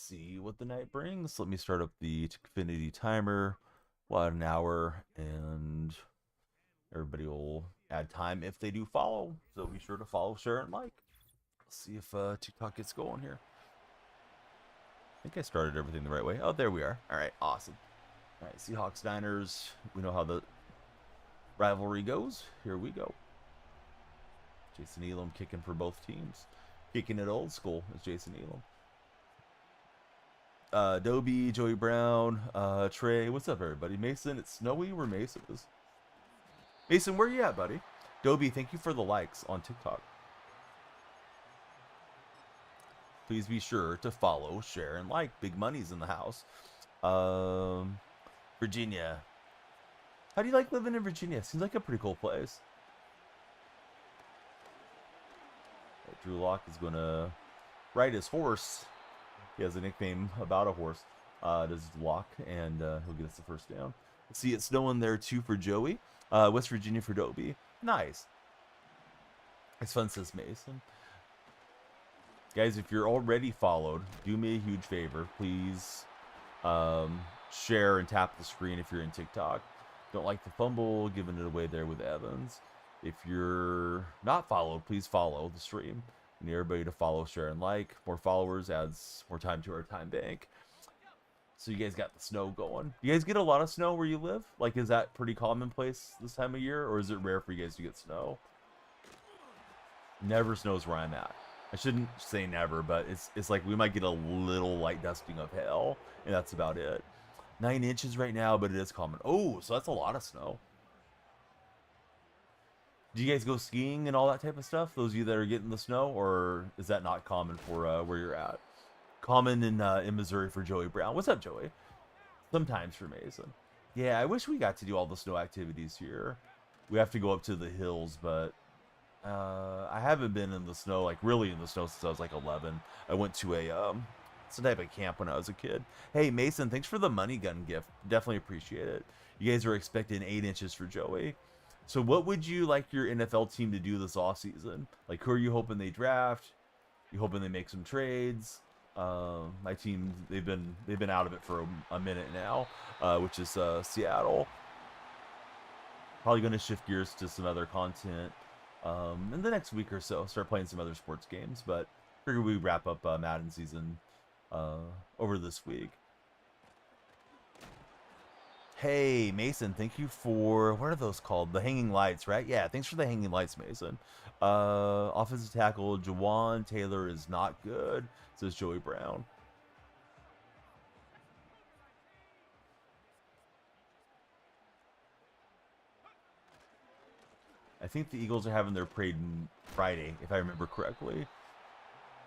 see what the night brings. Let me start up the Infinity timer. We'll add an hour, and everybody will add time if they do follow. So be sure to follow, share, and like. Let's see if TikTok gets going here. I think I started everything the right way. Oh, there we are. All right, awesome. All right, Seahawks Niners. We know how the rivalry goes. Here we go. Jason Elam kicking for both teams. Kicking it old school is Jason Elam. Dobie, Joey Brown, Trey. What's up, everybody? Mason, it's snowy where Mason is. Mason, where you at, buddy? Dobie, thank you for the likes on TikTok. Please be sure to follow, share, and like. Big money's in the house. Virginia. How do you like living in Virginia? Seems like a pretty cool place. Drew Lock is going to ride his horse. He has a nickname about a horse. Does Lock, and he'll get us the first down. Let's see, it's snowing there too for Joey. West Virginia for Dobie. Nice. It's fun, says Mason. Guys, if you're already followed, do me a huge favor. Please share and tap the screen if you're in TikTok. Don't like the fumble, giving it away there with Evans. If you're not followed, please follow the stream. We need everybody to follow, share, and like. More followers adds more time to our time bank. So you guys got the snow going. You guys get a lot of snow where you live? Like, is that pretty commonplace this time of year? Or is it rare for you guys to get snow? Never snows where I'm at. I shouldn't say never, but it's like we might get a little light dusting of hail, and that's about it. 9 inches right now, but it is common. Oh, so that's a lot of snow. Do you guys go skiing and all that type of stuff? Those of you that are getting the snow, or is that not common for where you're at? Common in Missouri for Joey Brown. What's up, Joey? Sometimes for Mason. Yeah, I wish we got to do all the snow activities here. We have to go up to the hills, but I haven't been in the snow, like really in the snow, since I was like 11. I went to some type of camp when I was a kid. Hey, Mason, thanks for the money gun gift. Definitely appreciate it. You guys are expecting 8 inches for Joey. So what would you like your NFL team to do this offseason? Like, who are you hoping they draft? You hoping they make some trades? My team, they've been out of it for a minute now, which is Seattle. Probably going to shift gears to some other content in the next week or so. Start playing some other sports games, but figure we wrap up Madden season over this week. Hey, Mason, thank you for, what are those called? The hanging lights, right? Yeah, thanks for the hanging lights, Mason. Offensive tackle, Jawan Taylor is not good, says Joey Brown. I think the Eagles are having their parade Friday, if I remember correctly.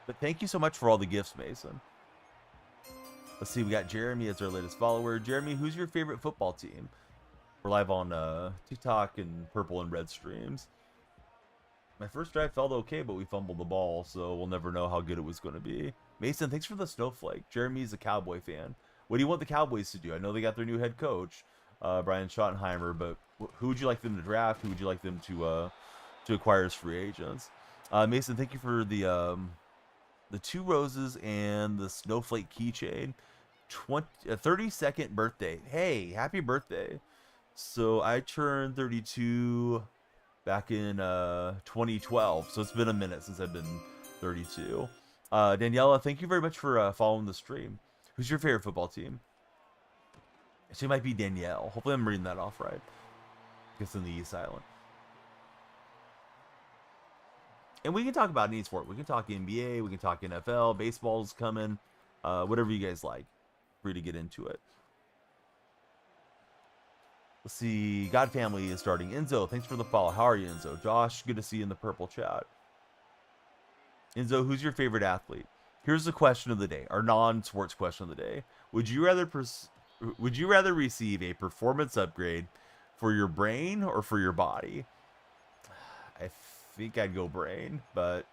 But thank you so much for all the gifts, Mason. Let's see, we got Jeremy as our latest follower. Jeremy, who's your favorite football team? We're live on TikTok and purple and red streams. My first drive felt okay, but we fumbled the ball, so we'll never know how good it was going to be. Mason, thanks for the snowflake. Jeremy's a Cowboy fan. What do you want the Cowboys to do? I know they got their new head coach, Brian Schottenheimer, but who would you like them to draft? Who would you like them to acquire as free agents? Mason, thank you for the 2 roses and the snowflake keychain. 32nd birthday. Hey, happy birthday. So I turned 32 back in 2012. So it's been a minute since I've been 32. Daniela, thank you very much for following the stream. Who's your favorite football team? She might be Danielle. Hopefully I'm reading that off right. I guess in the East Island. And we can talk about any sport. We can talk NBA. We can talk NFL. Baseball's coming. Whatever you guys like. Free to get into it. Let's see. God Family is starting. Enzo, thanks for the follow. How are you, Enzo? Josh, good to see you in the purple chat. Enzo, who's your favorite athlete? Here's the question of the day. Our non-sports question of the day. Would you rather receive a performance upgrade for your brain or for your body? I think I'd go brain, but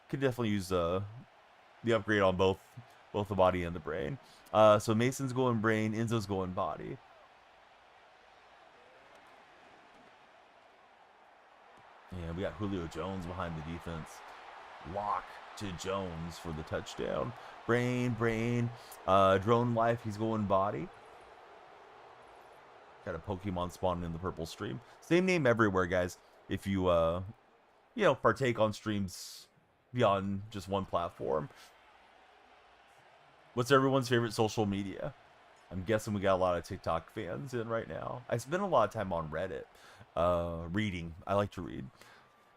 could definitely use the upgrade on both the body and the brain. So Mason's going brain, Enzo's going body. Yeah, we got Julio Jones behind the defense. Lock to Jones for the touchdown. Brain. Drone Life, he's going body. Got a Pokemon spawning in the purple stream. Same name everywhere, guys. If you, partake on streams beyond just one platform. What's everyone's favorite social media? I'm guessing we got a lot of TikTok fans in right now. I spend a lot of time on Reddit, reading. I like to read.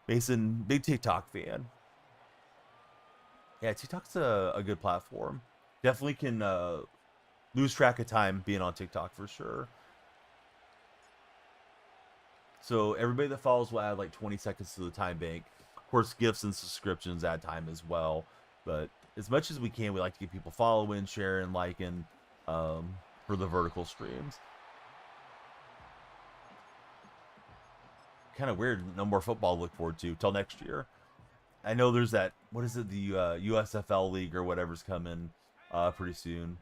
Mason, big TikTok fan. Yeah, TikTok's a good platform. Definitely can lose track of time being on TikTok for sure. So everybody that follows will add like 20 seconds to the time bank. Of course, gifts and subscriptions add time as well. But as much as we can, we like to get people following, sharing, liking for the vertical streams. Kind of weird. No more football to look forward to till next year. I know there's that, what is it, the USFL league or whatever's coming pretty soon.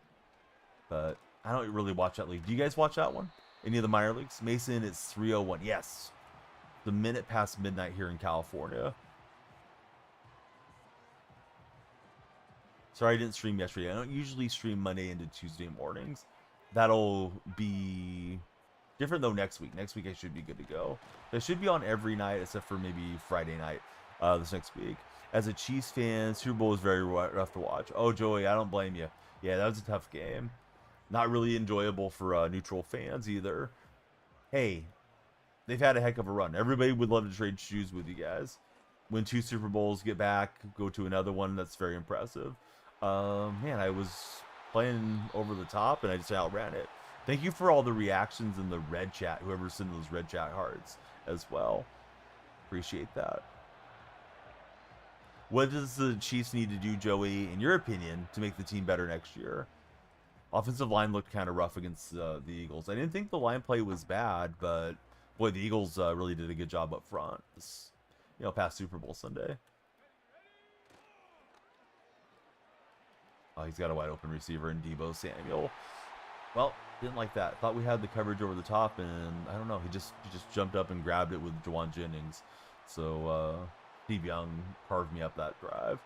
But I don't really watch that league. Do you guys watch that one? Any of the minor leagues? Mason, it's 3:01. Yes. The minute past midnight here in California. Sorry I didn't stream yesterday. I don't usually stream Monday into Tuesday mornings. That'll be different though next week. Next week I should be good to go. I should be on every night except for maybe Friday night this next week. As a Chiefs fan, Super Bowl is very rough to watch. Oh, Joey, I don't blame you. Yeah, that was a tough game. Not really enjoyable for neutral fans either. Hey, they've had a heck of a run. Everybody would love to trade shoes with you guys. Win 2 Super Bowls, get back, go to another one. That's very impressive. Man, I was playing over the top and I just outran it. Thank you for all the reactions in the red chat. Whoever sent those red chat hearts as well. Appreciate that. What does the Chiefs need to do, Joey, in your opinion, to make the team better next year? Offensive line looked kind of rough against the Eagles. I didn't think the line play was bad, but boy, the Eagles really did a good job up front this, past Super Bowl Sunday. Oh, he's got a wide open receiver in Deebo Samuel. Well, didn't like that. Thought we had the coverage over the top, and I don't know. He just jumped up and grabbed it with Juwan Jennings. So Steve Young carved me up that drive.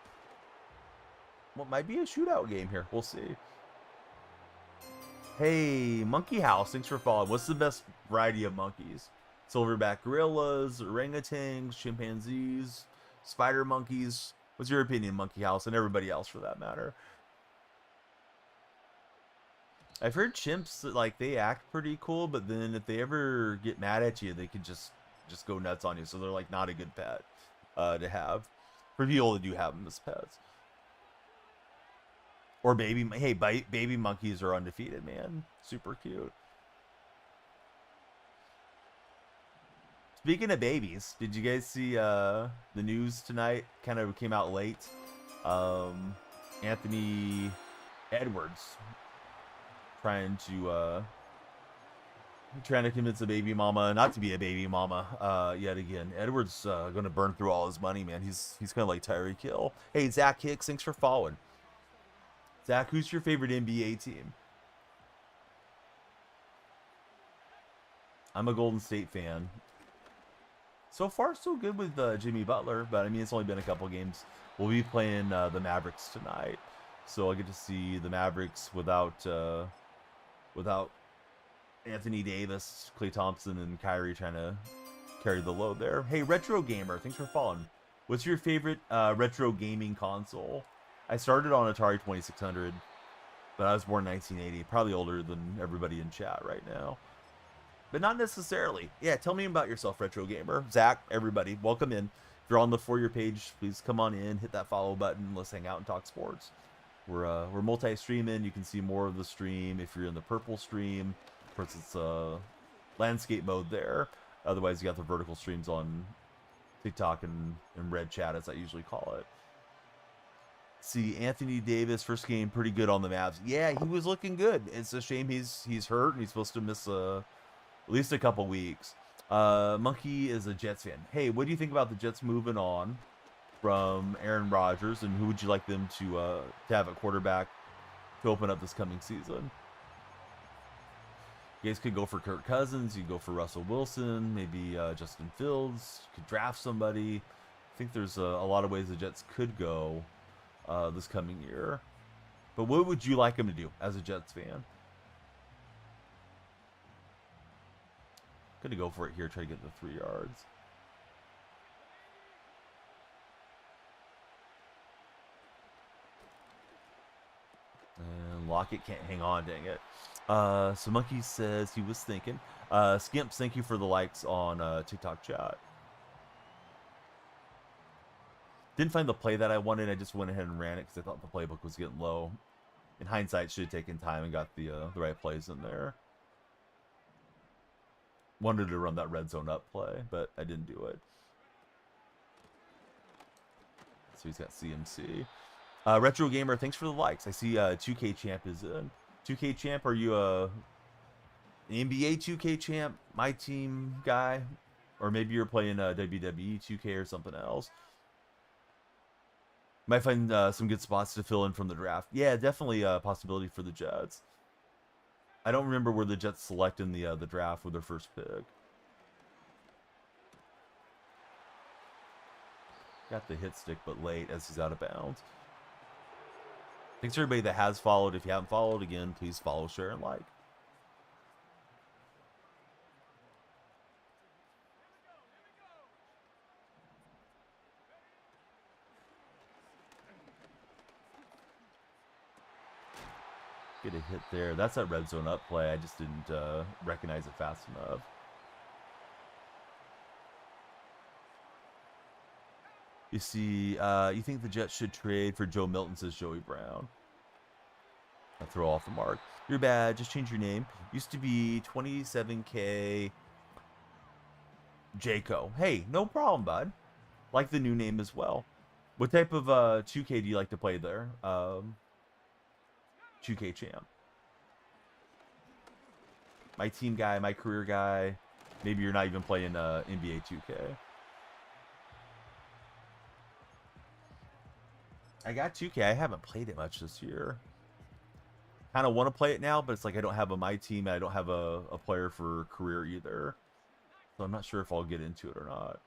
Well, might be a shootout game here. We'll see. Hey, Monkey House, thanks for following. What's the best variety of monkeys? Silverback gorillas, orangutans, chimpanzees, spider monkeys. What's your opinion, Monkey House, and everybody else for that matter? I've heard chimps, like, they act pretty cool, but then if they ever get mad at you, they could just go nuts on you. So they're, like, not a good pet to have. For people that do have them as pets. Or baby monkeys are undefeated, man. Super cute. Speaking of babies, did you guys see the news tonight? Kind of came out late. Anthony Edwards trying to convince a baby mama not to be a baby mama yet again. Edwards going to burn through all his money, man. He's kind of like Tyreek Hill. Hey, Zach Hicks, thanks for following. Zach, who's your favorite NBA team? I'm a Golden State fan. So far, so good with Jimmy Butler, but I mean, it's only been a couple games. We'll be playing the Mavericks tonight, so I get to see the Mavericks without Anthony Davis, Klay Thompson, and Kyrie trying to carry the load there. Hey, Retro Gamer, thanks for following. What's your favorite retro gaming console? I started on Atari 2600, but I was born in 1980. Probably older than everybody in chat right now. But not necessarily. Yeah, tell me about yourself, Retro Gamer. Zach, everybody, welcome in. If you're on the For Your page, please come on in, hit that follow button. Let's hang out and talk sports. We're multi-streaming. You can see more of the stream if you're in the purple stream. Of course, it's landscape mode there. Otherwise, you got the vertical streams on TikTok and red chat, as I usually call it. See, Anthony Davis, first game, pretty good on the Mavs. Yeah, he was looking good. It's a shame he's hurt and he's supposed to miss at least a couple weeks. Monkey is a Jets fan. Hey, what do you think about the Jets moving on from Aaron Rodgers, and who would you like them to have at quarterback to open up this coming season? You guys could go for Kirk Cousins. You could go for Russell Wilson, maybe Justin Fields. You could draft somebody. I think there's a lot of ways the Jets could go. this coming year. But what would you like him to do as a Jets fan? Gonna go for it here, try to get the 3 yards. And Lockett can't hang on, dang it. So Monkey says he was thinking. Skimps, thank you for the likes on TikTok chat. Didn't find the play that I wanted. I just went ahead and ran it because I thought the playbook was getting low. In hindsight, should have taken time and got the right plays in there. Wanted to run that red zone up play, but I didn't do it. So he's got CMC. Retro Gamer, thanks for the likes. I see 2K Champ is in. 2K Champ, are you an NBA 2K Champ, my team guy? Or maybe you're playing WWE 2K or something else. Might find some good spots to fill in from the draft. Yeah, definitely a possibility for the Jets. I don't remember where the Jets select in the draft with their first pick. Got the hit stick, but late as he's out of bounds. Thanks to everybody that has followed. If you haven't followed, again, please follow, share, and like. Get a hit there. That's that red zone up play. I just didn't recognize it fast enough. You see, you think the Jets should trade for Joe Milton, says Joey Brown. I throw off the mark. You're bad. Just change your name. Used to be 27K Jaco. Hey, no problem, bud. Like the new name as well. What type of 2K do you like to play there? 2K champ. My team guy, my career guy. Maybe you're not even playing NBA 2K. I got 2K. I haven't played it much this year. Kind of want to play it now, but it's like I don't have a my team. And I don't have a player for career either. So I'm not sure if I'll get into it or not.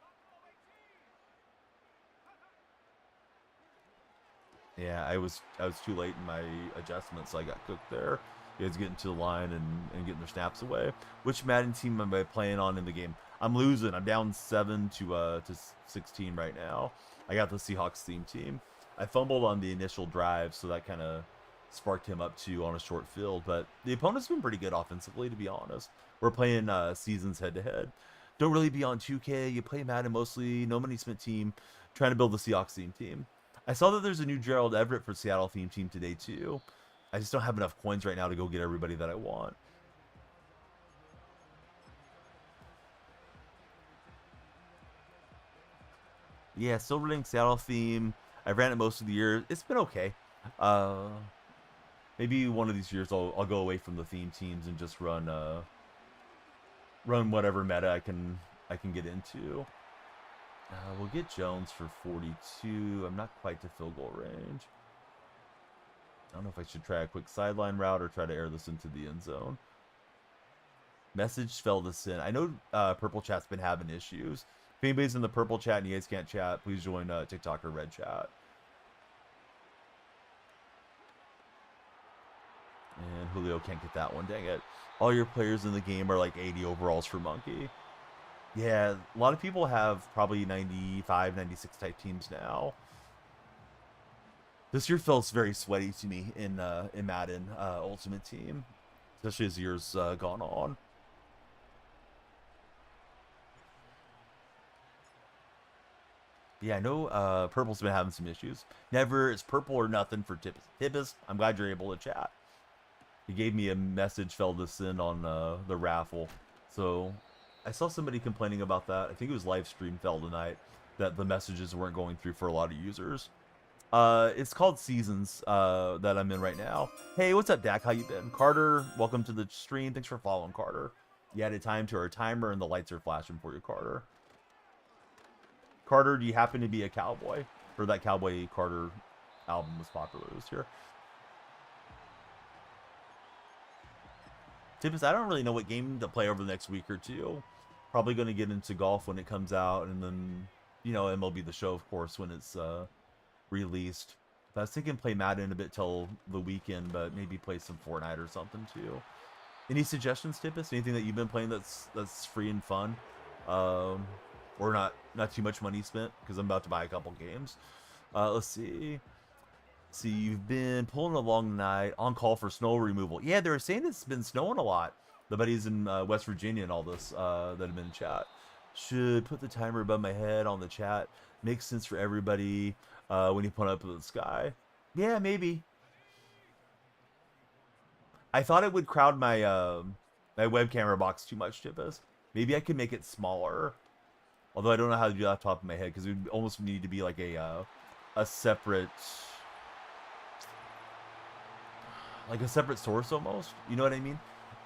Yeah, I was too late in my adjustments, so I got cooked there. You guys getting to the line and getting their snaps away. Which Madden team am I playing on in the game? I'm losing. I'm down 7 to 16 right now. I got the Seahawks theme team. I fumbled on the initial drive, so that kind of sparked him up too on a short field. But the opponent's been pretty good offensively, to be honest. We're playing seasons head-to-head. Don't really be on 2K. You play Madden mostly. No money spent team. Trying to build the Seahawks theme team. I saw that there's a new Gerald Everett for Seattle theme team today too. I just don't have enough coins right now to go get everybody that I want. Yeah, still running Seattle theme. I ran it most of the year. It's been okay. Maybe one of these years I'll go away from the theme teams and just run whatever meta I can get into. We'll get Jones for 42. I'm not quite to field goal range. I don't know if I should try a quick sideline route or try to air this into the end zone. Message fell this in. I know Purple Chat's been having issues. If anybody's in the Purple Chat and you guys can't chat, please join TikTok or Red Chat. And Julio can't get that one, dang it. All your players in the game are like 80 overalls for Monkey. Yeah, a lot of people have probably 95, 96 type teams now. This year feels very sweaty to me in Madden Ultimate Team, especially as years gone on. Yeah, I know Purple's been having some issues. Never is purple or nothing for Tippis. Tippis, I'm glad you're able to chat. He gave me a message, filled this in on the raffle. So I saw somebody complaining about that. I think it was live stream fell tonight that the messages weren't going through for a lot of users. It's called Seasons that I'm in right now. Hey, what's up, Dak? How you been? Carter, welcome to the stream. Thanks for following, Carter. You added time to our timer and the lights are flashing for you, Carter. Carter, do you happen to be a cowboy? Or that Cowboy Carter album was popular this year. Tippis, I don't really know what game to play over the next week or two. Probably going to get into golf when it comes out, and then, you know, MLB The Show, of course, when it's released. I was thinking play Madden a bit till the weekend, but maybe play some Fortnite or something too. Any suggestions, Tippus? Anything that you've been playing that's free and fun, or not too much money spent? Because I'm about to buy a couple games. Let's see. See, you've been pulling along tonight on call for snow removal. Yeah, they were saying it's been snowing a lot. The buddies in West Virginia and all this that have been in chat. Should put the timer above my head on the chat. Makes sense for everybody when you put up to the sky. Yeah, maybe. I thought it would crowd my my web camera box too much, Tippus. Maybe I could make it smaller. Although I don't know how to do that off the top of my head because it would almost need to be like a separate, like a separate source almost. You know what I mean?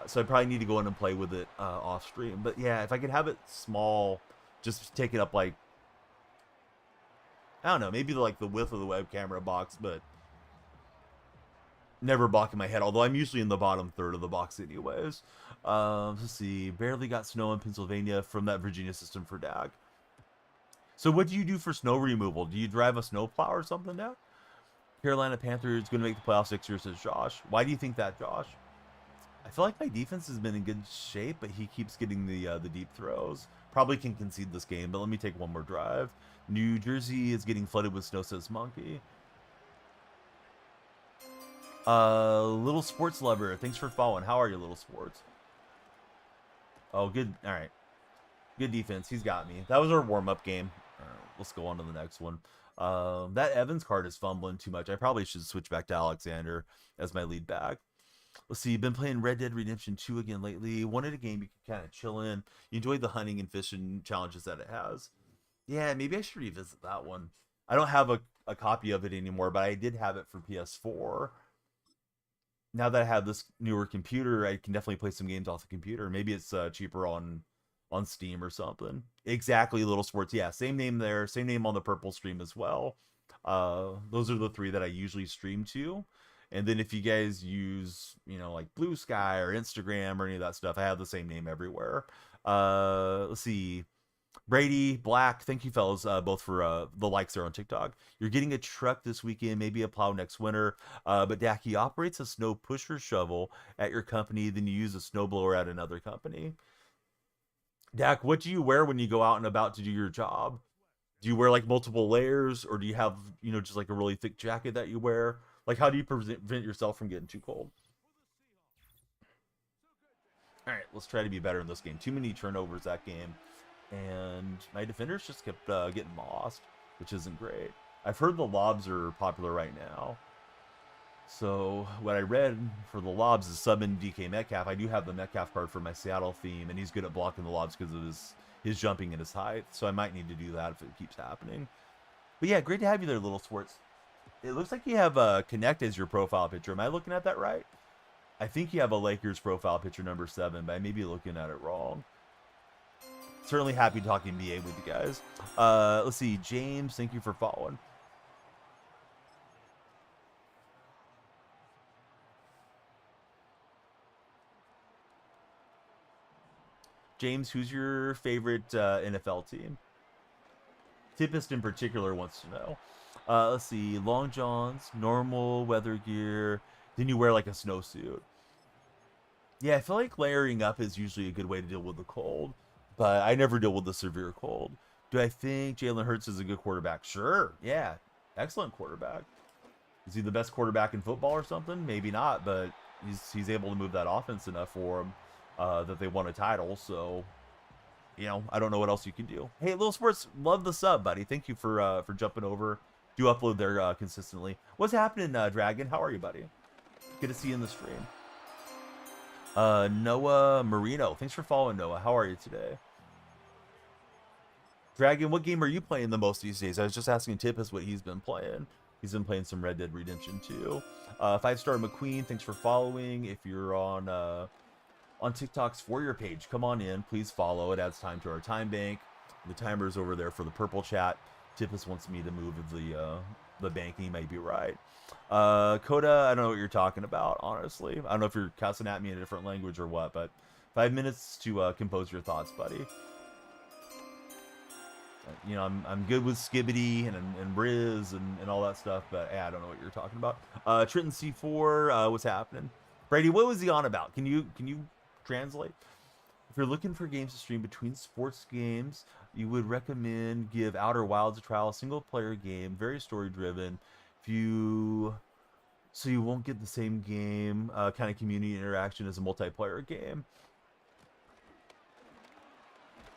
So I probably need to go in and play with it off stream. But yeah, if I could have it small, just take it up like, I don't know, maybe like the width of the web camera box, but never blocking my head. Although I'm usually in the bottom third of the box anyways. Let's see. Barely got snow in Pennsylvania from that Virginia system for DAG. So what do you do for snow removal? Do you drive a snowplow or something now? Carolina Panthers going to make the playoffs next year, says Josh. Why do you think that, Josh? I feel like my defense has been in good shape, but he keeps getting the deep throws. Probably can concede this game, but let me take one more drive. New Jersey is getting flooded with snow, says Monkey. Little Sports Lover, thanks for following. How are you, Little Sports? Oh, good. All right. Good defense. He's got me. That was our warm-up game. All right, let's go on to the next one. That Evans card is fumbling too much. I probably should switch back to Alexander as my lead back. Let's see. You've been playing Red Dead Redemption 2 again lately. Wanted a game you could kind of chill in. You enjoyed the hunting and fishing challenges that it has. Yeah, maybe I should revisit that one. I don't have a copy of it anymore, but I did have it for PS4. Now that I have this newer computer, I can definitely play some games off the computer. Maybe it's cheaper on Steam or something. Exactly, Little Sports. Yeah, same name there. Same name on the purple stream as well. Those are the three that I usually stream to. And then if you guys use, like Blue Sky or Instagram or any of that stuff, I have the same name everywhere. Let's see. Brady, Black, thank you fellas both for the likes there on TikTok. You're getting a truck this weekend, maybe a plow next winter. But Dacky operates a snow pusher shovel at your company, then you use a snowblower at another company. Dak, what do you wear when you go out and about to do your job? Do you wear like multiple layers, or do you have, just like a really thick jacket that you wear? Like, how do you prevent yourself from getting too cold? All right, let's try to be better in this game. Too many turnovers that game. And my defenders just kept getting lost, which isn't great. I've heard the lobs are popular right now. So what I read for the lobs is sub in DK Metcalf. I do have the Metcalf card for my Seattle theme, and he's good at blocking the lobs because of his jumping and his height. So I might need to do that if it keeps happening. But yeah, great to have you there, Little Sports. It looks like you have Connect as your profile picture. Am I looking at that right? I think you have a Lakers profile picture number 7, but I may be looking at it wrong. Certainly happy talking BA with you guys. Let's see. James, thank you for following. James, who's your favorite NFL team? Tippist in particular wants to know. Let's see. Long johns, normal weather gear. Then you wear like a snowsuit. Yeah, I feel like layering up is usually a good way to deal with the cold. But I never deal with the severe cold. Do I think Jalen Hurts is a good quarterback? Sure. Yeah. Excellent quarterback. Is he the best quarterback in football or something? Maybe not, but he's able to move that offense enough for him that they won a title. So, I don't know what else you can do. Hey, Little Sports, love the sub, buddy. Thank you for jumping over. Do upload there consistently. What's happening, Dragon? How are you, buddy? Good to see you in the stream. Noah Marino. Thanks for following, Noah. How are you today? Dragon, what game are you playing the most these days? I was just asking Tippus what he's been playing. He's been playing some Red Dead Redemption 2. 5-star McQueen, thanks for following. If you're on TikTok's For Your page, come on in. Please follow. It adds time to our time bank. The timer's over there for the purple chat. Tippus wants me to move the bank, and he might be right. Coda, I don't know what you're talking about, honestly. I don't know if you're cussing at me in a different language or what, but 5 minutes to compose your thoughts, buddy. You know, I'm good with Skibbity and Riz and all that stuff, but I don't know what you're talking about. Trenton C4, what's happening? Brady, what was he on about? Can you translate? If you're looking for games to stream between sports games, you would recommend give Outer Wilds a trial, single player game, very story driven. If you so you won't get the same game kind of community interaction as a multiplayer game.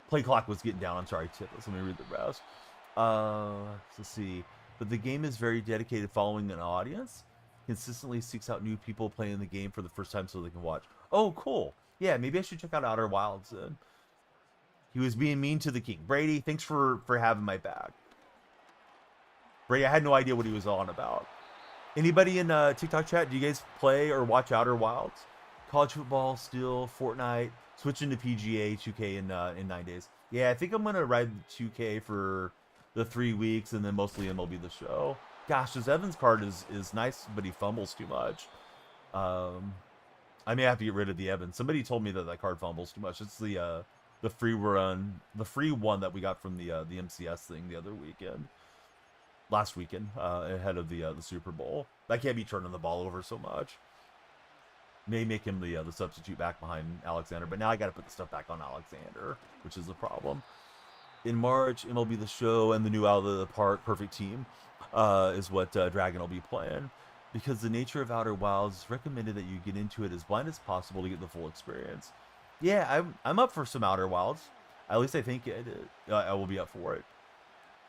Play clock was getting down. I'm sorry, Tipless. Let me read the rest. Let's see. But the game is very dedicated, following an audience. Consistently seeks out new people playing the game for the first time so they can watch. Oh, cool. Yeah, maybe I should check out Outer Wilds then. He was being mean to the king. Brady, thanks for having my back. Brady, I had no idea what he was on about. Anybody in TikTok chat, do you guys play or watch Outer Wilds? College football, still, Fortnite, switching to PGA 2K in 9 days. Yeah, I think I'm going to ride 2K for the 3 weeks and then mostly MLB The Show. Gosh, this Evans card is nice, but he fumbles too much. I may have to get rid of the Evans. Somebody told me that card fumbles too much. It's the free one that we got from the MCS thing the other weekend. Last weekend, ahead of the Super Bowl. That can't be turning the ball over so much. May make him the substitute back behind Alexander, but now I got to put the stuff back on Alexander, which is a problem. In March, MLB The Show and the new Out of the Park Perfect Team is what Dragon will be playing. Because the nature of Outer Wilds is recommended that you get into it as blind as possible to get the full experience. Yeah, I'm up for some Outer Wilds. At least I think I will be up for it.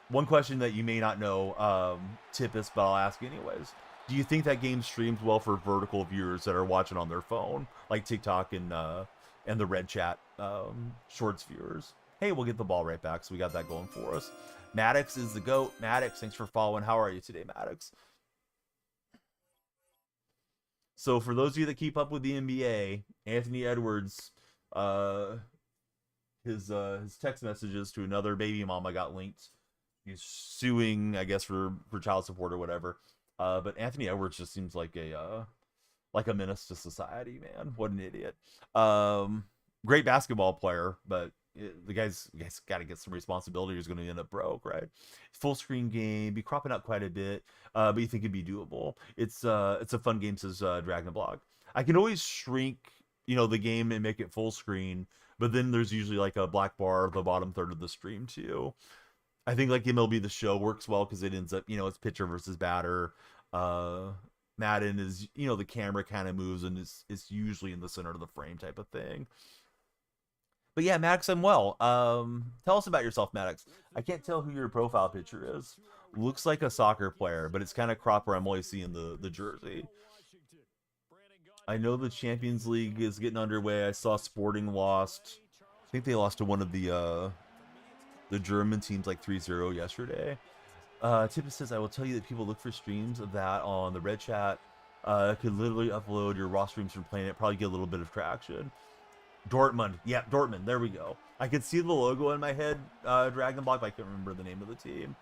One question that you may not know, Tippus, but I'll ask anyways. Do you think that game streams well for vertical viewers that are watching on their phone, like TikTok and the Red Chat Shorts viewers? Hey, we'll get the ball right back, so we got that going for us. Maddox is the GOAT. Maddox, thanks for following. How are you today, Maddox? So for those of you that keep up with the NBA, Anthony Edwards, his text messages to another baby mama got linked. He's suing, I guess, for child support or whatever. But Anthony Edwards just seems like a menace to society, man. What an idiot. Great basketball player, but the guy's got to get some responsibility. He's going to end up broke, right? Full screen game, be cropping out quite a bit, but you think it'd be doable. It's a fun game, says Dragonblog. I can always shrink, the game and make it full screen, but then there's usually like a black bar at the bottom third of the stream too. I think like MLB The Show works well because it ends up, it's pitcher versus batter. Madden is, the camera kind of moves and it's usually in the center of the frame type of thing. But yeah, Maddox, I'm well. Tell us about yourself, Maddox. I can't tell who your profile picture is. Looks like a soccer player, but it's kind of cropped where I'm only seeing the jersey. I know the Champions League is getting underway. I saw Sporting lost. I think they lost to one of the German teams like 3-0 yesterday. Tippus says, I will tell you that people look for streams of that on the Red Chat. Could literally upload your raw streams from playing it. Probably get a little bit of traction. Dortmund. Yeah, Dortmund. There we go. I could see the logo in my head, Dragonblock, but I couldn't remember the name of the team.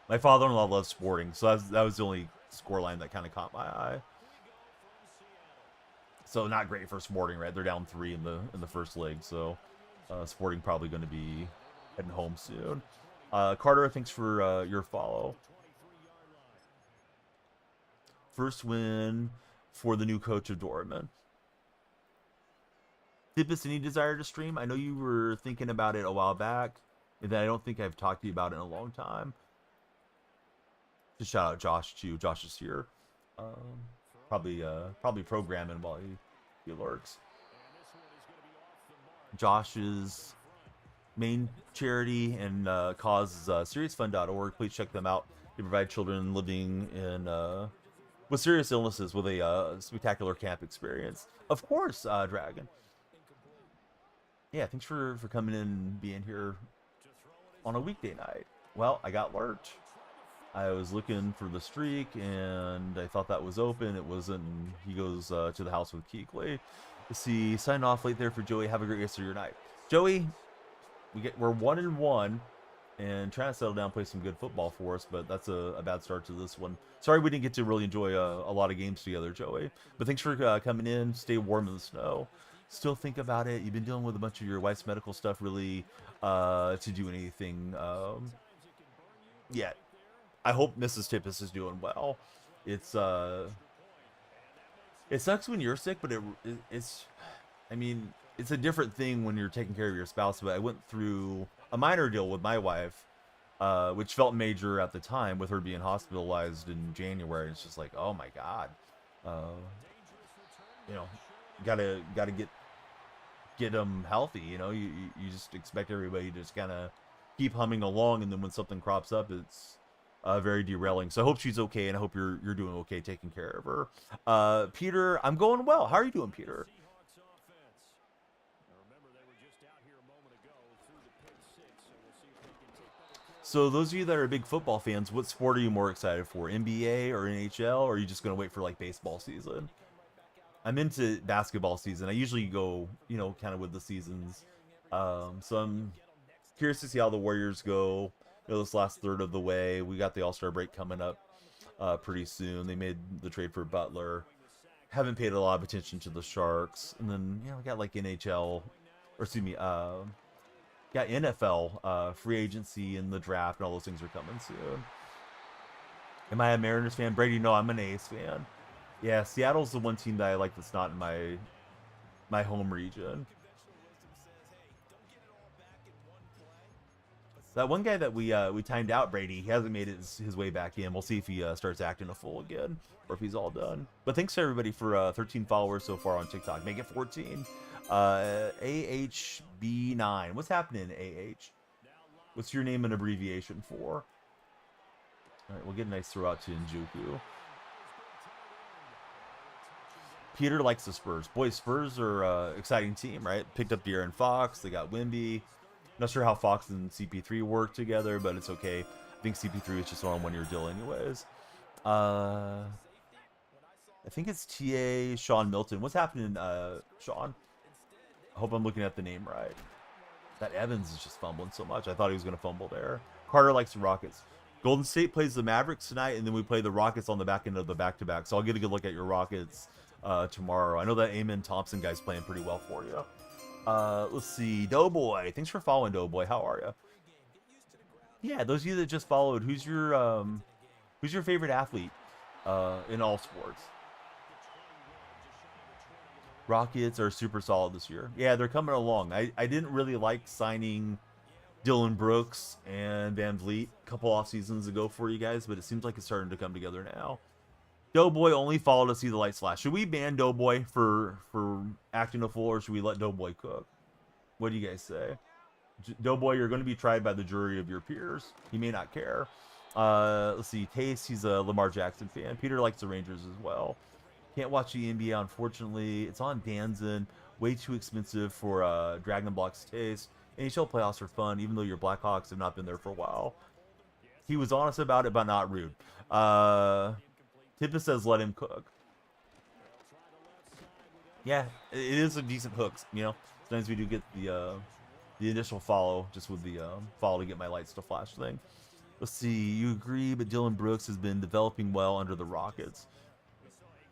My father-in-law loves Sporting, so that was the only scoreline that kind of caught my eye. So not great for Sporting, right? They're down 3 in the first leg, so Sporting probably going to be heading home soon. Carter, thanks for your follow. First win for the new coach of Dortmund. Tippus, any desire to stream? I know you were thinking about it a while back, and then I don't think I've talked to you about it in a long time. Just shout out Josh too. Josh is here. Probably programming while he lurks. Josh's main charity and cause is seriousfund.org. Please check them out. They provide children living in with serious illnesses with a spectacular camp experience. Of course, Dragon. Yeah, thanks for coming in and being here on a weekday night. Well, I got lurch. I was looking for the streak, and I thought that was open. It wasn't. And he goes to the house with Keekley. Let's see. Sign off late there for Joey. Have a great rest of your night, Joey. We're 1-1, and trying to settle down, play some good football for us. But that's a bad start to this one. Sorry we didn't get to really enjoy a lot of games together, Joey. But thanks for coming in. Stay warm in the snow. still think about it? You've been dealing with a bunch of your wife's medical stuff, really, to do anything yet. I hope Mrs. Tippis is doing well. It's it sucks when you're sick, but it's, I mean, it's a different thing when you're taking care of your spouse. But I went through a minor deal with my wife, which felt major at the time with her being hospitalized in January. It's just like, oh my God, you know, gotta get them healthy. You know, you just expect everybody to just kind of keep humming along, and then when something crops up, it's very derailing. So I hope she's okay, and I hope you're doing okay taking care of her. Peter, I'm going well. How are you doing, Peter? So those of you that are big football fans, what sport are you more excited for? NBA or NHL, or are you just going to wait for like baseball season? I'm into basketball season. I usually go, you know, kind of with the seasons. So I'm curious to see how the Warriors go. You know, this last third of the way. We got the All-Star break coming up pretty soon. They made the trade for Butler. Haven't paid a lot of attention to the Sharks. And then, you know, we got like NHL, or excuse me, got NFL free agency and the draft, and all those things are coming soon. Am I a Mariners fan? Brady, no, I'm an A's fan. Yeah, Seattle's the one team that I like that's not in my home region. That one guy that we timed out, Brady, he hasn't made his way back in. We'll see if he starts acting a fool again, or if he's all done. But thanks to everybody for 13 followers so far on TikTok. Make it 14. AHB9. What's happening, AH? What's your name and abbreviation for? All right, we'll get a nice throw out to Njoku. Peter likes the Spurs. Boy, Spurs are an exciting team, right? Picked up De'Aaron Fox. They got Wemby. Not sure how Fox and CP3 work together, but it's okay. I think CP3 is just on a one-year deal anyways. I think it's TA Sean Milton. What's happening, Sean? I hope I'm looking at the name right. That Evans is just fumbling so much. I thought he was going to fumble there. Carter likes the Rockets. Golden State plays the Mavericks tonight, and then we play the Rockets on the back end of the back-to-back. So I'll get a good look at your Rockets tomorrow. I know that Amen Thompson guy's playing pretty well for you. Let's see. Doughboy. Thanks for following, Doughboy. How are you? Yeah, those of you that just followed, who's your favorite athlete in all sports? Rockets are super solid this year. Yeah, they're coming along. I didn't really like signing Dylan Brooks and Van Vliet a couple off seasons ago for you guys, but it seems like it's starting to come together now. Doughboy only followed to see the lights flash. Should we ban Doughboy for acting a fool, or should we let Doughboy cook? What do you guys say? Doughboy, you're going to be tried by the jury of your peers. He may not care. Let's see. Taste, he's a Lamar Jackson fan. Peter likes the Rangers as well. Can't watch the NBA, unfortunately. It's on Danzin. Way too expensive for Dragon Block's taste. NHL playoffs are fun, even though your Blackhawks have not been there for a while. He was honest about it, but not rude. Tippis says let him cook. Yeah, it is a decent hooks, you know. Sometimes we do get the initial follow, just with the follow to get my lights to flash thing. Let's see, you agree, but Dylan Brooks has been developing well under the Rockets.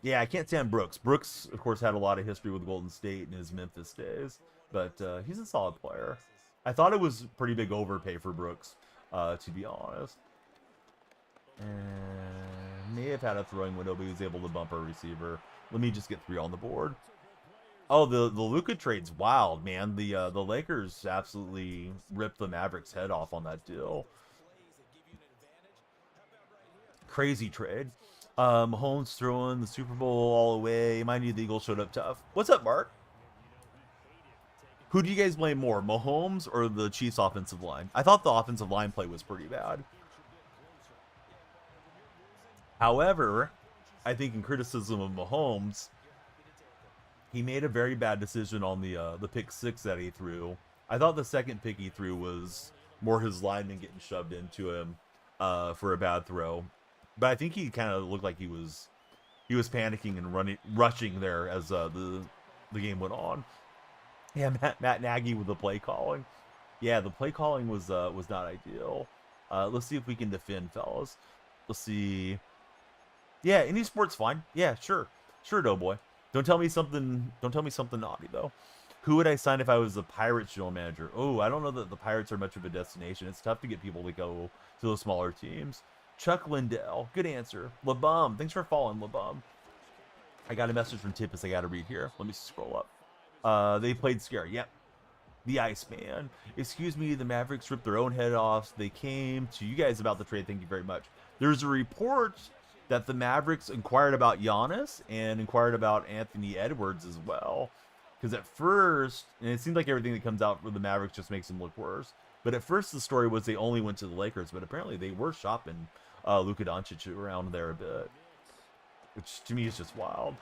Yeah, I can't stand Brooks. Brooks, of course, had a lot of history with Golden State in his Memphis days, but he's a solid player. I thought it was pretty big overpay for Brooks, to be honest. And may have had a throwing window, but he was able to bump a receiver. Let me just get 3 on the board. Oh, the Luka trade's wild, man. The Lakers absolutely ripped the Mavericks' head off on that deal. Crazy trade. Mahomes throwing the Super Bowl all the way. Mind you, the Eagles showed up tough. What's up, Mark? Who do you guys blame more, Mahomes or the Chiefs' offensive line? I thought the offensive line play was pretty bad. However, I think in criticism of Mahomes, he made a very bad decision on the pick 6 that he threw. I thought the second pick he threw was more his lineman getting shoved into him for a bad throw. But I think he kind of looked like he was panicking and rushing there as the game went on. Yeah, Matt Nagy with the play calling. Yeah, the play calling was not ideal. Let's see if we can defend, fellas. Let's see. Yeah, any sport's fine. Yeah, sure, Doughboy. Don't tell me something. Don't tell me something naughty though. Who would I sign if I was the Pirates general manager? Oh, I don't know that the Pirates are much of a destination. It's tough to get people to go to those smaller teams. Chuck Lindell, good answer. LaBum, thanks for following, LaBum. I got a message from Tippis I got to read here. Let me scroll up. They played scary. Yep. The Iceman. Excuse me, the Mavericks ripped their own head off. They came to you guys about the trade. Thank you very much. There's a report that the Mavericks inquired about Giannis and inquired about Anthony Edwards as well. Because at first, and it seems like everything that comes out with the Mavericks just makes them look worse. But at first, the story was they only went to the Lakers, but apparently they were shopping Luka Doncic around there a bit, which to me is just wild.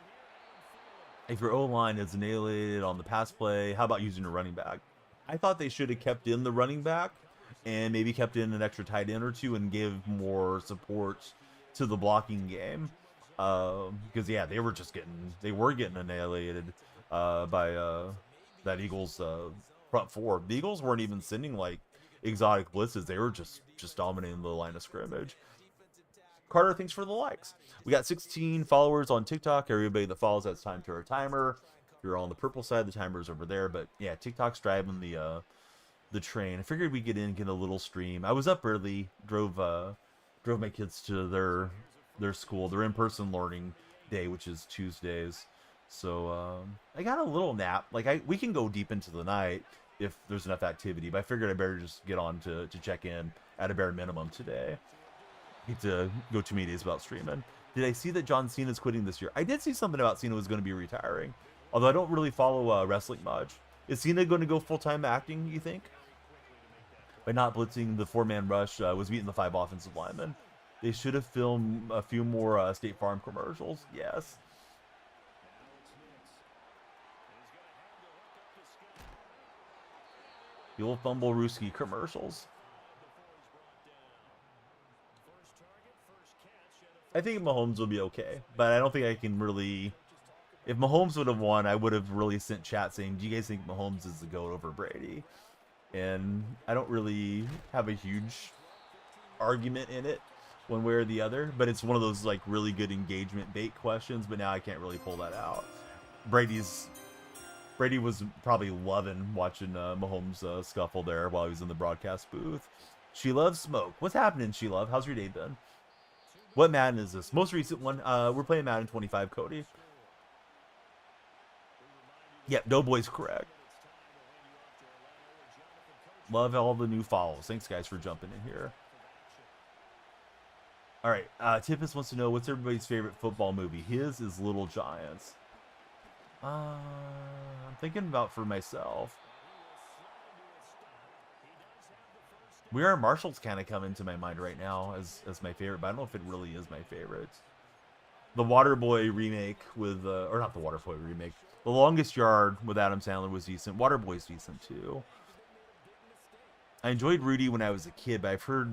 If your O-line is annihilated on the pass play, how about using a running back? I thought they should have kept in the running back and maybe kept in an extra tight end or two and give more support to the blocking game. Because yeah, they were getting annihilated by that Eagles front four. The Eagles weren't even sending like exotic blitzes. They were just dominating the line of scrimmage. Carter, thanks for the likes. We got 16 followers on TikTok. Everybody that follows, that's time to our timer. If you're on the purple side, the timer's over there. But yeah, TikTok's driving the train. I figured we'd get in, get a little stream. I was up early, drove my kids to their school, their in-person learning day, which is Tuesdays. So I got a little nap. Like we can go deep into the night if there's enough activity, but I figured I better just get on to check in at a bare minimum today. Need to go too many days without streaming. Did I see that John Cena's quitting this year? I did see something about Cena was going to be retiring, although I don't really follow wrestling much. Is Cena going to go full-time acting, you think? By not blitzing the four-man rush, was beating the 5 offensive linemen. They should have filmed a few more State Farm commercials. Yes. The old Fumble Rooski commercials. I think Mahomes will be okay, but I don't think I can really... If Mahomes would have won, I would have really sent chat saying, do you guys think Mahomes is the GOAT over Brady? And I don't really have a huge argument in it one way or the other, but it's one of those like really good engagement bait questions, but now I can't really pull that out. Brady was probably loving watching Mahomes scuffle there while he was in the broadcast booth. She loves smoke. What's happening, She Love? How's your day been? What Madden is this? Most recent one. We're playing Madden 25, Cody. Yep, Doughboy's correct. Love all the new follows. Thanks, guys, for jumping in here. All right, Tippis wants to know, what's everybody's favorite football movie? His is Little Giants. I'm thinking about for myself. We Are Marshall's kind of coming to my mind right now as my favorite, but I don't know if it really is my favorite. The Waterboy remake with, or not the Waterboy remake, The Longest Yard with Adam Sandler was decent. Waterboy's decent too. I enjoyed Rudy when I was a kid, but I've heard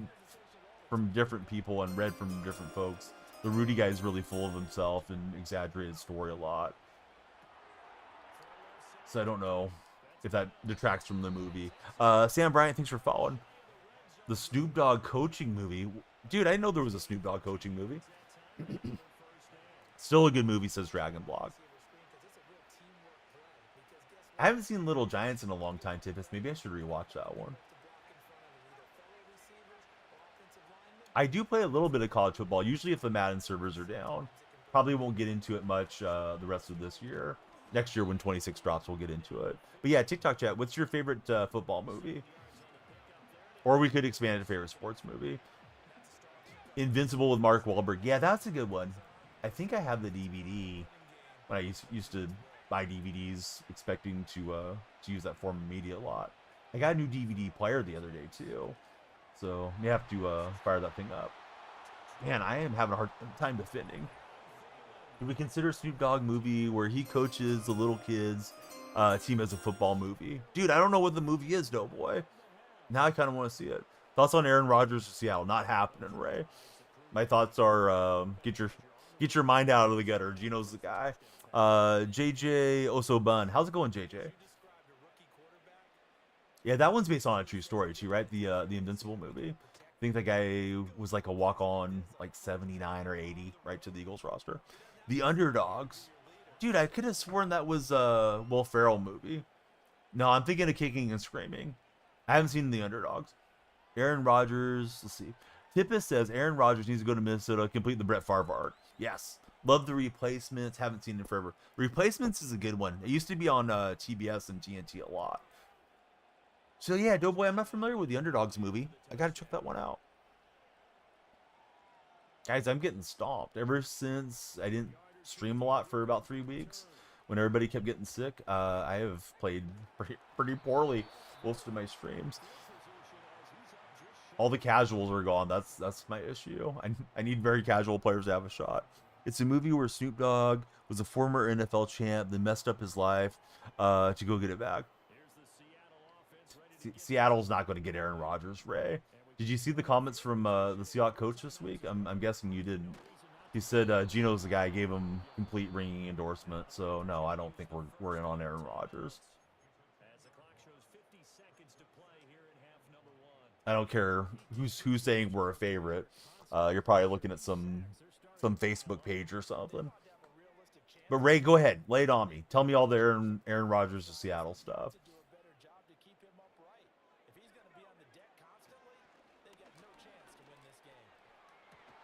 from different people and read from different folks, the Rudy guy is really full of himself and exaggerated story a lot. So I don't know if that detracts from the movie. Sam Bryant, thanks for following. The Snoop Dogg coaching movie. Dude, I didn't know there was a Snoop Dogg coaching movie. Still a good movie, says Dragon Blog. I haven't seen Little Giants in a long time, Tippis. Maybe I should rewatch that one. I do play a little bit of college football, usually if the Madden servers are down. Probably won't get into it much the rest of this year. Next year when 26 drops, we'll get into it. But yeah, TikTok chat, what's your favorite football movie? Or we could expand it to favorite sports movie. Invincible with Mark Wahlberg. Yeah, that's a good one. I think I have the DVD when I used to buy DVDs expecting to use that form of media a lot. I got a new DVD player the other day too. So you have to fire that thing up. Man, I am having a hard time defending. Do we consider Snoop Dogg movie where he coaches the little kids team as a football movie? Dude, I don't know what the movie is, Doughboy. Now I kind of want to see it. Thoughts on Aaron Rodgers to Seattle? Not happening, Ray. My thoughts are get your mind out of the gutter. Gino's the guy. JJ Osobun. How's it going, JJ? Yeah, that one's based on a true story too, right? The Invincible movie. I think that guy was like a walk-on, like 79 or 80, right, to the Eagles roster. The Underdogs. Dude, I could have sworn that was a Will Ferrell movie. No, I'm thinking of Kicking and Screaming. I haven't seen The Underdogs. Aaron Rodgers, let's see. Tippis says Aaron Rodgers needs to go to Minnesota, complete the Brett Favre arc. Yes. Love The Replacements. Haven't seen it forever. Replacements is a good one. It used to be on TBS and TNT a lot. So yeah, Doughboy, I'm not familiar with the Underdogs movie. I gotta check that one out. Guys, I'm getting stomped. Ever since I didn't stream a lot for about 3 weeks, when everybody kept getting sick, I have played pretty poorly most of my streams. All the casuals are gone. That's my issue. I need very casual players to have a shot. It's a movie where Snoop Dogg was a former NFL champ, then messed up his life to go get it back. Seattle's not going to get Aaron Rodgers, Ray. Did you see the comments from the Seahawks coach this week? I'm guessing you didn't. He said Gino's the guy, gave him complete ringing endorsement. So no, I don't think we're in on Aaron Rodgers. I don't care who's saying we're a favorite. You're probably looking at some Facebook page or something. But Ray, go ahead, lay it on me. Tell me all the Aaron Rodgers to Seattle stuff.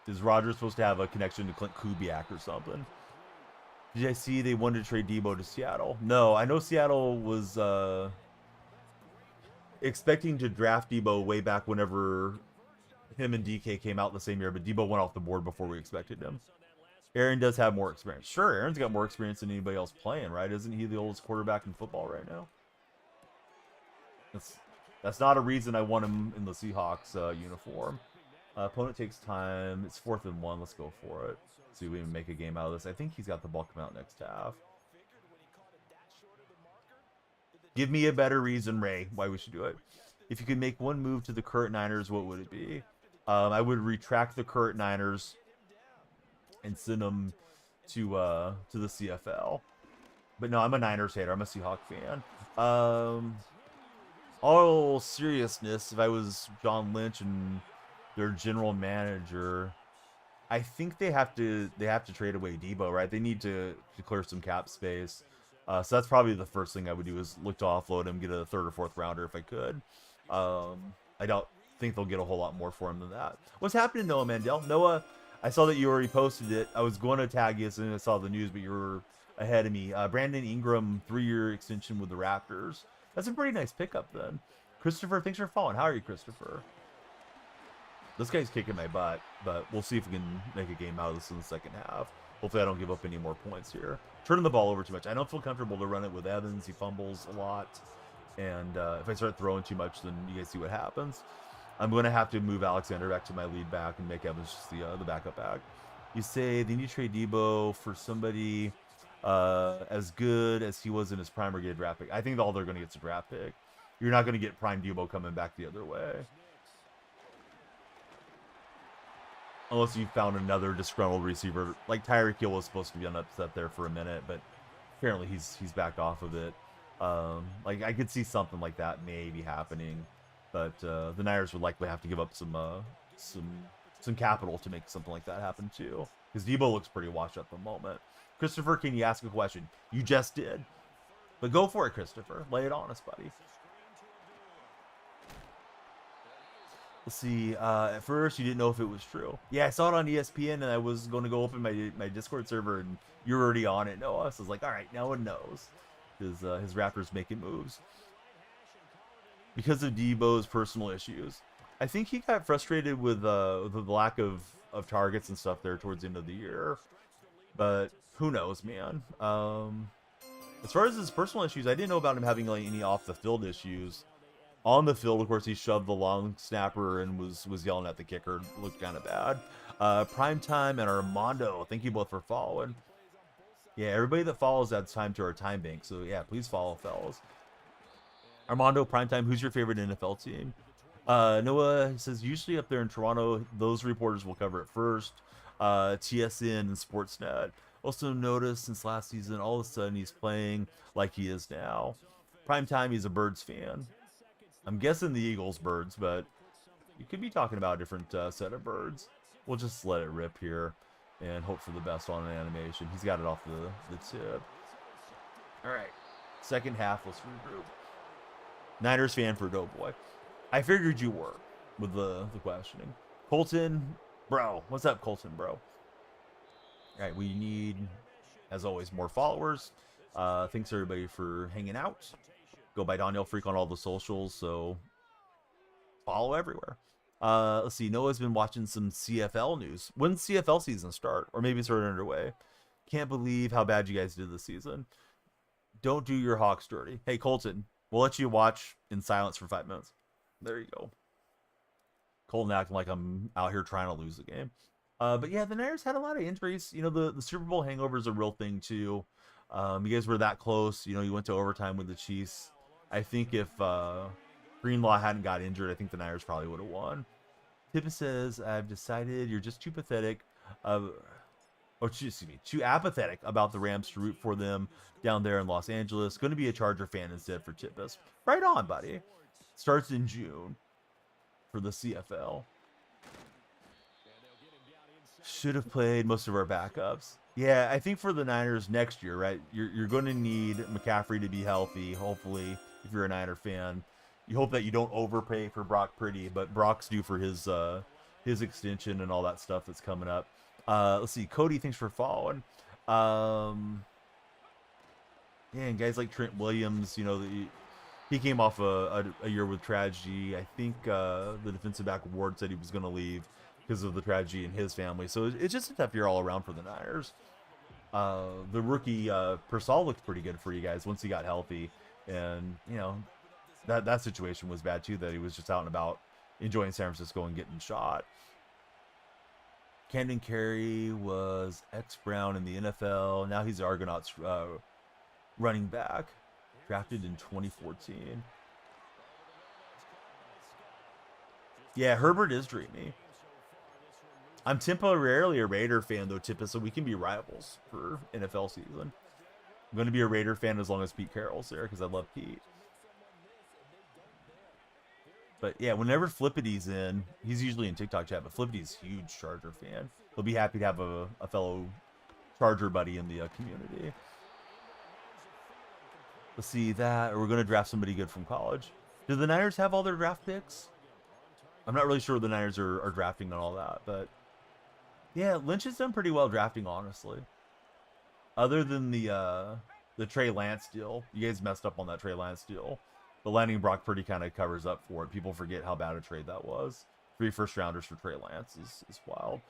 Is Rodgers supposed to have a connection to Clint Kubiak or something? Did I see they wanted to trade Debo to Seattle? No, I know Seattle was expecting to draft Debo way back whenever him and DK came out the same year, but Debo went off the board before we expected him. Aaron does have more experience. Sure, Aaron's got more experience than anybody else playing, right? Isn't he the oldest quarterback in football right now? That's not a reason I want him in the Seahawks uniform. Opponent takes time. It's 4th and 1. Let's go for it. See if we can make a game out of this. I think he's got the ball come out next half. Give me a better reason, Ray, why we should do it. If you could make one move to the current Niners, what would it be? I would retract the current Niners and send them to the CFL. But no, I'm a Niners hater. I'm a Seahawks fan. All seriousness, if I was John Lynch and their general manager, I think they have to trade away Debo, right? They need to clear some cap space. So that's probably the first thing I would do is look to offload him, get a 3rd or 4th rounder if I could. I don't think they'll get a whole lot more for him than that. What's happening, Noah Mandel? Noah, I saw that you already posted it. I was going to tag you as soon as I saw the news, but you were ahead of me. Brandon Ingram, 3-year extension with the Raptors. That's a pretty nice pickup then. Christopher, thanks for following. How are you, Christopher? This guy's kicking my butt, but we'll see if we can make a game out of this in the second half. Hopefully I don't give up any more points here. Turning the ball over too much. I don't feel comfortable to run it with Evans. He fumbles a lot. And if I start throwing too much, then you guys see what happens. I'm going to have to move Alexander back to my lead back and make Evans just the backup back. You say they need to trade Debo for somebody as good as he was in his prime or get a draft pick. I think all they're going to get is a draft pick. You're not going to get prime Debo coming back the other way. Unless you found another disgruntled receiver. Like Tyreek Hill was supposed to be on upset there for a minute, but apparently he's backed off of it. Like I could see something like that maybe happening, but the Niners would likely have to give up some capital to make something like that happen too. Because Debo looks pretty washed at the moment. Christopher, can you ask a question? You just did. But go for it, Christopher. Lay it on us, buddy. Let's see. At first, you didn't know if it was true. Yeah, I saw it on ESPN, and I was going to go open my Discord server, and you're already on it, Noah. So I was like, all right, now one knows. Because his Raptors making moves. Because of Debo's personal issues. I think he got frustrated with the lack of targets and stuff there towards the end of the year. But who knows, man. As far as his personal issues, I didn't know about him having like any off-the-field issues. On the field, of course, he shoved the long snapper and was yelling at the kicker. Looked kind of bad. Primetime and Armando, thank you both for following. Yeah, everybody that follows adds time to our time bank. So yeah, please follow, fellas. Armando, Primetime, who's your favorite NFL team? Noah says, usually up there in Toronto, those reporters will cover it first. TSN and Sportsnet. Also noticed since last season, all of a sudden he's playing like he is now. Primetime, he's a Birds fan. I'm guessing the Eagles Birds, but you could be talking about a different set of birds. We'll just let it rip here. and hope for the best on an animation. He's got it off the tip. All right. Second half, let's regroup. Niners fan for Doughboy. I figured you were with the questioning. Colton, bro. What's up, Colton, bro? All right, we need, as always, more followers. Thanks, everybody, for hanging out. Go by DonyellFreak on all the socials, so follow everywhere. Let's see. Noah's been watching some CFL news. When's CFL season start? Or maybe it's already underway. Can't believe how bad you guys did this season. Don't do your Hawks dirty. Hey, Colton, we'll let you watch in silence for 5 minutes. There you go. Colton acting like I'm out here trying to lose the game. But yeah, the Niners had a lot of injuries. You know, the Super Bowl hangover is a real thing too. You guys were that close. You know, you went to overtime with the Chiefs. I think if Greenlaw hadn't got injured, I think the Niners probably would have won. Tippa says, I've decided you're just too pathetic. Too apathetic about the Rams to root for them down there in Los Angeles. Going to be a Charger fan instead for Tippus. Right on, buddy. Starts in June for the CFL. Should have played most of our backups. Yeah, I think for the Niners next year, right? You're going to need McCaffrey to be healthy, hopefully, if you're a Niner fan. You hope that you don't overpay for Brock Purdy, but Brock's due for his extension and all that stuff that's coming up. Let's see. Cody, thanks for following. Yeah, and guys like Trent Williams, you know, he came off a year with tragedy. I think the defensive back Ward said he was going to leave because of the tragedy in his family. So it's just a tough year all around for the Niners. The rookie Persall looked pretty good for you guys once he got healthy. And, you know, that situation was bad too, that he was just out and about enjoying San Francisco and getting shot. Camden Carey was ex-Brown in the NFL. Now he's the Argonauts running back, drafted in 2014. Yeah, Herbert is dreamy. I'm temporarily a Raider fan, though, Tippa, so we can be rivals for NFL season. I'm going to be a Raider fan as long as Pete Carroll's there, because I love Pete. But yeah, whenever Flippity's in, he's usually in TikTok chat, but Flippity's a huge Charger fan. He'll be happy to have a fellow Charger buddy in the community. Let's see that. We're going to draft somebody good from college. Do the Niners have all their draft picks? I'm not really sure the Niners are drafting and all that, but yeah, Lynch has done pretty well drafting, honestly. Other than the Trey Lance deal. You guys messed up on that Trey Lance deal. The landing Brock Purdy kind of covers up for it. People forget how bad a trade that was. 3 first-rounders for Trey Lance is wild.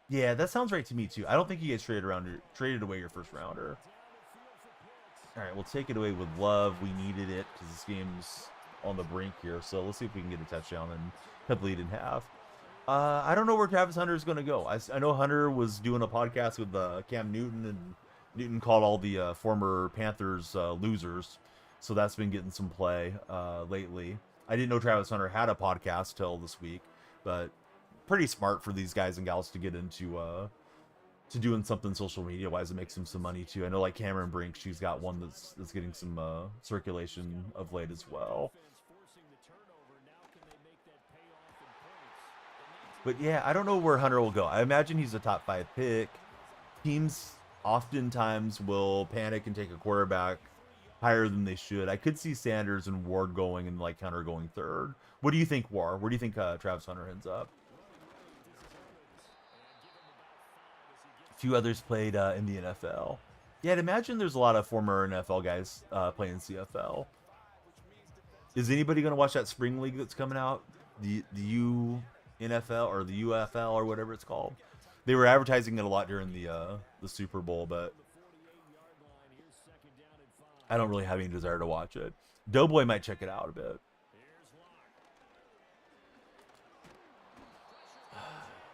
Yeah, that sounds right to me, too. I don't think you guys traded away your first-rounder. All right, we'll take it away with love. We needed it because this game's on the brink here. So let's see if we can get a touchdown and cut the lead in half. I don't know where Travis Hunter is going to go. I know Hunter was doing a podcast with Cam Newton, and Newton called all the former Panthers losers. So that's been getting some play lately. I didn't know Travis Hunter had a podcast till this week, but pretty smart for these guys and gals to get into to doing something social media wise that makes them some money too. I know like Cameron Brink, she's got one that's getting some circulation of late as well. But yeah, I don't know where Hunter will go. I imagine he's a top 5 pick. Teams oftentimes will panic and take a quarterback higher than they should. I could see Sanders and Ward going and like Hunter going 3rd. What do you think, War? Where do you think Travis Hunter ends up? A few others played in the NFL. Yeah, I'd imagine there's a lot of former NFL guys playing CFL. Is anybody going to watch that spring league that's coming out? The UNFL or the UFL or whatever it's called. They were advertising it a lot during the Super Bowl, but I don't really have any desire to watch it. Doughboy might check it out a bit.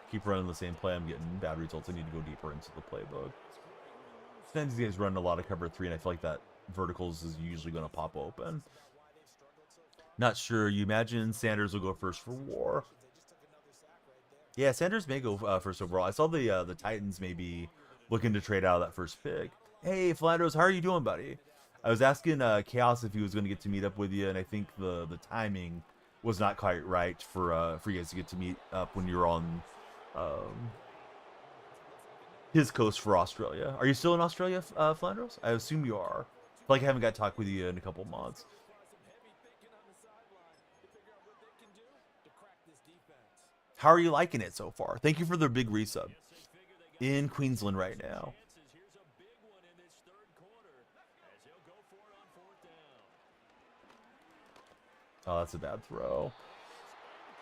Keep running the same play. I'm getting bad results. I need to go deeper into the playbook. Sometimes these guys run a lot of cover 3, and I feel like that verticals is usually going to pop open. Not sure. You imagine Sanders will go first for War. Yeah, Sanders may go first overall. I saw the Titans may be looking to trade out of that first pick. Hey, Flanders, how are you doing, buddy? I was asking Chaos if he was going to get to meet up with you, and I think the timing was not quite right for you guys to get to meet up when you were on his coast for Australia. Are you still in Australia, Flandros? I assume you are. I feel like I haven't got to talk with you in a couple months. How are you liking it so far? Thank you for the big resub. In Queensland right now. Oh, that's a bad throw.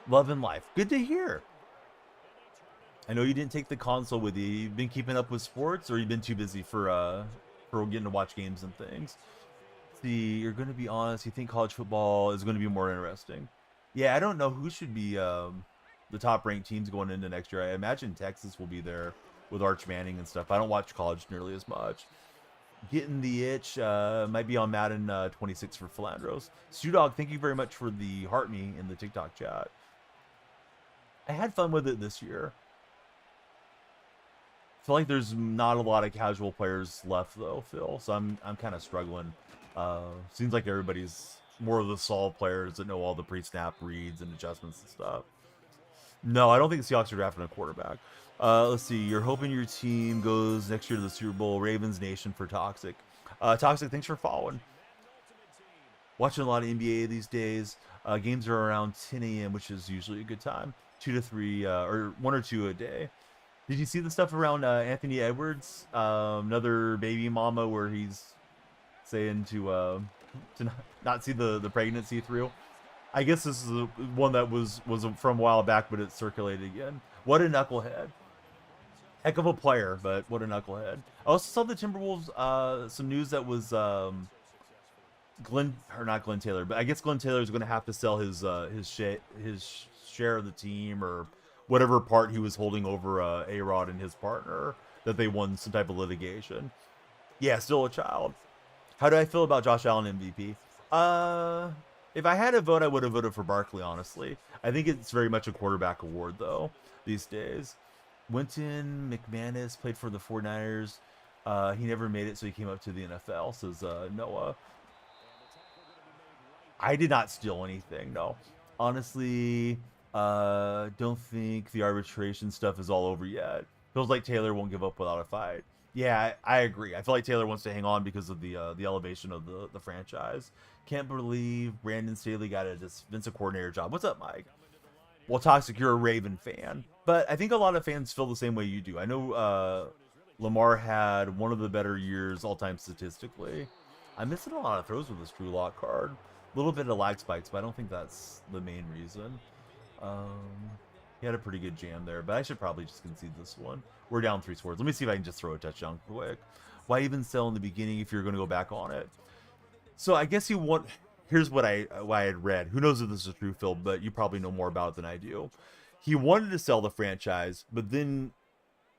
Love and life. Good to hear. I know you didn't take the console with you. You've been keeping up with sports, or you've been too busy for getting to watch games and things. See, you're going to be honest. You think college football is going to be more interesting? Yeah, I don't know who should be the top ranked teams going into next year. I imagine Texas will be there with Arch Manning and stuff. I don't watch college nearly as much. Getting the itch might be on Madden 26 for Flandros. Stu Dog, thank you very much for the heart me in the TikTok chat. I had fun with it this year. I feel like there's not a lot of casual players left though, Phil. So I'm kind of struggling. Seems like everybody's more of the solid players that know all the pre-snap reads and adjustments and stuff. No, I don't think the Seahawks are drafting a quarterback. Let's see. You're hoping your team goes next year to the Super Bowl. Ravens Nation for Toxic. Toxic, thanks for following. Watching a lot of NBA these days. Games are around 10 a.m., which is usually a good time. 2 to 3, or 1 or 2 a day. Did you see the stuff around Anthony Edwards? Another baby mama where he's saying to not see the pregnancy through. I guess this is one that was from a while back, but it's circulated again. What a knucklehead. Heck of a player, but what a knucklehead. I also saw the Timberwolves, some news that was not Glenn Taylor, but I guess Glenn Taylor is going to have to sell his share of the team or whatever part he was holding over A-Rod and his partner, that they won some type of litigation. Yeah, still a child. How do I feel about Josh Allen MVP? If I had a vote, I would have voted for Barkley, honestly. I think it's very much a quarterback award, though, these days. Winton McManus played for the 49ers. He never made it, so he came up to the NFL, says Noah. I did not steal anything, no. Honestly, don't think the arbitration stuff is all over yet. Feels like Taylor won't give up without a fight. Yeah, I agree. I feel like Taylor wants to hang on because of the elevation of the franchise. Can't believe Brandon Staley got a defensive coordinator job. What's up, Mike? Well, Toxic, you're a Raven fan. But I think a lot of fans feel the same way you do. I know Lamar had one of the better years all-time statistically. I'm missing a lot of throws with this True Lock card. A little bit of lag spikes, but I don't think that's the main reason. He had a pretty good jam there, but I should probably just concede this one. We're down 3 scores. Let me see if I can just throw a touchdown quick. Why even sell in the beginning if you're going to go back on it? So I guess here's what I had read. Who knows if this is true, Phil, but you probably know more about it than I do. He wanted to sell the franchise, but then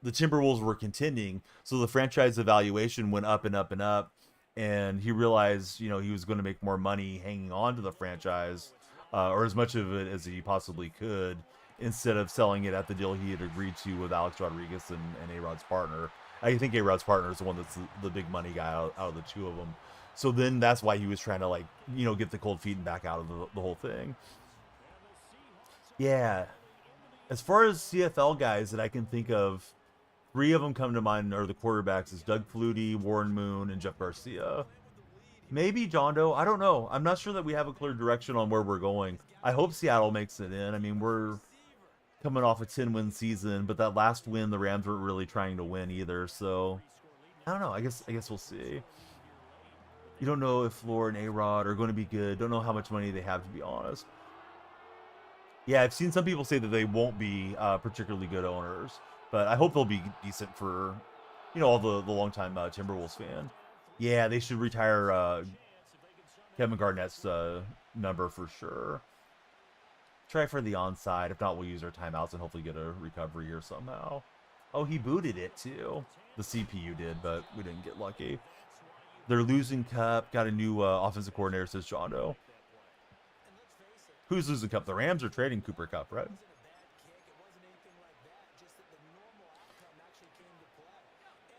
the Timberwolves were contending, so the franchise evaluation went up and up and up, and he realized, he was going to make more money hanging on to the franchise, or as much of it as he possibly could, instead of selling it at the deal he had agreed to with Alex Rodriguez and A-Rod's partner. I think A-Rod's partner is the one that's the big money guy out of the two of them. So then that's why he was trying to, get the cold feet and back out of the whole thing. Yeah. As far as CFL guys that I can think of, 3 of them come to mind are the quarterbacks is Doug Flutie, Warren Moon, and Jeff Garcia. Maybe John Doe. I don't know. I'm not sure that we have a clear direction on where we're going. I hope Seattle makes it in. I mean, we're coming off a 10-win season, but that last win, the Rams weren't really trying to win either. So I don't know. I guess we'll see. You don't know if Floor and A-Rod are going to be good. Don't know how much money they have, to be honest. Yeah, I've seen some people say that they won't be particularly good owners, but I hope they'll be decent for, all the longtime Timberwolves fan. Yeah, they should retire Kevin Garnett's number for sure. Try for the onside. If not, we'll use our timeouts and hopefully get a recovery here somehow. Oh, he booted it too. The CPU did, but we didn't get lucky. They're losing Cup. Got a new offensive coordinator, says John Doe. Who's losing Cup? The Rams are trading Cooper Cup, right?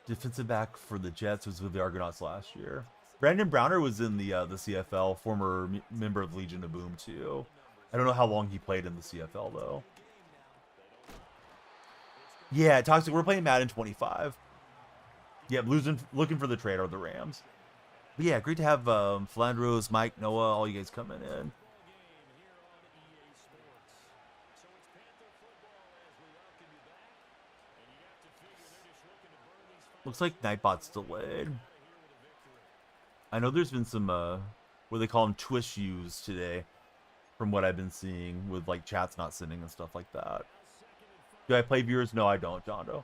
Defensive back for the Jets was with the Argonauts last year. Brandon Browner was in the CFL, former member of Legion of Boom too. I don't know how long he played in the CFL though. Yeah, Toxic, we're playing Madden 25. Yeah, looking for the trade are the Rams. But yeah, great to have Flandros, Mike, Noah, all you guys coming in. Looks like Nightbot's delayed. I know there's been some, what they call them, twist views today, from what I've been seeing with, like, chats not sending and stuff like that. Do I play viewers? No, I don't, John Doe.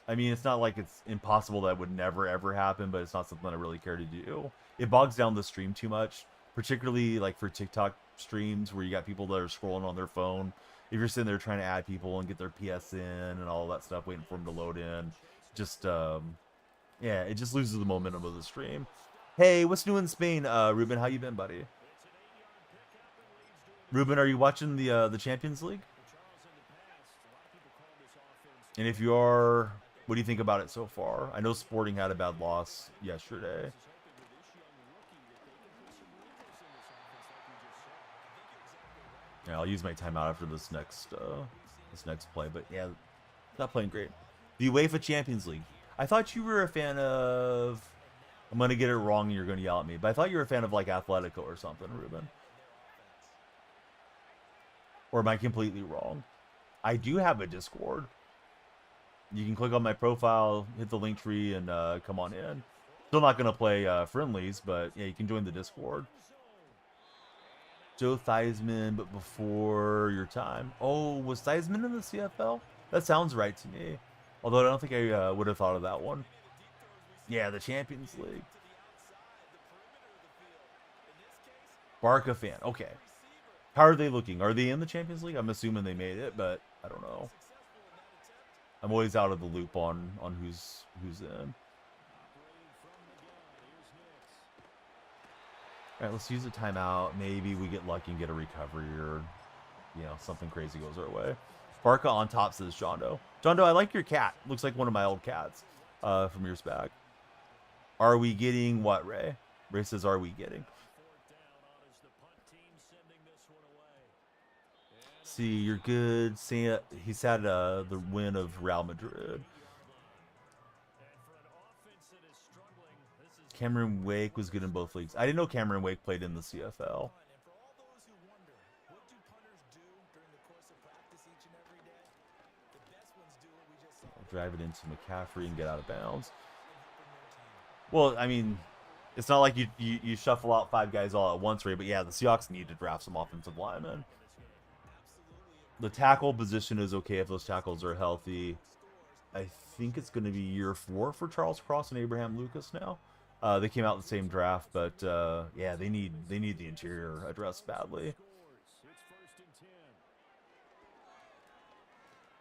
I mean, it's not like it's impossible that would never, ever happen, but it's not something I really care to do. It bogs down the stream too much, particularly, like, for TikTok streams where you got people that are scrolling on their phone. If you're sitting there trying to add people and get their PS in and all that stuff, waiting for them to load in, just, yeah, it just loses the momentum of the stream. Hey, what's new in Spain? Ruben, how you been, buddy? Ruben, are you watching the Champions League? And if you are, what do you think about it so far? I know Sporting had a bad loss yesterday. Yeah, I'll use my timeout after this next play. But yeah, not playing great. The UEFA Champions League. I thought you were a fan of. I'm gonna get it wrong, and you're gonna yell at me. But I thought you were a fan of like Atletico or something, Ruben. Or am I completely wrong? I do have a Discord. You can click on my profile, hit the link tree, and come on in. Still not gonna play friendlies, but yeah, you can join the Discord. Joe Theismann, but before your time. Oh, was Theismann in the CFL? That sounds right to me. Although I don't think I would have thought of that one. Yeah, the Champions League. Barca fan. Okay. How are they looking? Are they in the Champions League? I'm assuming they made it, but I don't know. I'm always out of the loop on who's in. All right, let's use a timeout. Maybe we get lucky and get a recovery, or you know, something crazy goes our way. Barca on top, says John Doe. John Doe, I like your cat. Looks like one of my old cats from years back. Are we getting what, Ray? Ray says, are we getting? See, you're good. See, he's had the win of Real Madrid. Cameron Wake was good in both leagues. I didn't know Cameron Wake played in the CFL. I'll drive it into McCaffrey and get out of bounds. Well, I mean, it's not like you shuffle out 5 guys all at once, Ray. But yeah, the Seahawks need to draft some offensive linemen. The tackle position is okay if those tackles are healthy. I think it's going to be year 4 for Charles Cross and Abraham Lucas now. They came out in the same draft, but yeah, they need the interior addressed badly.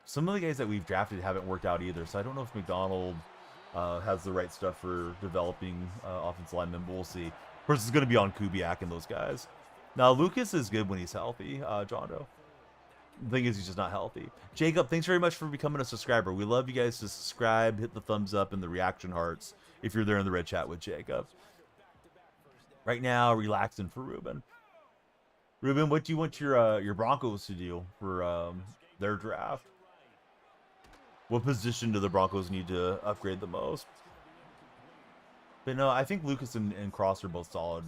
Some of the guys that we've drafted haven't worked out either, so I don't know if McDonald has the right stuff for developing offensive linemen, but we'll see. Of course, it's going to be on Kubiak and those guys. Now, Lucas is good when he's healthy, John Doe. The thing is, he's just not healthy. Jacob, thanks very much for becoming a subscriber. We love you guys to subscribe, hit the thumbs up and the reaction hearts if you're there in the red chat with Jacob. Right now, relaxing for Ruben. Ruben, what do you want your Broncos to do for their draft? What position do the Broncos need to upgrade the most? But no, I think Lucas and Cross are both solid.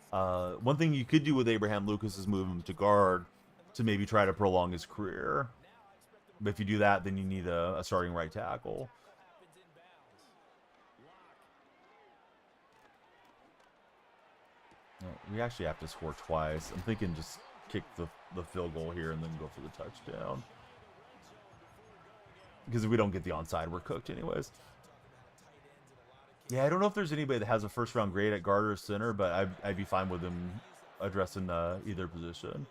One thing you could do with Abraham Lucas is move him to guard to maybe try to prolong his career. But if you do that, then you need a starting right tackle. We actually have to score twice. I'm thinking just kick the field goal here and then go for the touchdown. Because if we don't get the onside, we're cooked anyways. Yeah, I don't know if there's anybody that has a first-round grade at guard or center, but I'd be fine with him addressing either position.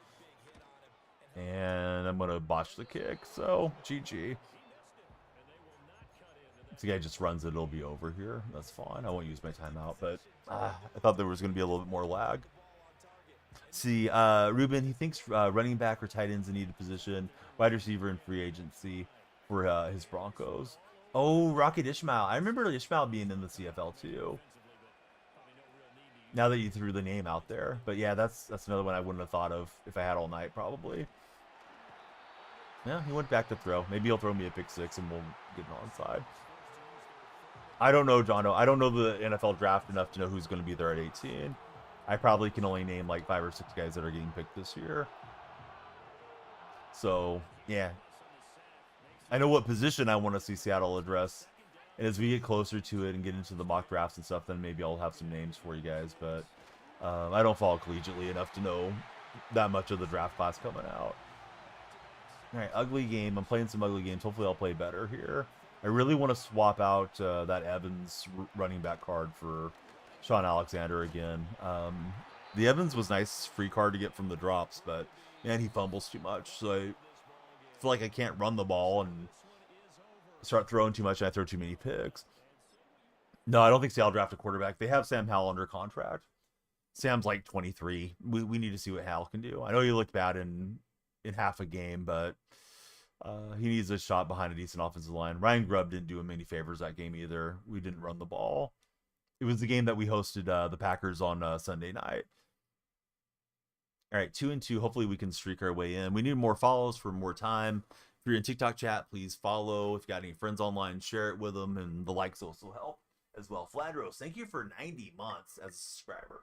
And I'm going to botch the kick, so GG. If the guy just runs it, it'll be over here. That's fine. I won't use my timeout, but I thought there was going to be a little bit more lag. See, Ruben, he thinks running back or tight ends in needed position, wide receiver and free agency for his Broncos. Oh, Rocket Ishmael. I remember Ishmael being in the CFL too. Now that you threw the name out there. But yeah, that's another one I wouldn't have thought of if I had all night, probably. Yeah, he went back to throw. Maybe he'll throw me a pick six and we'll get an onside. I don't know, Jono. I don't know the NFL draft enough to know who's going to be there at 18. I probably can only name like 5 or 6 guys that are getting picked this year. So, yeah. I know what position I want to see Seattle address. And as we get closer to it and get into the mock drafts and stuff, then maybe I'll have some names for you guys. But I don't follow collegiately enough to know that much of the draft class coming out. All right, ugly game. I'm playing some ugly games. Hopefully I'll play better here. I really want to swap out that Evans running back card for Sean Alexander again. The Evans was nice free card to get from the drops, but man, he fumbles too much. So I feel like I can't run the ball and start throwing too much and I throw too many picks. No, I don't think Seattle draft a quarterback. They have Sam Howell under contract. Sam's like 23. We need to see what Howell can do. I know he looked bad in half a game, but he needs a shot behind a decent offensive line. Ryan Grubb didn't do him any favors that game either. We didn't run the ball. It was the game that we hosted the Packers on Sunday night. All right, 2-2. Hopefully we can streak our way in. We need more follows for more time. If you're in TikTok chat, please follow. If you got any friends online, share it with them, and the likes also help as well. Fladros, thank you for 90 months as a subscriber.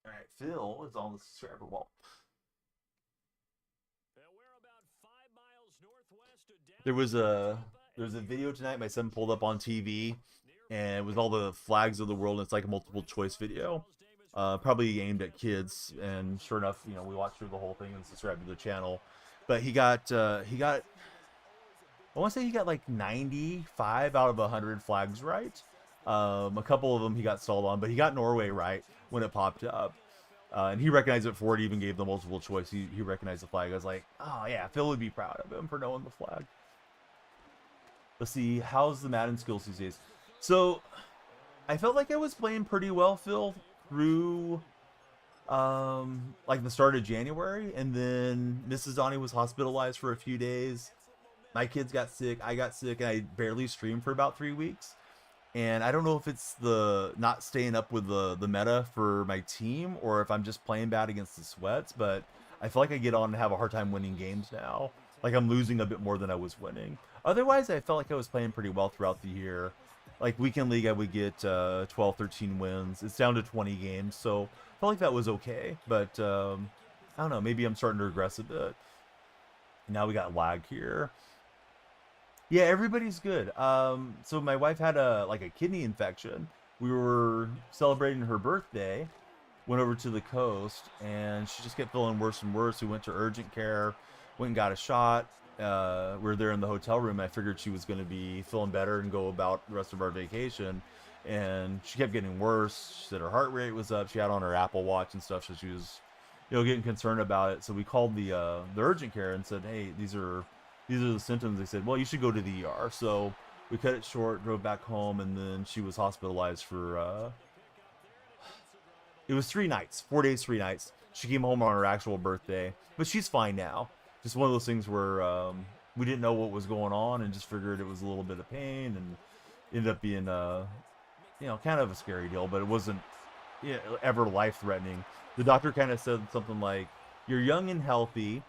All right, Phil is on the subscriber wall. There was a video tonight my son pulled up on TV, and it was all the flags of the world. And it's like a multiple choice video, probably aimed at kids. And sure enough, you know, we watched through the whole thing and subscribed to the channel. But he got I want to say he got like 95 out of 100 flags right. A couple of them he got stalled on, but he got Norway right when it popped up. And he recognized it before it even gave the multiple choice. He recognized the flag. I was like, oh yeah, Phil would be proud of him for knowing the flag. Let's see, how's the Madden skills these days? So, I felt like I was playing pretty well, Phil, through like the start of January, and then Mrs. Donnie was hospitalized for a few days. My kids got sick, I got sick, and I barely streamed for about 3 weeks. And I don't know if it's the not staying up with the meta for my team, or if I'm just playing bad against the sweats, but I feel like I get on and have a hard time winning games now. Like I'm losing a bit more than I was winning. Otherwise, I felt like I was playing pretty well throughout the year. Like weekend league, I would get 12, 13 wins. It's down to 20 games, so I felt like that was okay. But I don't know, maybe I'm starting to regress a bit. Now we got lag here. Yeah, everybody's good. So my wife had a kidney infection. We were celebrating her birthday, went over to the coast, and she just kept feeling worse and worse. We went to urgent care, went and got a shot. We were there in the hotel room. I figured she was going to be feeling better and go about the rest of our vacation. And she kept getting worse. She said her heart rate was up. She had on her Apple Watch and stuff, so she was, getting concerned about it. So we called the urgent care and said, hey, these are the symptoms. They said, well, you should go to the ER. So we cut it short, drove back home, and then she was hospitalized for, it was 3 nights, 4 days, 3 nights. She came home on her actual birthday, but she's fine now. Just one of those things where we didn't know what was going on and just figured it was a little bit of pain, and ended up being, kind of a scary deal, but it wasn't ever life-threatening. The doctor kind of said something like, you're young and healthy,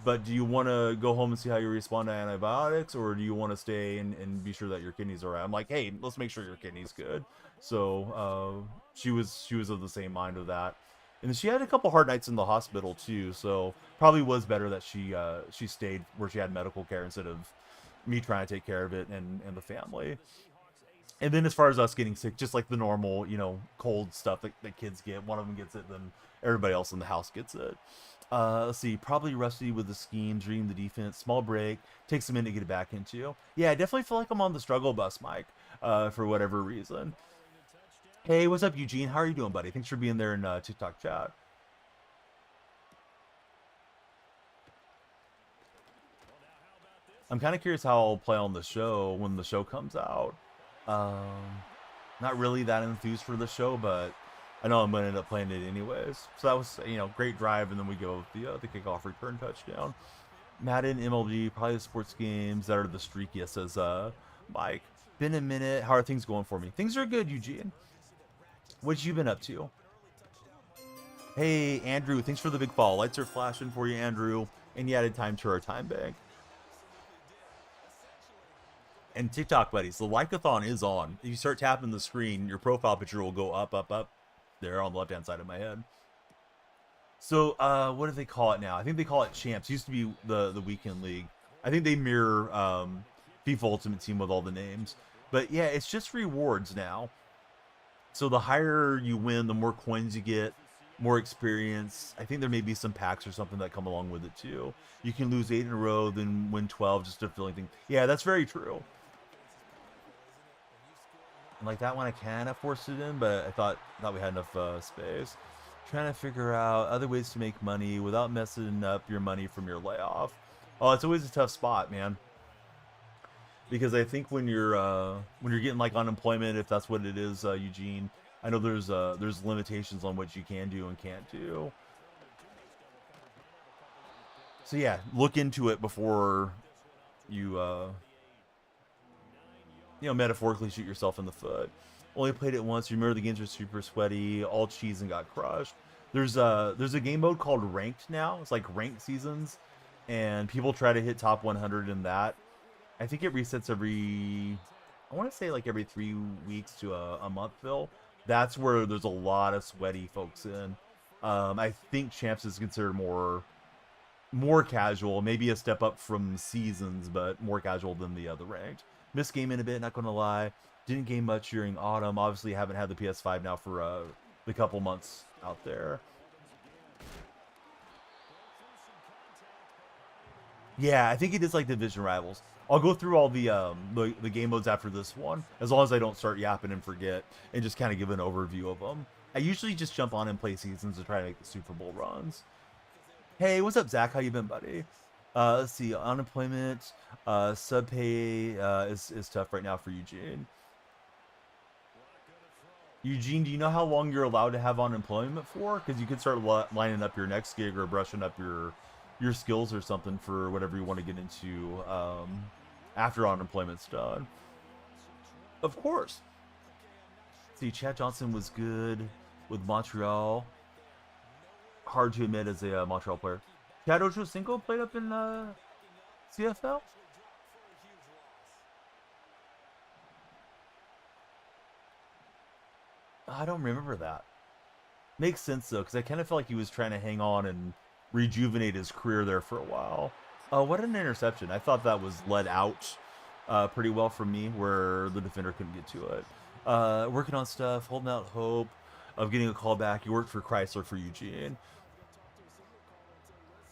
but do you want to go home and see how you respond to antibiotics, or do you want to stay and be sure that your kidneys are right? I'm like, hey, let's make sure your kidney's good. So she was of the same mind of that. And she had a couple hard nights in the hospital too, so probably was better that she stayed where she had medical care instead of me trying to take care of it and the family. And then as far as us getting sick, just like the normal, cold stuff that kids get, one of them gets it, then everybody else in the house gets it. Let's see, probably rusty with the schemes, reading the defense, small break, takes a minute to get it back into. Yeah, I definitely feel like I'm on the struggle bus, Mike, for whatever reason. Hey, what's up, Eugene? How are you doing, buddy? Thanks for being there in TikTok chat. I'm kind of curious how I'll play on the show when the show comes out. Not really that enthused for the show, but I know I'm going to end up playing it anyways. So that was, great drive, and then we go with the kickoff return touchdown. Madden, MLB, probably the sports games that are the streakiest, says Mike. Been a minute. How are things going for me? Things are good, Eugene. What you been up to? Hey, Andrew, thanks for the big follow. Lights are flashing for you, Andrew. And you added time to our time bank. And TikTok buddies, the like-a-thon is on. If you start tapping the screen, your profile picture will go up, up, up. There on the left-hand side of my head. So, what do they call it now? I think they call it Champs. It used to be the Weekend League. I think they mirror FIFA Ultimate Team with all the names. But yeah, it's just rewards now. So the higher you win, the more coins you get, more experience. I think there may be some packs or something that come along with it too. You can lose 8 in a row, then win 12 just to fill anything. Yeah, that's very true. And like that one, I kind of forced it in, but I thought we had enough space. Trying to figure out other ways to make money without messing up your money from your layoff. Oh, it's always a tough spot, man. Because I think when you're getting like unemployment, if that's what it is, Eugene, I know there's limitations on what you can do and can't do. So yeah, look into it before you metaphorically shoot yourself in the foot. Only played it once. Remember the games were super sweaty, all cheese and got crushed. There's a game mode called Ranked now. It's like ranked seasons, and people try to hit top 100 in that. I think it resets I want to say like every 3 weeks to a month, Phil. That's where there's a lot of sweaty folks in. I think Champs is considered more casual, maybe a step up from seasons, but more casual than the other ranked. Missed gaming a bit, not gonna lie. Didn't game much during autumn. Obviously haven't had the PS5 now for the couple months out there. Yeah, I think it is like Division Rivals. I'll go through all the game modes after this one, as long as I don't start yapping and forget, and just kind of give an overview of them. I usually just jump on and play seasons to try to make the Super Bowl runs. Hey, what's up, Zach? How you been, buddy? Let's see. Unemployment, sub pay is tough right now for Eugene. Eugene, do you know how long you're allowed to have unemployment for? Because you could start lining up your next gig or brushing up your skills or something for whatever you want to get into after unemployment's done. Of course. See, Chad Johnson was good with Montreal. Hard to admit as a Montreal player. Chad Ochocinco played up in CFL? I don't remember that. Makes sense though, because I kind of felt like he was trying to hang on and rejuvenate his career there for a while. Oh, what an interception. I thought that was led out pretty well from me, where the defender couldn't get to it. Working on stuff, holding out hope of getting a call back. You worked for Chrysler for Eugene.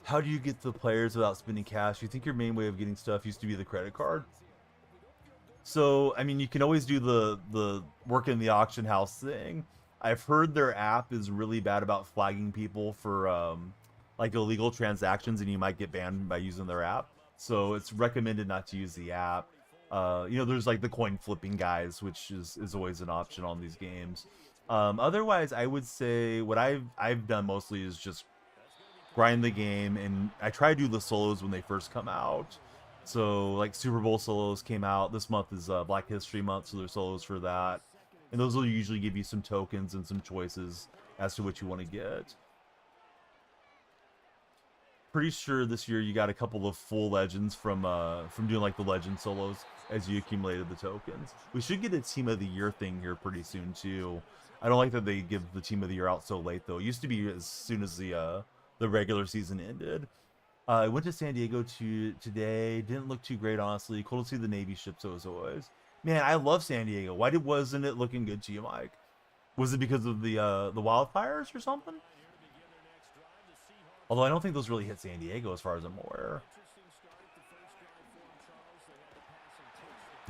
How do you get the players without spending cash? You think your main way of getting stuff used to be the credit card? So, I mean, you can always do the work in the auction house thing. I've heard their app is really bad about flagging people for like illegal transactions, and you might get banned by using their app. So it's recommended not to use the app. There's like the coin flipping guys, which is always an option on these games. Otherwise, I would say what I've done mostly is just grind the game, and I try to do the solos when they first come out. So like Super Bowl solos came out. This month is Black History Month, so there's solos for that. And those will usually give you some tokens and some choices as to what you want to get. Pretty sure this year you got a couple of full legends from doing like the legend solos as you accumulated the tokens. We should get a Team of the Year thing here pretty soon too. I don't like that they give the Team of the Year out so late though. It used to be as soon as the regular season ended. I went to San Diego today. Didn't look too great, honestly. Cool to see the Navy ships as always. Man, I love San Diego. Why wasn't it looking good to you, Mike? Was it because of the wildfires or something? Although I don't think those really hit San Diego as far as I'm aware.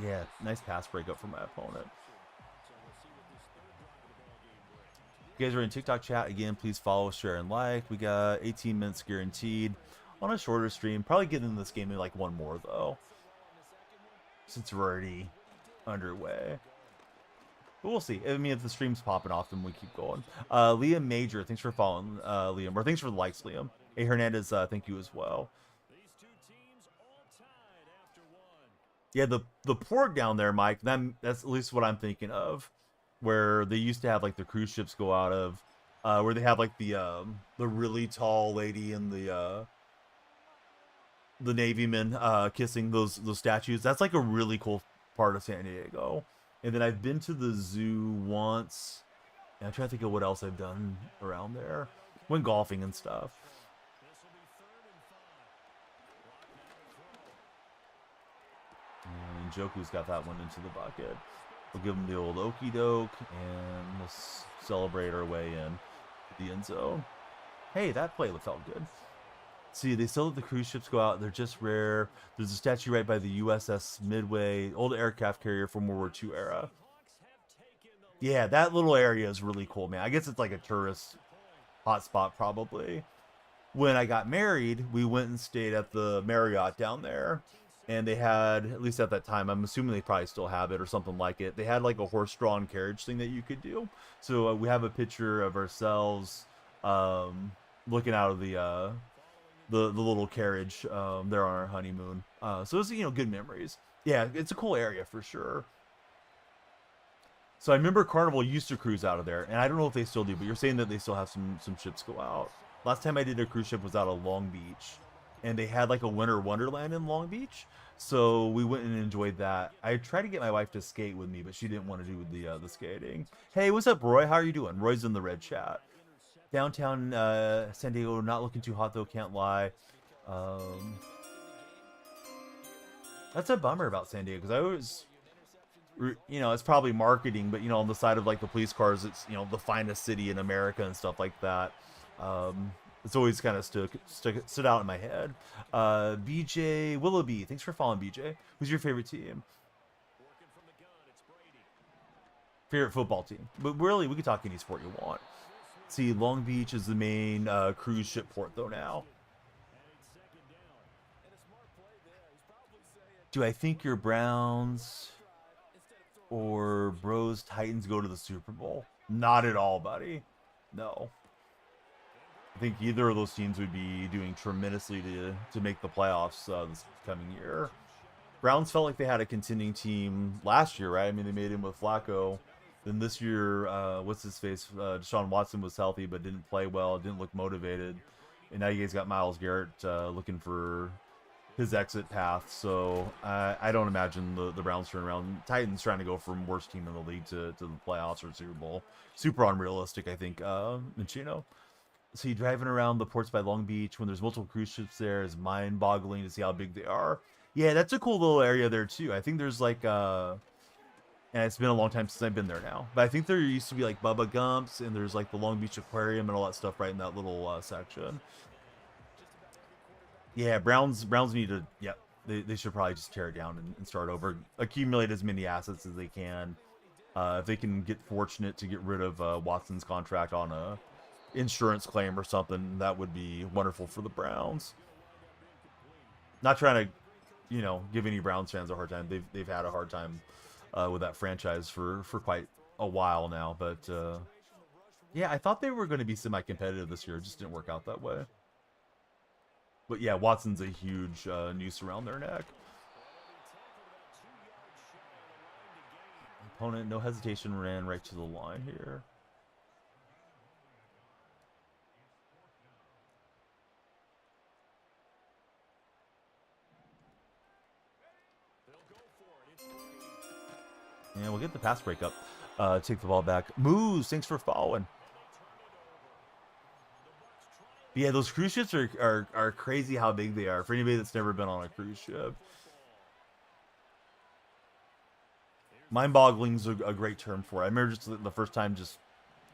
Yeah, nice pass breakup from my opponent. If you guys are in TikTok chat, again, please follow, share, and like. We got 18 minutes guaranteed on a shorter stream. Probably getting this game in like one more, though, since we're already underway. But we'll see. I mean, if the stream's popping off, then we keep going. Liam Major, thanks for following, Liam. Or thanks for the likes, Liam. A. Hernandez, thank you as well. Yeah, the port down there, Mike. That's at least what I'm thinking of, where they used to have like the cruise ships go out of, where they have like the really tall lady and the Navy men kissing those statues. That's like a really cool part of San Diego. And then I've been to the zoo once. And I'm trying to think of what else I've done around there. Went golfing and stuff. And Joku's got that one into the bucket. We'll give him the old okey doke and let's celebrate our way in to the end zone. Hey, that play felt good. See, they still let the cruise ships go out. They're just rare. There's a statue right by the USS Midway, old aircraft carrier from World War II era. Yeah, that little area is really cool, man. I guess it's like a tourist hotspot, probably. When I got married, we went and stayed at the Marriott down there. And they had, at least at that time, I'm assuming they probably still have it or something like it. They had like a horse-drawn carriage thing that you could do. So we have a picture of ourselves looking out of the little carriage there on our honeymoon. So it's, good memories. Yeah, it's a cool area for sure. So I remember Carnival used to cruise out of there, and I don't know if they still do, but you're saying that they still have some ships go out. Last time I did a cruise ship was out of Long Beach, and they had like a winter wonderland in Long Beach, so we went and enjoyed that. I tried to get my wife to skate with me, but she didn't want to do the skating. Hey, what's up, Roy? How are you doing? Roy's in the red chat. Downtown San Diego, not looking too hot though, can't lie. That's a bummer about San Diego because I always, it's probably marketing, but on the side of like the police cars, it's the finest city in America and stuff like that. It's always kind of stood out in my head. BJ Willoughby, thanks for following, BJ. Who's your favorite team? Favorite football team? But really, we could talk any sport you want. See, Long Beach is the main cruise ship port though now. Do I think your Browns or Bros Titans go to the Super Bowl? Not at all, buddy. No. I think either of those teams would be doing tremendously to make the playoffs this coming year. Browns felt like they had a contending team last year, right? I mean, they made him with Flacco. Then this year, what's his face? Deshaun Watson was healthy but didn't play well, didn't look motivated. And now you guys got Myles Garrett looking for his exit path. So I don't imagine the Browns turn around. Titans trying to go from worst team in the league to the playoffs or Super Bowl. Super unrealistic, I think, Minchino. See, driving around the ports by Long Beach when there's multiple cruise ships there is mind-boggling to see how big they are. Yeah, that's a cool little area there too. I think there's like and it's been a long time since I've been there now, but I think there used to be like Bubba Gumps, and there's like the Long Beach Aquarium and all that stuff right in that little section. Yeah, Browns need to, they should probably just tear it down and start over, accumulate as many assets as they can. If they can get fortunate to get rid of Watson's contract on a insurance claim or something, that would be wonderful for the Browns. Not trying to, give any Browns fans a hard time. They've had a hard time with that franchise for quite a while now, but yeah, I thought they were going to be semi-competitive this year. It just didn't work out that way. But yeah, Watson's a huge noose around their neck. Opponent, no hesitation, ran right to the line here. And we'll get the pass break up. Take the ball back. Moose, thanks for following. But yeah, those cruise ships are crazy how big they are for anybody that's never been on a cruise ship. Mind-boggling is a great term for it. I remember just the first time just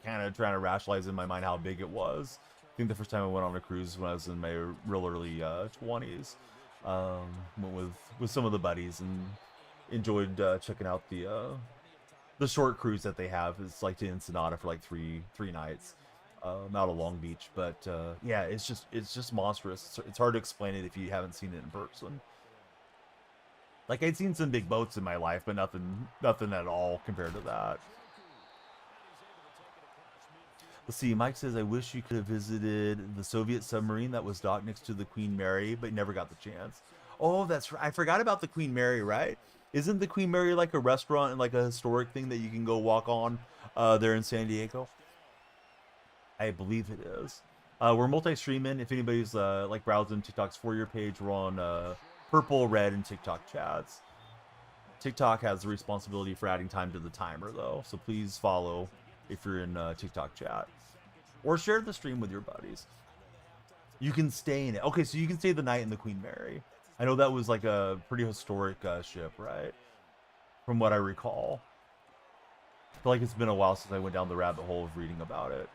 kind of trying to rationalize in my mind how big it was. I think the first time I went on a cruise when I was in my real early 20s. Went with some of the buddies and enjoyed checking out the short cruise that they have. It's like to Ensenada for like three nights. Out of Long Beach, but yeah, it's just monstrous. It's hard to explain it if you haven't seen it in person. Like, I'd seen some big boats in my life, but nothing at all compared to that. Let's see, Mike says, I wish you could have visited the Soviet submarine that was docked next to the Queen Mary, but never got the chance. Oh, that's right. I forgot about the Queen Mary, right? Isn't the Queen Mary like a restaurant and like a historic thing that you can go walk on there in San Diego? I believe it is. We're multi-streaming. If anybody's like browsing TikTok's For Your page, we're on purple, red, and TikTok chats. TikTok has the responsibility for adding time to the timer, though, so please follow if you're in TikTok chat. Or share the stream with your buddies. You can stay in it. Okay, so you can stay the night in the Queen Mary. I know that was like a pretty historic ship, right? From what I recall. I feel like it's been a while since I went down the rabbit hole of reading about it.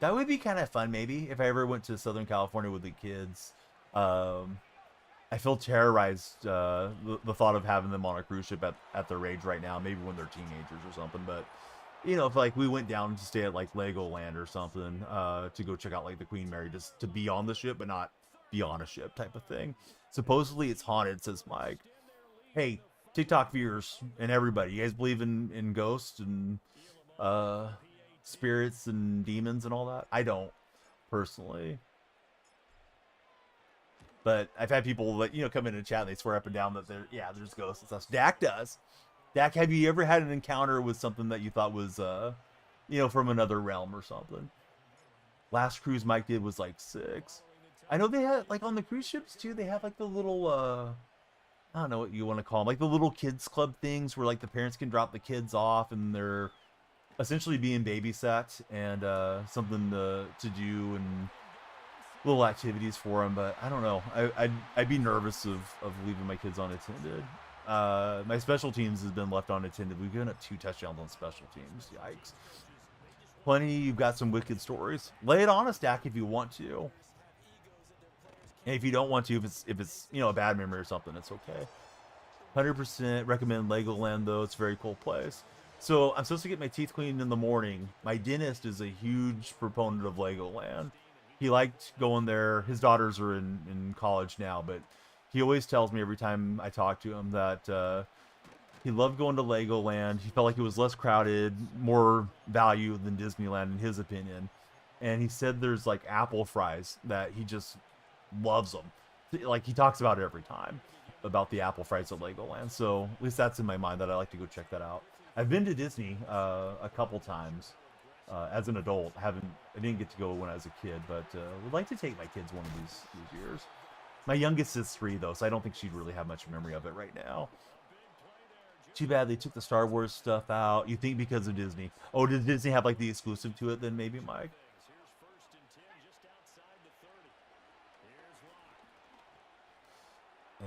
That would be kind of fun, maybe, if I ever went to Southern California with the kids. I feel terrorized the thought of having them on a cruise ship at their age right now, maybe when they're teenagers or something. But you know, if like we went down to stay at like Legoland or something to go check out like the Queen Mary, just to be on the ship but not be on a ship type of thing. Supposedly it's haunted, says Mike. Hey, TikTok viewers and everybody, you guys believe in ghosts and spirits and demons and all that? I don't personally. But I've had people that, you know, come in and chat and they swear up and down that there's ghosts and stuff. Dak does. Dak, have you ever had an encounter with something that you thought was, you know, from another realm or something? Last cruise Mike did was like 6. I know they had, like on the cruise ships too, they have like the little, I don't know what you want to call them, like the little kids club things where like the parents can drop the kids off and they're essentially being babysat and something to do and little activities for them. But I don't know. I'd be nervous of leaving my kids unattended. My special teams has been left unattended. We've given up 2 touchdowns on special teams. Yikes. Plenty. You've got some wicked stories. Lay it on us, Dak, if you want to. And if you don't want to, if it's you know a bad memory or something, it's okay. 100% recommend Legoland though. It's a very cool place. So I'm supposed to get my teeth cleaned in the morning. My dentist is a huge proponent of Legoland. He liked going there. His daughters are in college now, but he always tells me every time I talk to him that he loved going to Legoland. He felt like it was less crowded, more value than Disneyland in his opinion. And he said there's like apple fries that he just loves them. Like he talks about it every time about the apple fries at Legoland. So at least that's in my mind that I like to go check that out. I've been to Disney a couple times as an adult. I didn't get to go when I was a kid, but would like to take my kids one of these years. My youngest is 3 though, so I don't think she'd really have much memory of it right now. Too bad they took the Star Wars stuff out. You think because of Disney? Oh, did Disney have like the exclusive to it then? Maybe, Mike.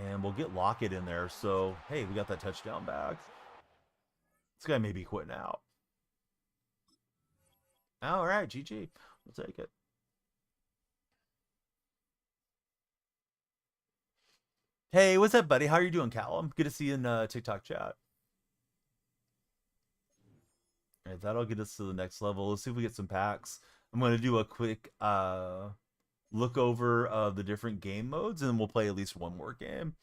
And we'll get Lockett in there. So hey, we got that touchdown back. This guy may be quitting out. All right, GG. We'll take it. Hey, what's up, buddy? How are you doing, Callum? Good to see you in TikTok chat. All right, that'll get us to the next level. Let's see if we get some packs. I'm going to do a quick look over of the different game modes, and then we'll play at least one more game.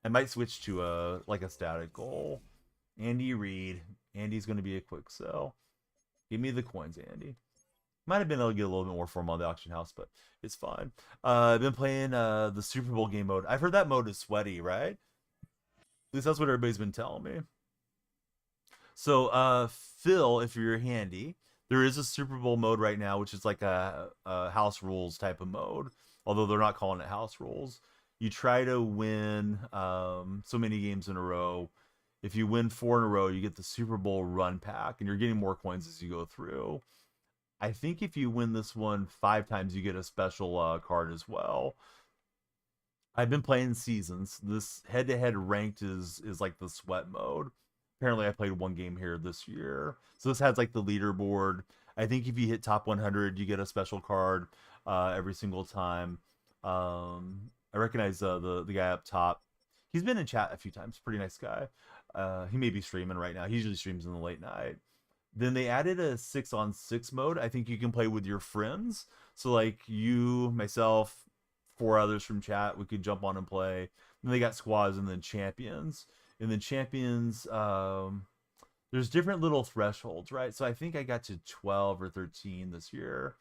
I might switch to like a static goal. Andy Reid. Andy's going to be a quick sell. Give me the coins, Andy. Might have been able to get a little bit more for him on the auction house, but it's fine. I've been playing the Super Bowl game mode. I've heard that mode is sweaty, right? At least that's what everybody's been telling me. So, Phil, if you're handy, there is a Super Bowl mode right now, which is like a house rules type of mode, although they're not calling it house rules. You try to win so many games in a row. If you win 4 in a row, you get the Super Bowl run pack, and you're getting more coins as you go through. I think if you win this one 5 times, you get a special card as well. I've been playing seasons. This head-to-head ranked is like the sweat mode. Apparently, I played 1 game here this year. So this has like the leaderboard. I think if you hit top 100, you get a special card every single time. I recognize the guy up top. He's been in chat a few times. Pretty nice guy. He may be streaming right now. He usually streams in the late night. Then they added a 6-on-6 mode. I think you can play with your friends. So like you, myself, 4 others from chat, we could jump on and play. Then they got squads and then champions. And then champions, there's different little thresholds, right? So I think I got to 12 or 13 this year.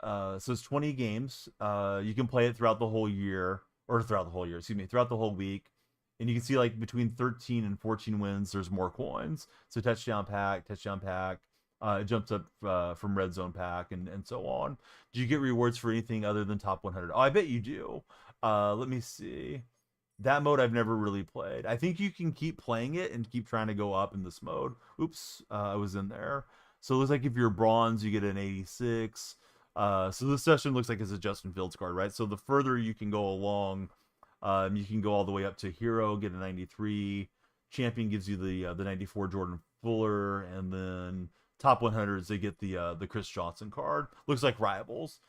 So it's 20 games. You can play it throughout the whole year, or throughout the whole year, excuse me, throughout the whole week. And you can see like between 13 and 14 wins, there's more coins. So touchdown pack, touchdown pack. It jumps up from red zone pack and so on. Do you get rewards for anything other than top 100? Oh, I bet you do. Let me see. That mode I've never really played. I think you can keep playing it and keep trying to go up in this mode. Oops, I was in there. So it looks like if you're bronze, you get an 86. So this session looks like it's a Justin Fields card, right? So the further you can go along, you can go all the way up to hero, get a 93. Champion gives you the 94 Jordan Fuller, and then top 100s they get the Chris Johnson card. Looks like rivals.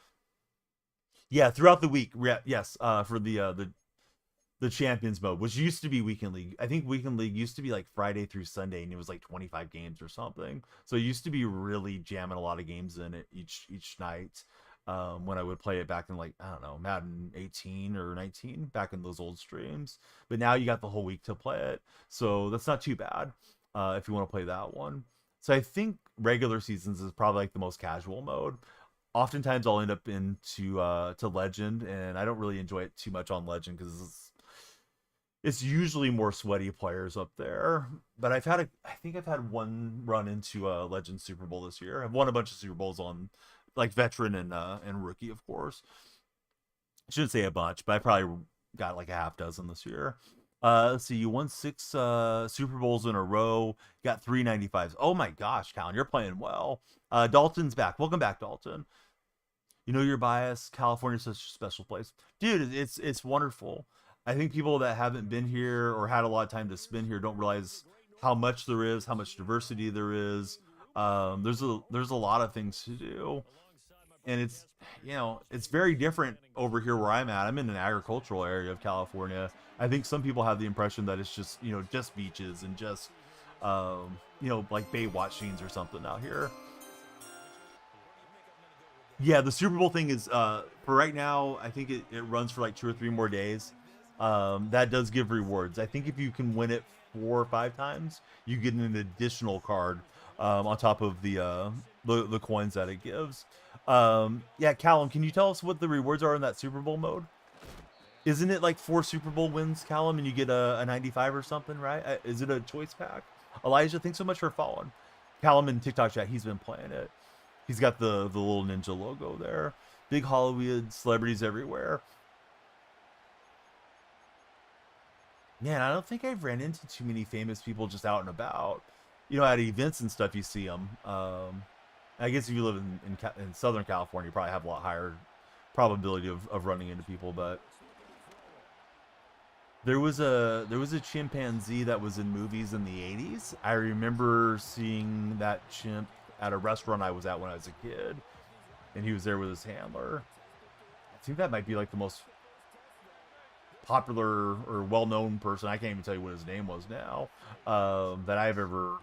Yeah, throughout the week. Yes, for the Champions mode, which used to be Weekend League. I think Weekend League used to be like Friday through Sunday, and it was like 25 games or something. So it used to be really jamming a lot of games in it each night. When I would play it back in like, I don't know, Madden 18 or 19, back in those old streams. But now you got the whole week to play it, so that's not too bad if you want to play that one. So I think regular seasons is probably like the most casual mode. Oftentimes I'll end up into to Legend, and I don't really enjoy it too much on Legend because it's usually more sweaty players up there. But I think I've had one run into a Legend Super Bowl this year. I've won a bunch of Super Bowls on like veteran and rookie, of course. I shouldn't say a bunch, but I probably got like a half dozen this year. Let's see, you won 6 Super Bowls in a row, got 395s. Oh my gosh, Callan, you're playing well. Dalton's back. Welcome back, Dalton. You know your bias. California's such a special place, dude. It's wonderful. I think people that haven't been here or had a lot of time to spend here don't realize how much there is, how much diversity there is. There's a lot of things to do, and it's very different over here where I'm at. I'm in an agricultural area of California. I think some people have the impression that it's just just beaches and just like Baywatch scenes or something out here. Yeah, the Super Bowl thing is for right now. I think it runs for like 2 or 3 more days. That does give rewards. I think if you can win it 4 or 5 times, you get an additional card on top of the coins that it gives. Yeah, Callum, can you tell us what the rewards are in that Super Bowl mode? Isn't it like 4 Super Bowl wins, Callum, and you get a 95 or something, right? Is it a choice pack? Elijah, thanks so much for following. Callum in TikTok chat, he's been playing it. He's got the little ninja logo there. Big Hollywood celebrities everywhere. Man, I don't think I've ran into too many famous people just out and about. At events and stuff, you see them. I guess if you live in Southern California, you probably have a lot higher probability of running into people. But there was a chimpanzee that was in movies in the 80s. I remember seeing that chimp at a restaurant I was at when I was a kid, and he was there with his handler. I think that might be like the most popular or well-known person, I can't even tell you what his name was now, that I've ever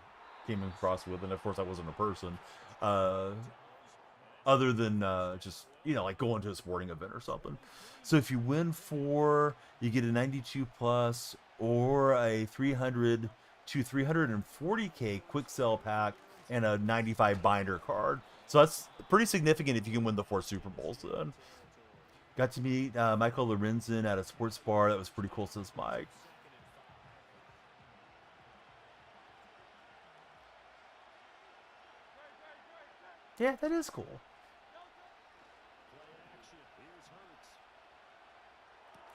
came across with. And of course I wasn't a person, other than just like going to a sporting event or something. So if you win 4, you get a 92 plus or a 300 to 340k quick sell pack and a 95 binder card. So that's pretty significant if you can win the 4 Super Bowls then. Got to meet Michael Lorenzen at a sports bar. That was pretty cool, says Mike. Yeah, that is cool.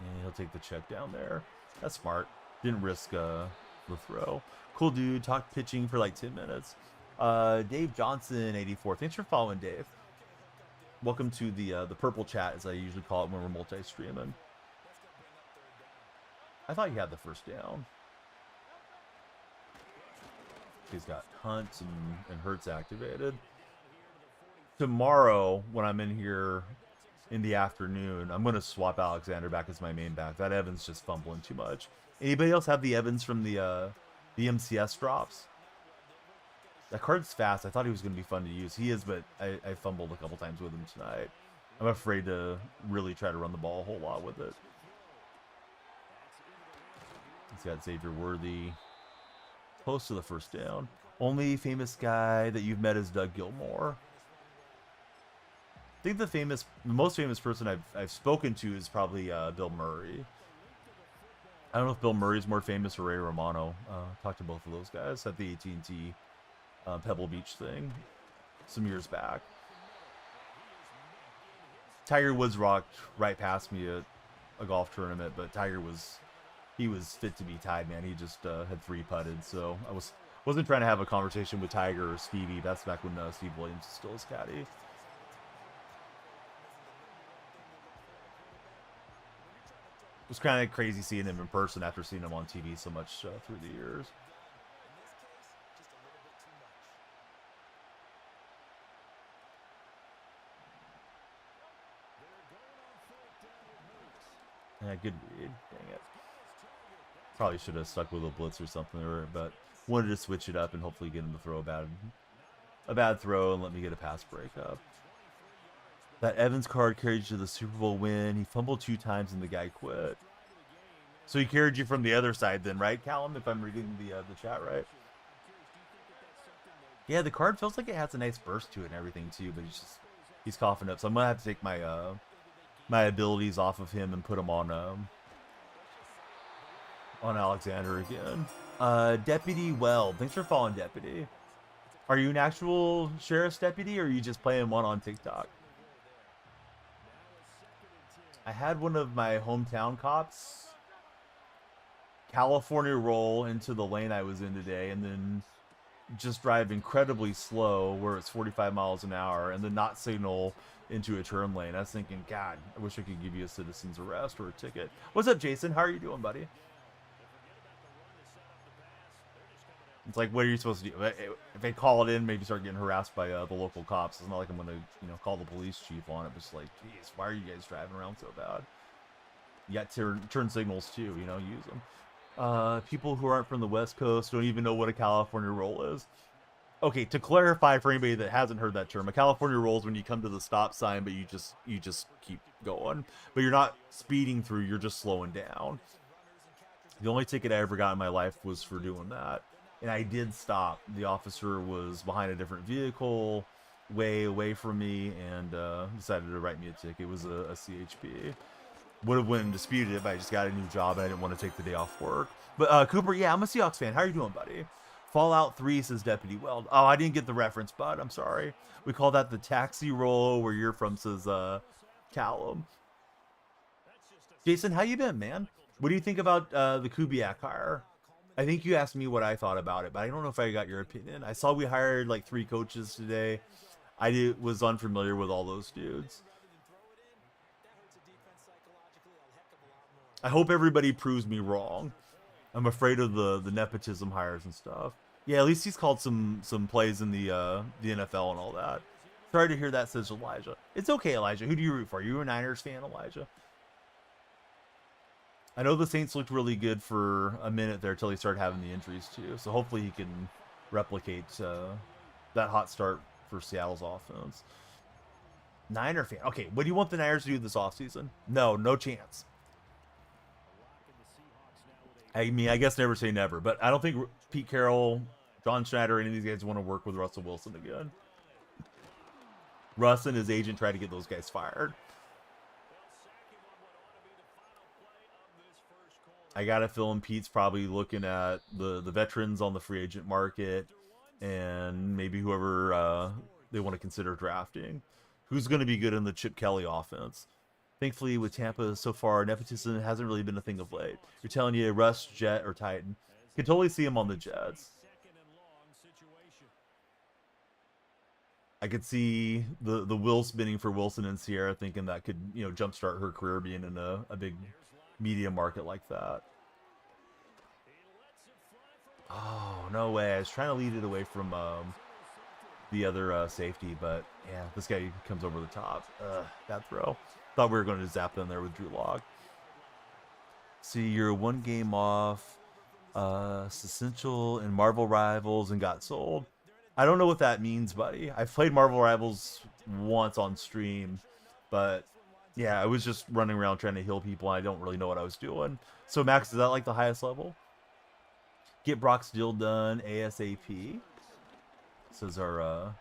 And he'll take the check down there. That's smart. Didn't risk the throw. Cool dude. Talked pitching for like 10 minutes. Dave Johnson, 84. Thanks for following, Dave. Welcome to the purple chat, as I usually call it when we're multi-streaming. I thought you had the first down. He's got Hunt and Hurts activated. Tomorrow, when I'm in here in the afternoon, I'm going to swap Alexander back as my main back. That Evans just fumbling too much. Anybody else have the Evans from the MCS drops? That card's fast. I thought he was going to be fun to use. He is, but I fumbled a couple times with him tonight. I'm afraid to really try to run the ball a whole lot with it. He's got Xavier Worthy. Close to the first down. Only famous guy that you've met is Doug Gilmore. I think the most famous person I've spoken to is probably Bill Murray. I don't know if Bill Murray's more famous or Ray Romano. Talked to both of those guys at the AT&T Pebble Beach thing some years back. Tiger Woods rocked right past me at a golf tournament, but Tiger was fit to be tied, man. He just had 3 putted, so I wasn't trying to have a conversation with Tiger or Stevie. That's back when Steve Williams was still his caddy. It was kind of crazy seeing him in person after seeing him on TV so much through the years. Yeah, good read. Dang it. Probably should have stuck with a blitz or something, but wanted to switch it up and hopefully get him to throw a bad throw and let me get a pass breakup. That Evans card carried you to the Super Bowl win. He fumbled 2 times and the guy quit. So he carried you from the other side then, right, Callum? If I'm reading the chat right. Yeah, the card feels like it has a nice burst to it and everything too, but he's coughing up. So I'm gonna have to take my my abilities off of him and put him on Alexander again. Deputy Weld, thanks for following, Deputy. Are you an actual sheriff's deputy, or are you just playing one on TikTok? I had one of my hometown cops California roll into the lane I was in today, and then just drive incredibly slow where it's 45 miles an hour, and then not signal into a turn lane. I was thinking, God, I wish I could give you a citizen's arrest or a ticket. What's up, Jason? How are you doing, buddy? It's like, what are you supposed to do? If they call it in, maybe start getting harassed by the local cops. It's not like I'm gonna, call the police chief on it. But it's like, geez, why are you guys driving around so bad? You got turn signals too, use them. People who aren't from the West Coast don't even know what a California roll is. Okay, to clarify for anybody that hasn't heard that term, a California roll is when you come to the stop sign, but you just keep going. But you're not speeding through, you're just slowing down. The only ticket I ever got in my life was for doing that. And I did stop. The officer was behind a different vehicle, way away from me, and decided to write me a ticket. It was a CHP. Would have went and disputed it, but I just got a new job and I didn't want to take the day off work. But Cooper, yeah, I'm a Seahawks fan. How are you doing, buddy? Fallout 3 says Deputy Weld. Oh, I didn't get the reference, bud. I'm sorry. We call that the taxi roll. Where you're from, says Callum. Jason, how you been, man? What do you think about the Kubiak hire? I think you asked me what I thought about it, but I don't know if I got your opinion. I saw we hired like 3 coaches today. I was unfamiliar with all those dudes. I hope everybody proves me wrong. I'm afraid of the nepotism hires and stuff. Yeah, at least he's called some plays in the NFL and all that. Sorry to hear that, says Elijah. It's okay, Elijah. Who do you root for? Are you a Niners fan, Elijah? I know the Saints looked really good for a minute there until he started having the injuries too. So hopefully he can replicate that hot start for Seattle's offense. Niner fan. Okay, what do you want the Niners to do this offseason? No chance. I mean, I guess never say never, but I don't think Pete Carroll, John Schneider, any of these guys want to work with Russell Wilson again. Russ and his agent tried to get those guys fired. I got a feeling Pete's probably looking at the veterans on the free agent market and maybe whoever they want to consider drafting. Who's going to be good in the Chip Kelly offense? Thankfully, with Tampa so far, nepotism hasn't really been a thing of late. You're telling you Russ, Jet, or Titan. Can totally see him on the Jets. I could see the wheel spinning for Wilson and Sierra, thinking that could jumpstart her career being in a big media market like that. Oh, no way. I was trying to lead it away from the other safety, but yeah, this guy comes over the top. Bad throw. Thought we were going to zap them there with Drew Lock. See, you're 1 game off Essential and Marvel Rivals and got sold. I don't know what that means, buddy. I've played Marvel Rivals once on stream, but yeah, I was just running around trying to heal people, and I don't really know what I was doing. So, Max, is that like the highest level? Get Brock's deal done ASAP, says our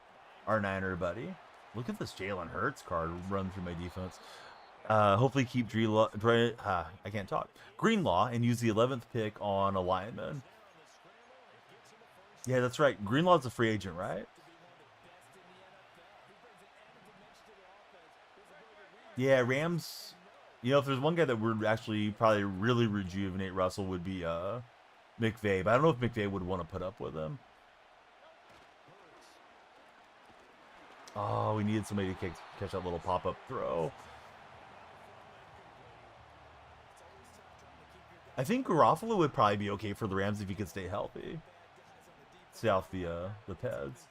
Niner buddy. Look at this Jalen Hurts card run through my defense. Hopefully keep I can't talk. Greenlaw and use the 11th pick on a lineman. Yeah, that's right. Greenlaw's a free agent, right? Yeah, Rams. You know, if there's one guy that would actually probably really rejuvenate Russell would be McVay. But I don't know if McVay would want to put up with him. Oh, we needed somebody to catch that little pop-up throw. I think Garofalo would probably be okay for the Rams if he could stay healthy. Stay off the pads.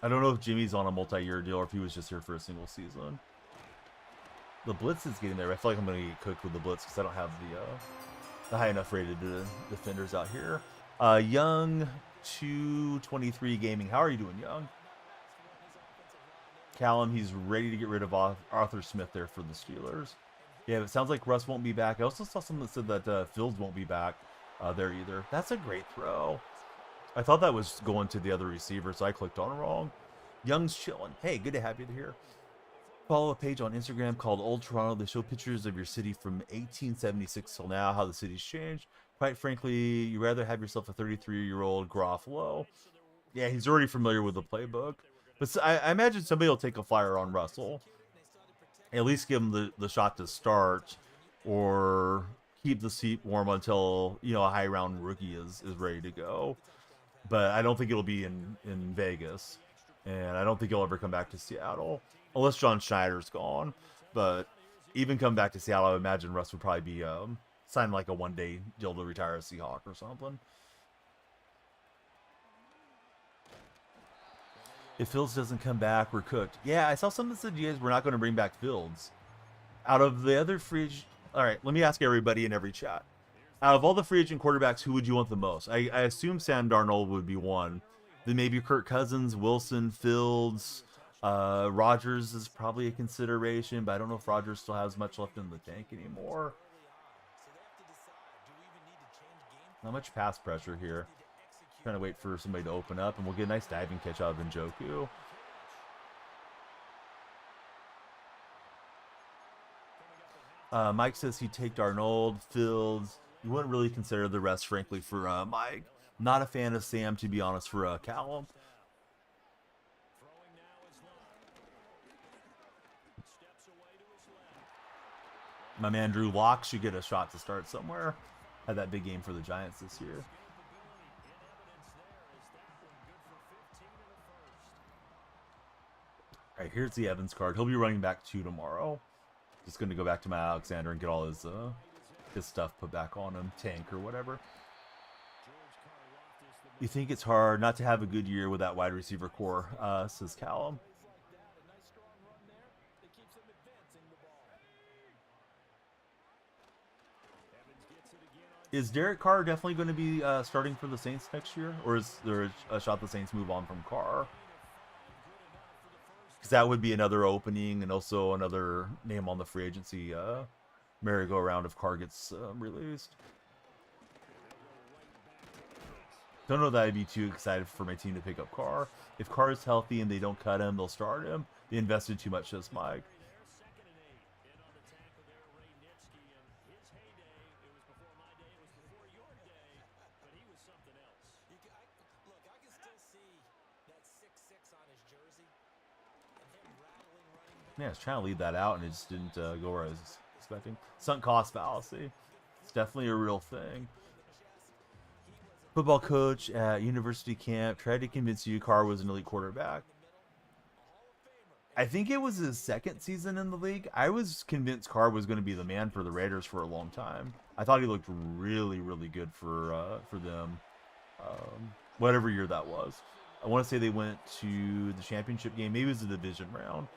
I don't know if Jimmy's on a multi-year deal or if he was just here for a single season. The blitz is getting there. I feel like I'm going to get cooked with the blitz because I don't have the high enough rated defenders out here. Young 223 Gaming. How are you doing, Young? Callum, he's ready to get rid of Arthur Smith there for the Steelers. Yeah, it sounds like Russ won't be back. I also saw someone that said that Fields won't be back there either. That's a great throw. I thought that was going to the other receiver, so I clicked on it wrong. Young's chilling. Hey, good to have you here. Follow a page on Instagram called Old Toronto. They show pictures of your city from 1876 till now, how the city's changed. Quite frankly, you'd rather have yourself a 33-year-old Garofalo. Yeah, he's already familiar with the playbook. But I imagine somebody will take a flyer on Russell. At least give him the shot to start, or keep the seat warm until, you know, a high-round rookie is ready to go. But I don't think it'll be in Vegas. And I don't think he'll ever come back to Seattle. Unless John Schneider's gone. But even come back to Seattle, I imagine Russ would probably be signing like a one-day deal to retire a Seahawk or something. If Fields doesn't come back, we're cooked. Yeah, I saw something that said you guys were not going to bring back Fields. Out of the other free agent... All right, let me ask everybody in every chat. Out of all the free agent quarterbacks, who would you want the most? I assume Sam Darnold would be one. Then maybe Kirk Cousins, Wilson, Fields. Rodgers is probably a consideration, but I don't know if Rodgers still has much left in the tank anymore. Not much pass pressure here. Trying to wait for somebody to open up, and we'll get a nice diving catch out of Njoku. Mike says he'd take Darnold, Fields. You wouldn't really consider the rest, frankly, for Mike. Not a fan of Sam, to be honest, for Callum. My man Drew Lock should get a shot to start somewhere. Had that big game for the Giants this year. All right, here's the Evans card. He'll be running back 2 tomorrow. Just going to go back to my Alexander and get all his stuff put back on him, tank or whatever. You think it's hard not to have a good year with that wide receiver core, says Callum. Is Derek Carr definitely going to be starting for the Saints next year? Or is there a shot the Saints move on from Carr? Because that would be another opening and also another name on the free agency merry-go-round if Carr gets released. Don't know that I'd be too excited for my team to pick up Carr. If Carr is healthy and they don't cut him, they'll start him. They invested too much, says Mike. Yeah, I was trying to lead that out, and it just didn't go where I was expecting. Sunk cost fallacy. It's definitely a real thing. Football coach at university camp tried to convince you Carr was an elite quarterback. I think it was his second season in the league. I was convinced Carr was going to be the man for the Raiders for a long time. I thought he looked really, really good for them, whatever year that was. I want to say they went to the championship game. Maybe it was the division round.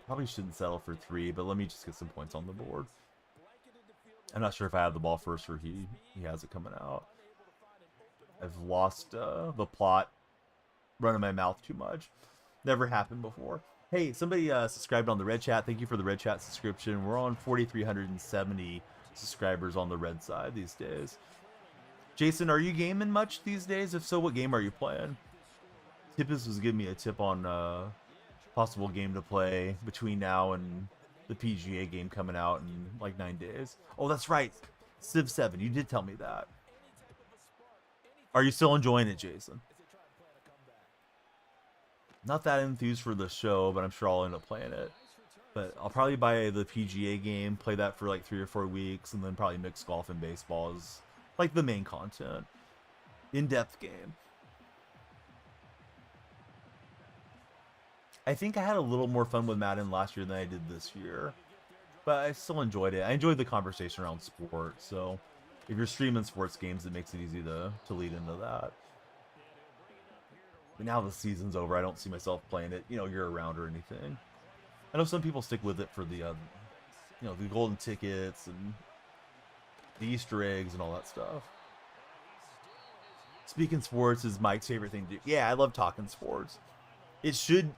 Probably shouldn't settle for 3, but let me just get some points on the board. I'm not sure if I have the ball first or he has it coming out. I've lost the plot, running my mouth too much. Never happened before. Hey, somebody subscribed on the Red Chat. Thank you for the Red Chat subscription. We're on 4,370 subscribers on the Red side these days. Jason, are you gaming much these days? If so, what game are you playing? Tippus was giving me a tip on possible game to play between now and the PGA game coming out in like 9 days. Oh, that's right. Civ 7. You did tell me that. Are you still enjoying it, Jason? Not that enthused for the show, but I'm sure I'll end up playing it. But I'll probably buy the PGA game, play that for like 3 or 4 weeks, and then probably mix golf and baseball as like the main content. In-depth game. I think I had a little more fun with Madden last year than I did this year. But I still enjoyed it. I enjoyed the conversation around sports. So if you're streaming sports games, it makes it easy to lead into that. But now the season's over, I don't see myself playing it, year round or anything. I know some people stick with it for the, the golden tickets and the Easter eggs and all that stuff. Speaking sports is Mike's favorite thing to do. Yeah, I love talking sports. It should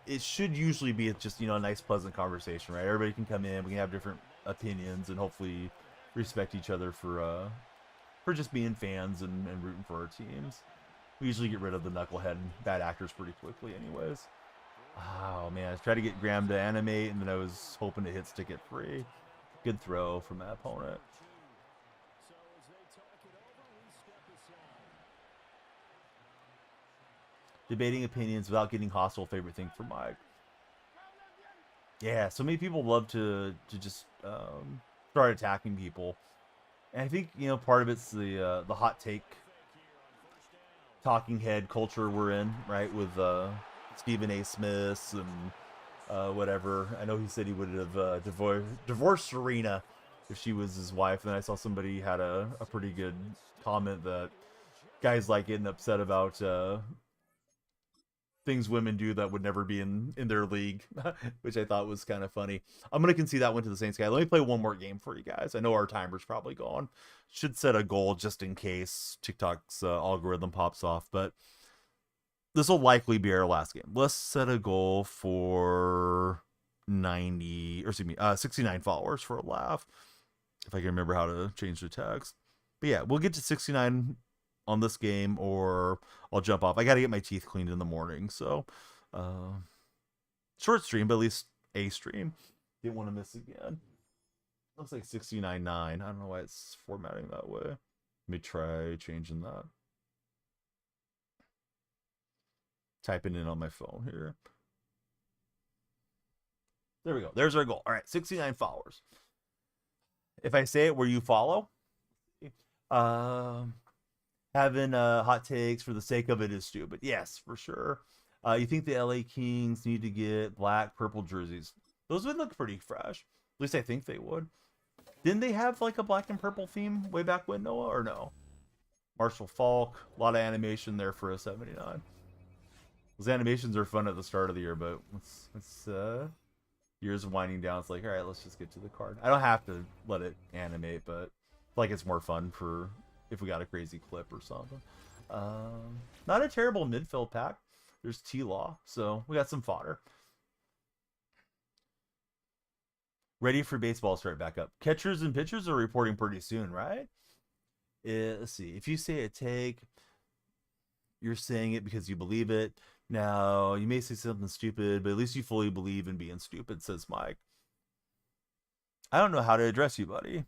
usually be just, a nice, pleasant conversation, right? Everybody can come in, we can have different opinions, and hopefully respect each other for just being fans and rooting for our teams. We usually get rid of the knucklehead and bad actors pretty quickly anyways. Oh, man. I tried to get Graham to animate, and then I was hoping to hit stick it free. Good throw from that opponent. Debating opinions without getting hostile, favorite thing for Mike. Yeah, so many people love to just start attacking people. And I think, part of it's the hot take talking head culture we're in, right? With Stephen A. Smith and whatever. I know he said he would have divorced Serena if she was his wife. And then I saw somebody had a pretty good comment that guys like getting upset about things women do that would never be in their league, which I thought was kind of funny. I'm going to concede that one to the Saints guy. Let me play one more game for you guys. I know our timer's probably gone. Should set a goal just in case TikTok's algorithm pops off, but this will likely be our last game. Let's set a goal for 69 followers for a laugh. If I can remember how to change the text. But yeah, we'll get to 69 on this game, or I'll jump off. I got to get my teeth cleaned in the morning, so short stream, but at least a stream. Didn't want to miss again. Looks like 69.9. I don't know why it's formatting that way. Let me try changing that. Typing in on my phone here. There we go. There's our goal. All right, 69 followers. If I say it where you follow, having hot takes for the sake of it is stupid. Yes, for sure. You think the LA Kings need to get black, purple jerseys? Those would look pretty fresh. At least I think they would. Didn't they have like a black and purple theme way back when, Noah, or no? Marshall Falk, a lot of animation there for a 79. Those animations are fun at the start of the year, but it's years winding down. It's like, all right, let's just get to the card. I don't have to let it animate, but I feel like it's more fun for if we got a crazy clip or something. Not a terrible midfield pack. There's T-Law, so we got some fodder. Ready for baseball to start back up. Catchers and pitchers are reporting pretty soon, right? Let's see. If you say a take, you're saying it because you believe it. Now, you may say something stupid, but at least you fully believe in being stupid, says Mike. I don't know how to address you, buddy.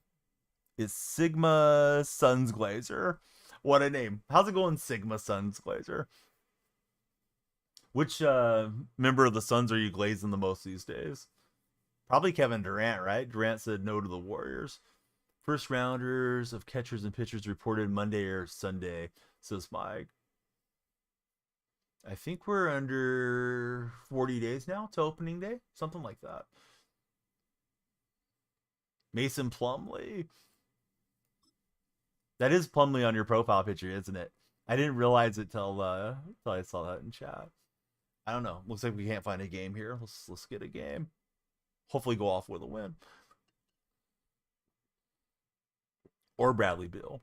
It's Sigma Suns Glazer. What a name. How's it going, Sigma Suns Glazer? Which member of the Suns are you glazing the most these days? Probably Kevin Durant, right? Durant said no to the Warriors. First rounders of catchers and pitchers reported Monday or Sunday, says Mike. I think we're under 40 days now to opening day. Something like that. Mason Plumlee. That is Plumlee on your profile picture, isn't it? I didn't realize it till I saw that in chat. I don't know. Looks like we can't find a game here. Let's get a game. Hopefully go off with a win. Or Bradley Beal.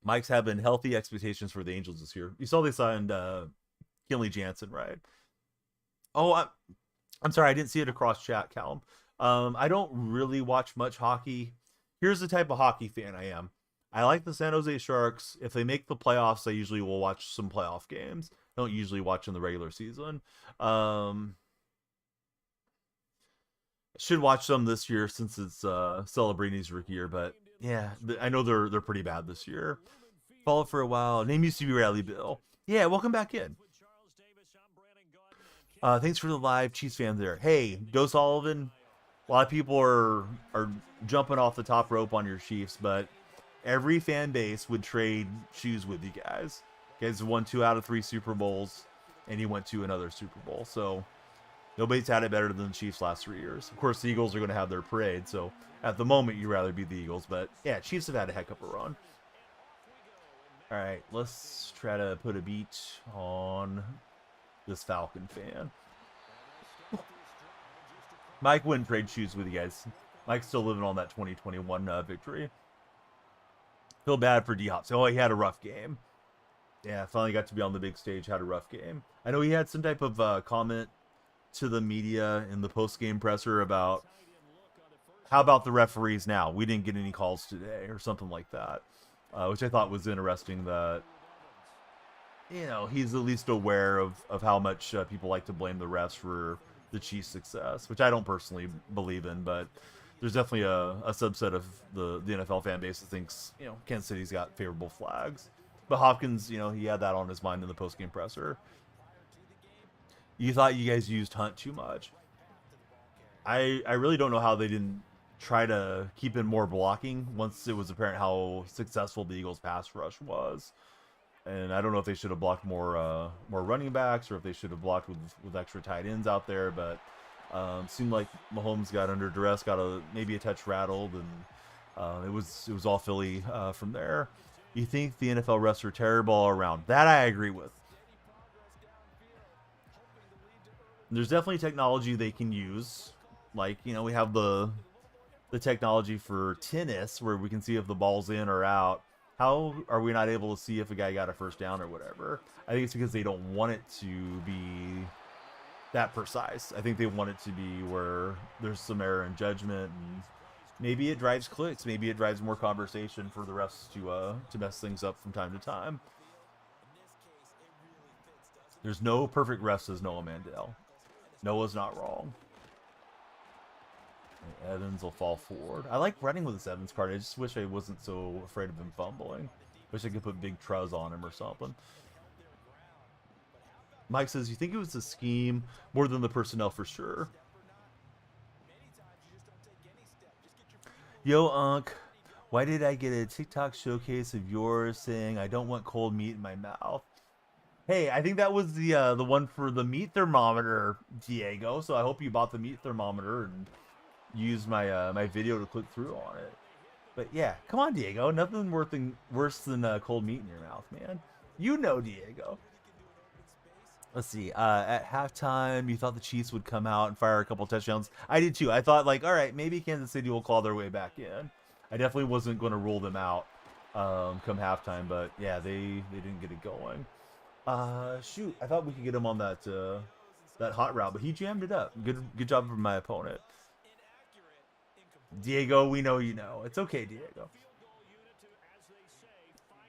Mike's having healthy expectations for the Angels this year. You saw they signed Kenley Jansen, right? Oh, I'm sorry. I didn't see it across chat, Callum. I don't really watch much hockey. Here's the type of hockey fan I am. I like the San Jose Sharks. If they make the playoffs, I usually will watch some playoff games. I don't usually watch in the regular season. Should watch some this year since it's Celebrini's rookie year, but yeah, I know they're pretty bad this year. Followed for a while. Name used to be Rally Bill. Yeah, welcome back in. Thanks for the live Chiefs fans there. Hey, Joe Sullivan. A lot of people are jumping off the top rope on your Chiefs, but every fan base would trade shoes with you guys. You guys won 2 out of 3 Super Bowls, and you went to another Super Bowl. So nobody's had it better than the Chiefs last 3 years. Of course, the Eagles are going to have their parade, so at the moment, you'd rather be the Eagles. But yeah, Chiefs have had a heck of a run. All right, let's try to put a beat on this Falcon fan. Mike wouldn't trade shoes with you guys. Mike's still living on that 2021 victory. Feel bad for D-Hop. Oh, he had a rough game. Yeah, finally got to be on the big stage, had a rough game. I know he had some type of comment to the media in the post-game presser about, how about the referees now? We didn't get any calls today, or something like that. Which I thought was interesting that, you know, he's at least aware of how much people like to blame the refs for the Chiefs' success, which I don't personally believe in, but there's definitely a subset of the NFL fan base that thinks, you know, Kansas City's got favorable flags. But Hopkins, you know, he had that on his mind in the post-game presser. You thought you guys used Hunt too much. I really don't know how they didn't try to keep in more blocking once it was apparent how successful the Eagles' pass rush was. And I don't know if they should have blocked more running backs, or if they should have blocked with extra tight ends out there. But seemed like Mahomes got under duress, got maybe a touch rattled, and it was all Philly from there. You think the NFL refs are terrible all around? That I agree with. There's definitely technology they can use. Like, you know, we have the technology for tennis where we can see if the ball's in or out. How are we not able to see if a guy got a first down or whatever? I think it's because they don't want it to be that precise. I think they want it to be where there's some error in judgment, and maybe it drives clicks. Maybe it drives more conversation for the refs to mess things up from time to time. There's no perfect refs, says Noah Mandel. Noah's not wrong. Evans will fall forward. I like running with this Evans card. I just wish I wasn't so afraid of him fumbling. Wish I could put big truz on him or something. Mike says, you think it was the scheme more than the personnel for sure? Yo, Unc, why did I get a TikTok showcase of yours saying I don't want cold meat in my mouth? Hey, I think that was the one for the meat thermometer, Diego. So I hope you bought the meat thermometer and use my video to click through on it. But yeah, come on, Diego. Nothing worse than cold meat in your mouth, man. You know, Diego. Let's see. At halftime, you thought the Chiefs would come out and fire a couple touchdowns. I did too. I thought, like, all right, maybe Kansas City will claw their way back in. I definitely wasn't going to rule them out come halftime, but yeah, they didn't get it going. Shoot, I thought we could get him on that hot route, but he jammed it up. Good job from my opponent. Diego, we know you know. It's okay, Diego.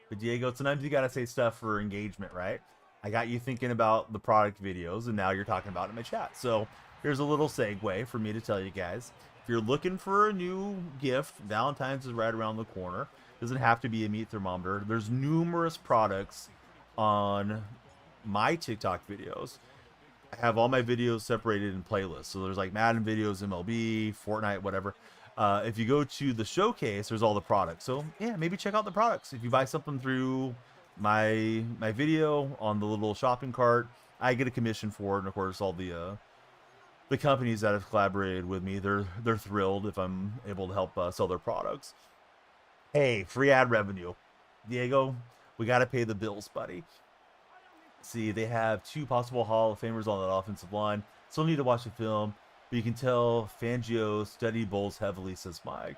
But Diego, sometimes you gotta say stuff for engagement, right? I got you thinking about the product videos, and now you're talking about it in my chat. So here's a little segue for me to tell you guys. If you're looking for a new gift, Valentine's is right around the corner. It doesn't have to be a meat thermometer. There's numerous products on my TikTok videos. I have all my videos separated in playlists. So there's like Madden videos, MLB, Fortnite, whatever. If you go to the showcase, there's all the products. So yeah, maybe check out the products. If you buy something through my video on the little shopping cart, I get a commission for it. And of course, all the companies that have collaborated with me, they're thrilled if I'm able to help sell their products. Hey, free ad revenue. Diego, we got to pay the bills, buddy. See, they have 2 possible Hall of Famers on that offensive line. Still need to watch the film, but you can tell Fangio studied Bowles heavily, says Mike.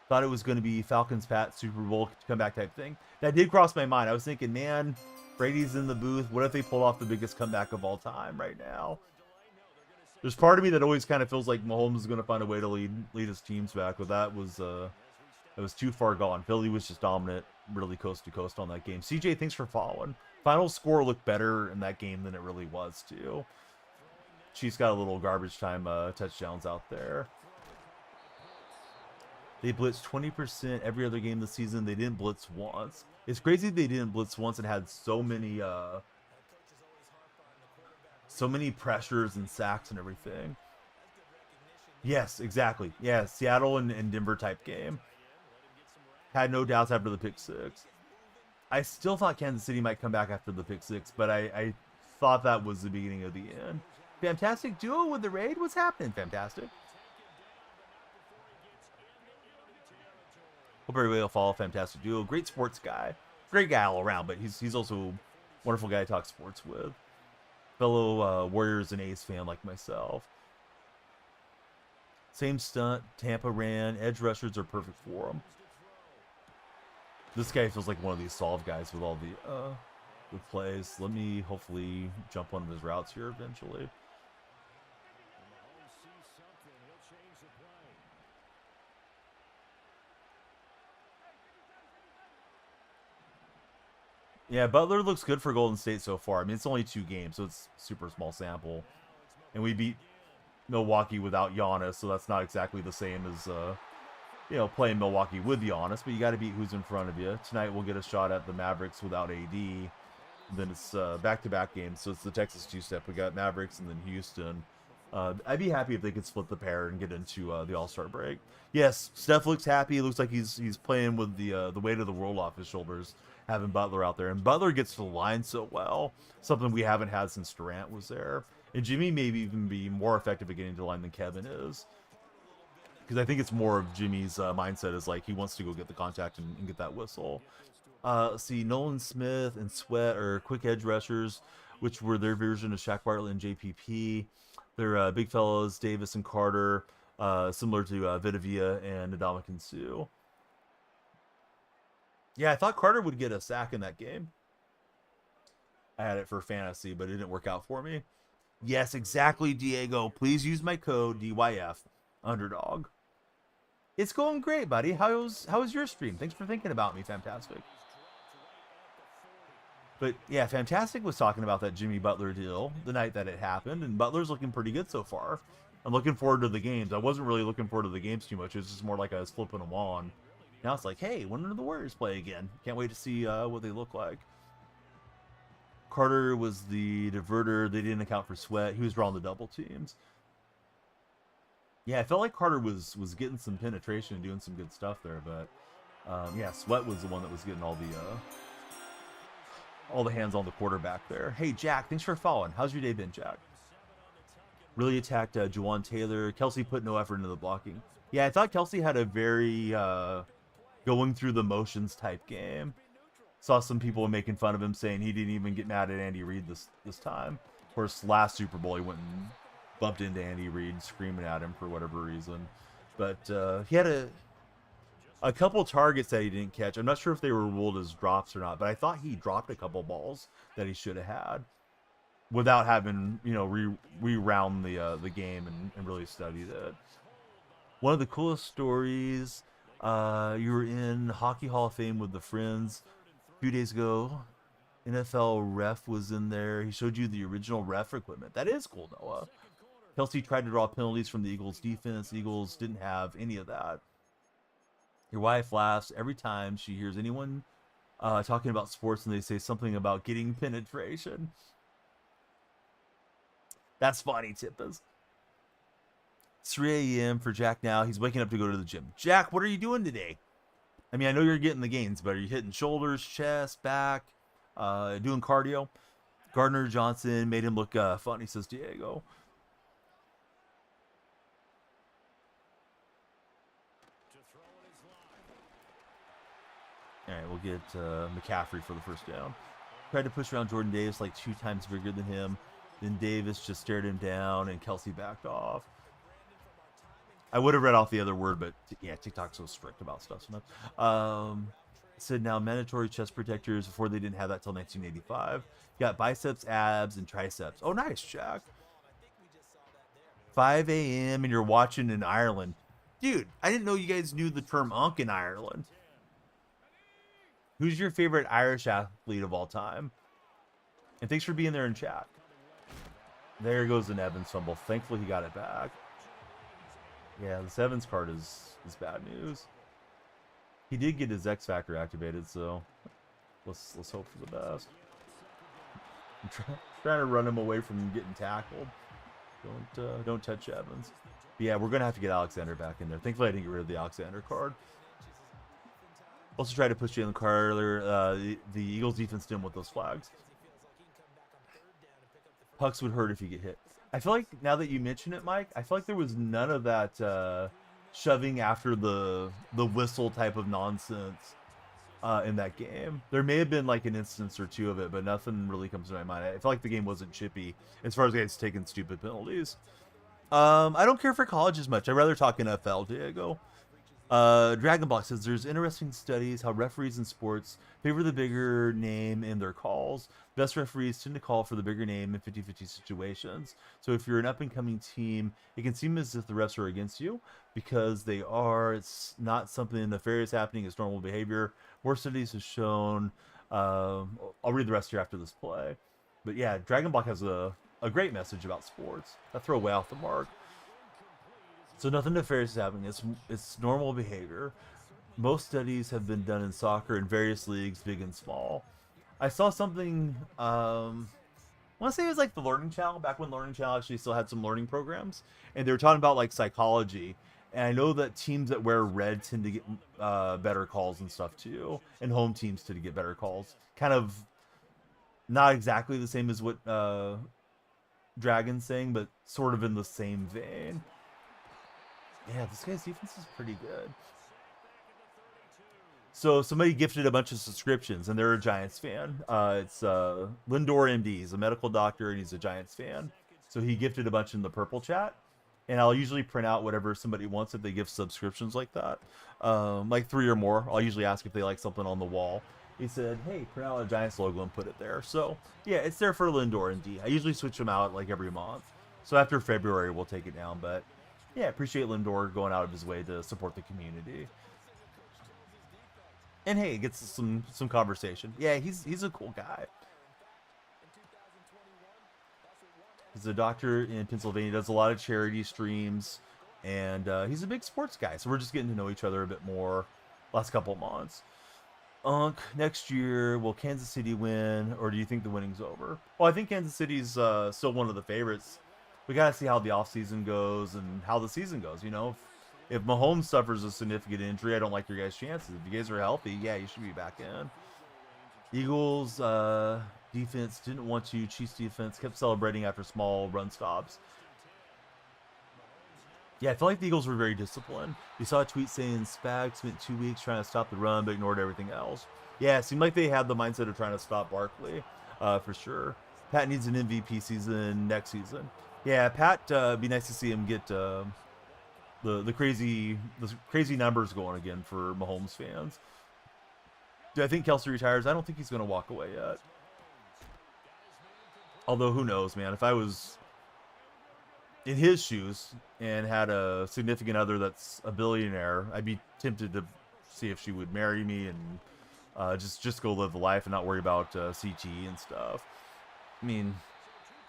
Thought it was going to be Falcons Pat Super Bowl comeback type thing. That did cross my mind. I was thinking, man, Brady's in the booth. What if they pull off the biggest comeback of all time right now? There's part of me that always kind of feels like Mahomes is going to find a way to lead his teams back, but that was It was too far gone. Philly was just dominant, really coast to coast on that game. CJ, thanks for following. Final score looked better in that game than it really was, too. Chiefs got a little garbage time touchdowns out there. They blitzed 20% every other game this season. They didn't blitz once. It's crazy they didn't blitz once and had so many pressures and sacks and everything. Yes, exactly. Yeah, Seattle and Denver type game. Had no doubts after the pick six. I still thought Kansas City might come back after the pick six, but I thought that was the beginning of the end. Fantastic duo with the raid. What's happening, Fantastic? Hope everybody will follow Fantastic Duo. Great sports guy. Great guy all around, but he's also a wonderful guy to talk sports with. Fellow Warriors and A's fan like myself. Same stunt Tampa ran. Edge rushers are perfect for him. This guy feels like one of these solve guys with all the plays. Let me hopefully jump one of his routes here eventually. Yeah, Butler looks good for Golden State so far. I mean, it's only 2 games, so it's super small sample. And we beat Milwaukee without Giannis, so that's not exactly the same as, playing Milwaukee with Giannis, but you got to beat who's in front of you. Tonight we'll get a shot at the Mavericks without AD. And then it's back-to-back games, so it's the Texas two-step. We got Mavericks and then Houston. I'd be happy if they could split the pair and get into the All-Star break. Yes, Steph looks happy. It looks like he's playing with the weight of the world off his shoulders, having Butler out there. And Butler gets to the line so well, something we haven't had since Durant was there. And Jimmy may even be more effective at getting to the line than Kevin is. Because I think it's more of Jimmy's mindset is like he wants to go get the contact and get that whistle. Let's see, Nolan Smith and Sweat are quick edge rushers, which were their version of Shaq Bartlett and JPP. They're big fellows, Davis and Carter, similar to Vitavia and Ndamukong Suh. Yeah, I thought Carter would get a sack in that game. I had it for fantasy, but it didn't work out for me. Yes, exactly, Diego. Please use my code DYF Underdog. It's going great, buddy. How was your stream? Thanks for thinking about me, Fantastic. But yeah, Fantastic was talking about that Jimmy Butler deal the night that it happened, and Butler's looking pretty good so far. I'm looking forward to the games. I wasn't really looking forward to the games too much. It was just more like I was flipping them on. Now it's like, hey, when do the Warriors play again? Can't wait to see what they look like. Carter was the diverter. They didn't account for Sweat. He was drawing the double teams. Yeah, I felt like Carter was getting some penetration and doing some good stuff there, but yeah, Sweat was the one that was getting all the hands on the quarterback there. Hey, Jack, thanks for following. How's your day been, Jack? Really attacked Juwan Taylor. Kelsey put no effort into the blocking. Yeah, I thought Kelsey had a very going through the motions type game. Saw some people making fun of him, saying he didn't even get mad at Andy Reid this time. Of course, last Super Bowl he went and bumped into Andy Reid, screaming at him for whatever reason. But he had a couple targets that he didn't catch. I'm not sure if they were ruled as drops or not, but I thought he dropped a couple balls that he should have had without having, reround the game and really studied it. One of the coolest stories, you were in Hockey Hall of Fame with the Friends a few days ago. NFL ref was in there. He showed you the original ref equipment. That is cool, Noah. Kelsey tried to draw penalties from the Eagles defense. The Eagles didn't have any of that. Your wife laughs every time she hears anyone talking about sports and they say something about getting penetration. That's funny, Tippers. It's 3 a.m. for Jack now. He's waking up to go to the gym. Jack, what are you doing today? I mean, I know you're getting the gains, but are you hitting shoulders, chest, back, doing cardio? Gardner Johnson made him look funny, says Diego. All right, we'll get McCaffrey for the first down. Tried to push around Jordan Davis like 2 times bigger than him. Then Davis just stared him down and Kelsey backed off. I would have read off the other word, but yeah, TikTok's so strict about stuff sometimes. Said now mandatory chest protectors. Before they didn't have that till 1985. Got biceps, abs, and triceps. Oh, nice, Jack. 5 a.m. and you're watching in Ireland. Dude, I didn't know you guys knew the term unk in Ireland. Who's your favorite Irish athlete of all time? And thanks for being there in chat. There goes an Evans fumble. Thankfully, he got it back. Yeah, this Evans card is bad news. He did get his X Factor activated, so let's hope for the best. I'm trying to run him away from getting tackled. Don't touch Evans. But yeah, we're gonna have to get Alexander back in there. Thankfully, I didn't get rid of the Alexander card. Also tried to push Jalen Carter. The Eagles defense didn't want those flags. Pucks would hurt if you get hit. I feel like now that you mention it, Mike, I feel like there was none of that shoving after the whistle type of nonsense in that game. There may have been like an instance or two of it, but nothing really comes to my mind. I feel like the game wasn't chippy as far as guys taking stupid penalties. I don't care for college as much. I'd rather talk NFL, Diego. Dragon Block says there's interesting studies how referees in sports favor the bigger name in their calls. Best referees tend to call for the bigger name in 50-50 situations. So if you're an up-and-coming team, it can seem as if the refs are against you because they are. It's not something nefarious happening. It's normal behavior. More studies have shown. I'll read the rest here after this play. But yeah, Dragon Block has a great message about sports. I throw way off the mark. So nothing nefarious is happening. It's normal behavior. Most studies have been done in soccer in various leagues, big and small. I saw something, I want to say it was like the Learning Channel, back when Learning Channel actually still had some learning programs. And they were talking about like psychology. And I know that teams that wear red tend to get better calls and stuff too. And home teams tend to get better calls. Kind of not exactly the same as what Dragon's saying, but sort of in the same vein. Yeah, this guy's defense is pretty good. So somebody gifted a bunch of subscriptions, and they're a Giants fan. It's Lindor MD. He's a medical doctor, and he's a Giants fan. So he gifted a bunch in the purple chat. And I'll usually print out whatever somebody wants if they give subscriptions like that. Like 3 or more. I'll usually ask if they like something on the wall. He said, hey, print out a Giants logo and put it there. So, yeah, it's there for Lindor MD. I usually switch them out like every month. So after February, we'll take it down. But, yeah, appreciate Lindor going out of his way to support the community. And hey, it gets some conversation. Yeah, he's a cool guy. He's a doctor in Pennsylvania, does a lot of charity streams, and he's a big sports guy. So we're just getting to know each other a bit more last couple months. Next year, will Kansas City win, or do you think the winning's over? Well, I think Kansas City's still one of the favorites. We got to see how the offseason goes and how the season goes, you know. If Mahomes suffers a significant injury, I don't like your guys' chances. If you guys are healthy, yeah, you should be back in. Eagles defense didn't want to. Chiefs defense kept celebrating after small run stops. Yeah, I feel like the Eagles were very disciplined. We saw a tweet saying Spags spent 2 weeks trying to stop the run, but ignored everything else. Yeah, it seemed like they had the mindset of trying to stop Barkley, for sure. Pat needs an MVP season next season. Yeah, Pat, be nice to see him get the crazy numbers going again for Mahomes fans. Do I think Kelsey retires? I don't think he's going to walk away yet. Although, who knows, man. If I was in his shoes and had a significant other that's a billionaire, I'd be tempted to see if she would marry me and just go live the life and not worry about CT and stuff. I mean,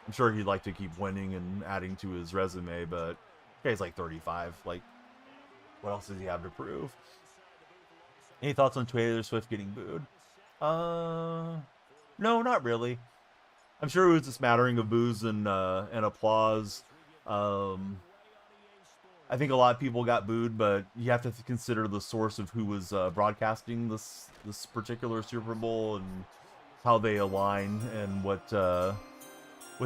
I'm sure he'd like to keep winning and adding to his resume, but he's like 35. Like, what else does he have to prove? Any thoughts on Taylor Swift getting booed? No, not really. I'm sure it was a smattering of boos and applause. I think a lot of people got booed, but you have to consider the source of who was broadcasting this particular Super Bowl and how they align and what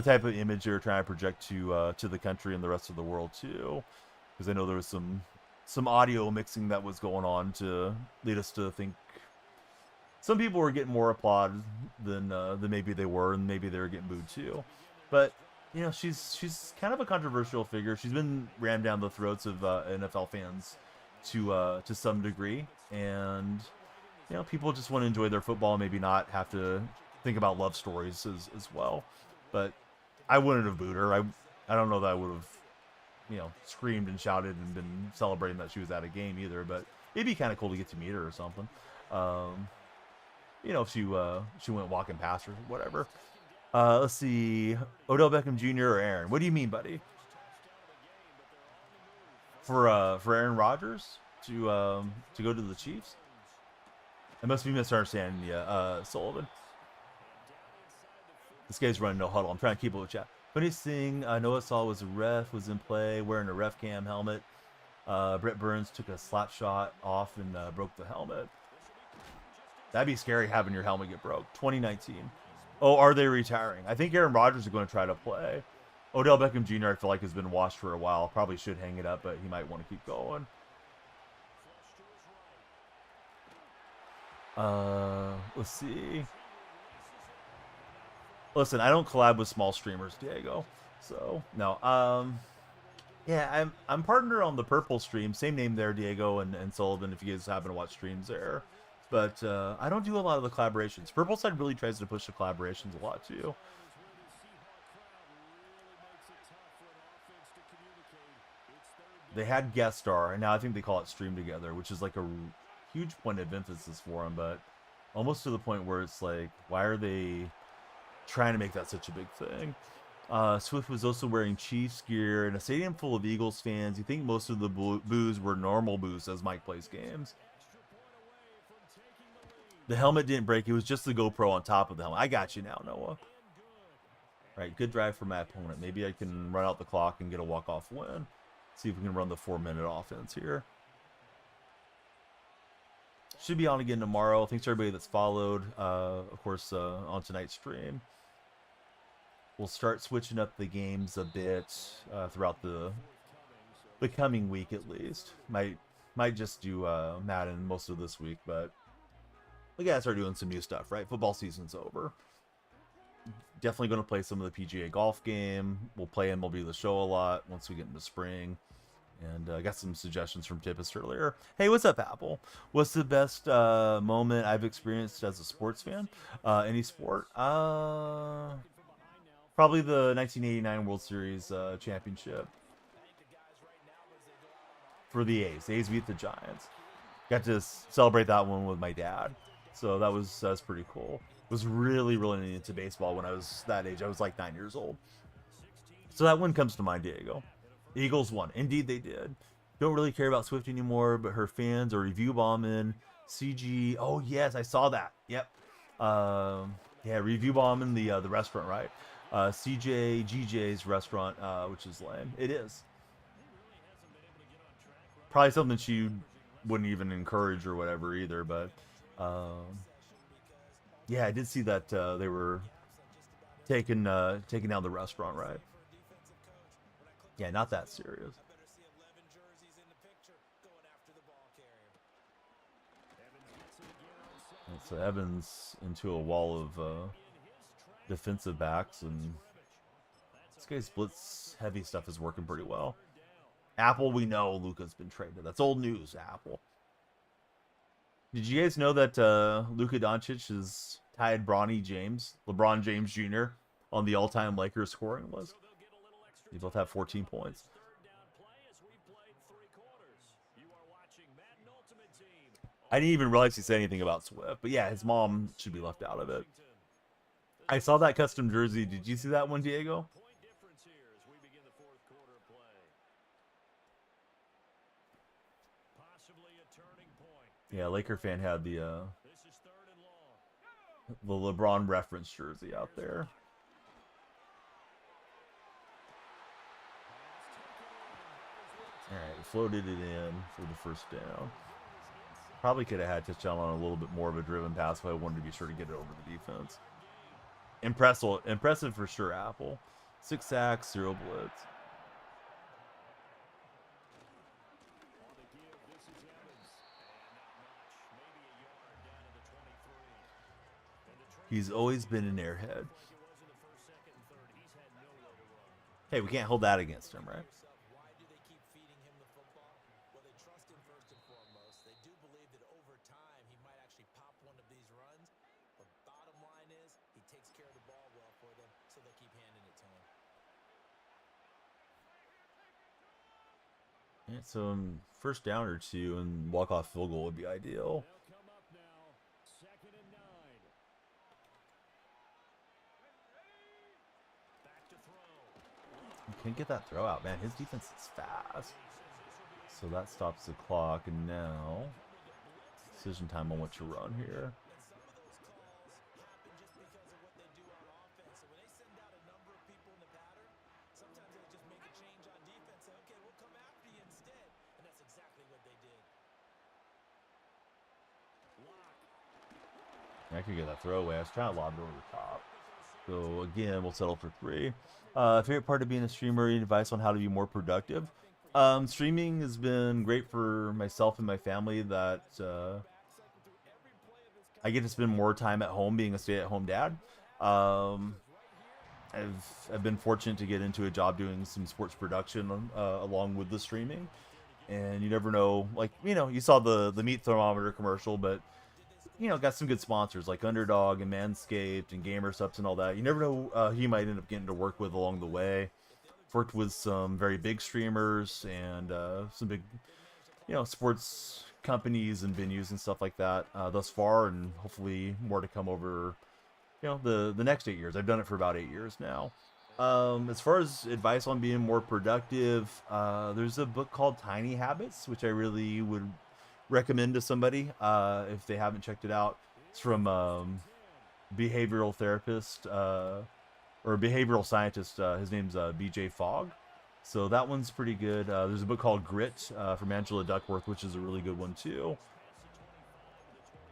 type of image they're trying to project to the country and the rest of the world too. Because I know there was some audio mixing that was going on to lead us to think some people were getting more applaud than maybe they were, and maybe they were getting booed too. But you know, she's kind of a controversial figure. She's been rammed down the throats of NFL fans to some degree, and you know, people just want to enjoy their football, and maybe not have to think about love stories as well. But I wouldn't have booed her. I don't know that I would have screamed and shouted and been celebrating that she was at a game either. But it'd be kind of cool to get to meet her or something. If she went walking past her, whatever. Let's see, Odell Beckham Jr. or Aaron. What do you mean, buddy? For Aaron Rodgers to go to the Chiefs? I must be misunderstanding you, Sullivan. This guy's running no huddle. I'm trying to keep up with chat. Funniest thing I know I saw was a ref was in play wearing a ref cam helmet. Brett Burns took a slap shot off and broke the helmet. That'd be scary having your helmet get broke. 2019. Oh, are they retiring? I think Aaron Rodgers is going to try to play. Odell Beckham Jr. I feel like has been washed for a while. Probably should hang it up, but he might want to keep going. Let's see. Listen, I don't collab with small streamers, Diego. So no. Yeah, I'm partner on the Purple stream. Same name there, Diego and Sullivan. If you guys happen to watch streams there, but I don't do a lot of the collaborations. Purple side really tries to push the collaborations a lot too. They had guest star, and now I think they call it stream together, which is like a huge point of emphasis for them, but almost to the point where it's like, why are they trying to make that such a big thing? Swift was also wearing Chiefs gear in a stadium full of Eagles fans. You think most of the boos were normal boos as Mike plays games. The helmet didn't break. It was just the GoPro on top of the helmet. I got you now, Noah. All right, good drive for my opponent. Maybe I can run out the clock and get a walk-off win. See if we can run the 4-minute offense here. Should be on again tomorrow. Thanks to everybody that's followed, of course, on tonight's stream. We'll start switching up the games a bit throughout the coming week at least. Might just do Madden most of this week, but we gotta start doing some new stuff, right? Football season's over. Definitely going to play some of the PGA golf game. We'll play MLB The Show a lot once we get into spring. And I got some suggestions from Tippus earlier. Hey, what's up, Apple? What's the best moment I've experienced as a sports fan? Any sport? Probably the 1989 World Series championship for the A's. A's beat the Giants. Got to celebrate that one with my dad. So that's pretty cool. Was really into baseball when I was that age. I was like 9 years old. So that one comes to mind, Diego. The Eagles won. Indeed, they did. Don't really care about Swift anymore, but her fans are review bombing. CG. Oh yes, I saw that. Yep. Yeah, review bombing the restaurant, right? CJ GJ's restaurant, which is lame. It is. Probably something she wouldn't even encourage or whatever either, but yeah, I did see that they were taking down the restaurant, right? Yeah, not that serious. And so Evans into a wall of defensive backs, and this guy's blitz heavy stuff is working pretty well. Apple, we know Luka's been traded. That's old news, Apple. Did you guys know that Luka Doncic has tied LeBron James Jr. on the all-time Lakers scoring list? They both have 14 points. I didn't even realize he said anything about Swift, but yeah, his mom should be left out of it. I saw that custom jersey. Did you see that one, Diego? Yeah, Laker fan had the LeBron reference jersey out there. All right, floated it in for the first down. Probably could have had touchdown on a little bit more of a driven pass, but I wanted to be sure to get it over the defense. Impressive for sure, Apple. 6 sacks, 0 blitz. He's always been an airhead. Hey, we can't hold that against him, right? Yeah, so first down or two and walk-off field goal would be ideal. Can't get that throw out, man. His defense is fast. So that stops the clock, and now decision time on what to run here. I could get that throwaway. I was trying to lob it over the top. So again, we'll settle for 3. Favorite part of being a streamer, any advice on how to be more productive? Streaming has been great for myself and my family that I get to spend more time at home being a stay-at-home dad. I've been fortunate to get into a job doing some sports production along with the streaming. And you never know, like, you saw the meat thermometer commercial, but got some good sponsors like Underdog and Manscaped and Gamer Subs and all that. You never know who you might end up getting to work with along the way. Worked with some very big streamers and some big, sports companies and venues and stuff like that thus far, and hopefully more to come over, the next 8 years. I've done it for about 8 years now. As far as advice on being more productive, there's a book called Tiny Habits, which I really would recommend to somebody if they haven't checked it out. It's from behavioral therapist or behavioral scientist. His name's BJ Fogg. So that one's pretty good. There's a book called Grit from Angela Duckworth, which is a really good one too.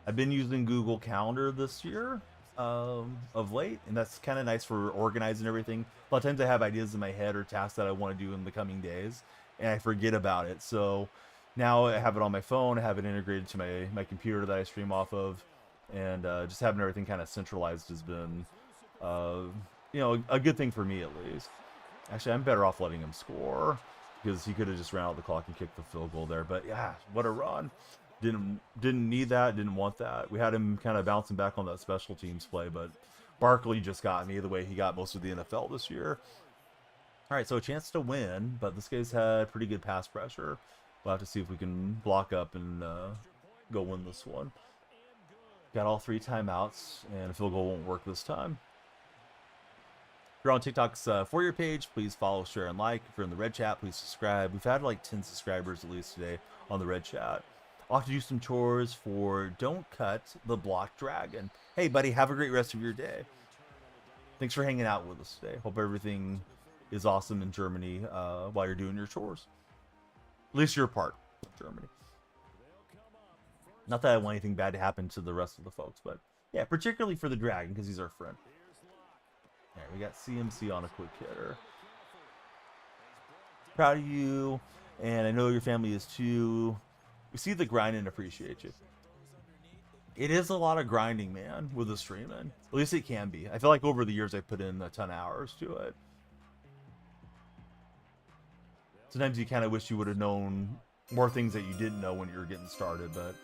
I've been using Google Calendar this year of late, and that's kind of nice for organizing everything. A lot of times I have ideas in my head or tasks that I want to do in the coming days, and I forget about it. So now I have it on my phone. I have it integrated to my computer that I stream off of, and just having everything kind of centralized has been, a good thing for me at least. Actually, I'm better off letting him score because he could have just ran out the clock and kicked the field goal there. But yeah, what a run! Didn't need that. Didn't want that. We had him kind of bouncing back on that special teams play, but Barkley just got me the way he got most of the NFL this year. All right, so a chance to win, but this guy's had pretty good pass pressure. We'll have to see if we can block up and go win this one. Got all 3 timeouts, and a field goal won't work this time. If you're on TikTok's For Your page, please follow, share, and like. If you're in the Red Chat, please subscribe. We've had like 10 subscribers at least today on the Red Chat. I'll have to do some chores for Don't Cut the Block Dragon. Hey, buddy, have a great rest of your day. Thanks for hanging out with us today. Hope everything is awesome in Germany while you're doing your chores. At least your part of Germany. Not that I want anything bad to happen to the rest of the folks, but yeah, particularly for the Dragon because he's our friend. All right, we got CMC on a quick hitter. Proud of you, and I know your family is too. We see the grind and appreciate you. It is a lot of grinding, man, with the streaming. At least it can be. I feel like over the years I've put in a ton of hours to it. Sometimes you kind of wish you would have known more things that you didn't know when you were getting started, but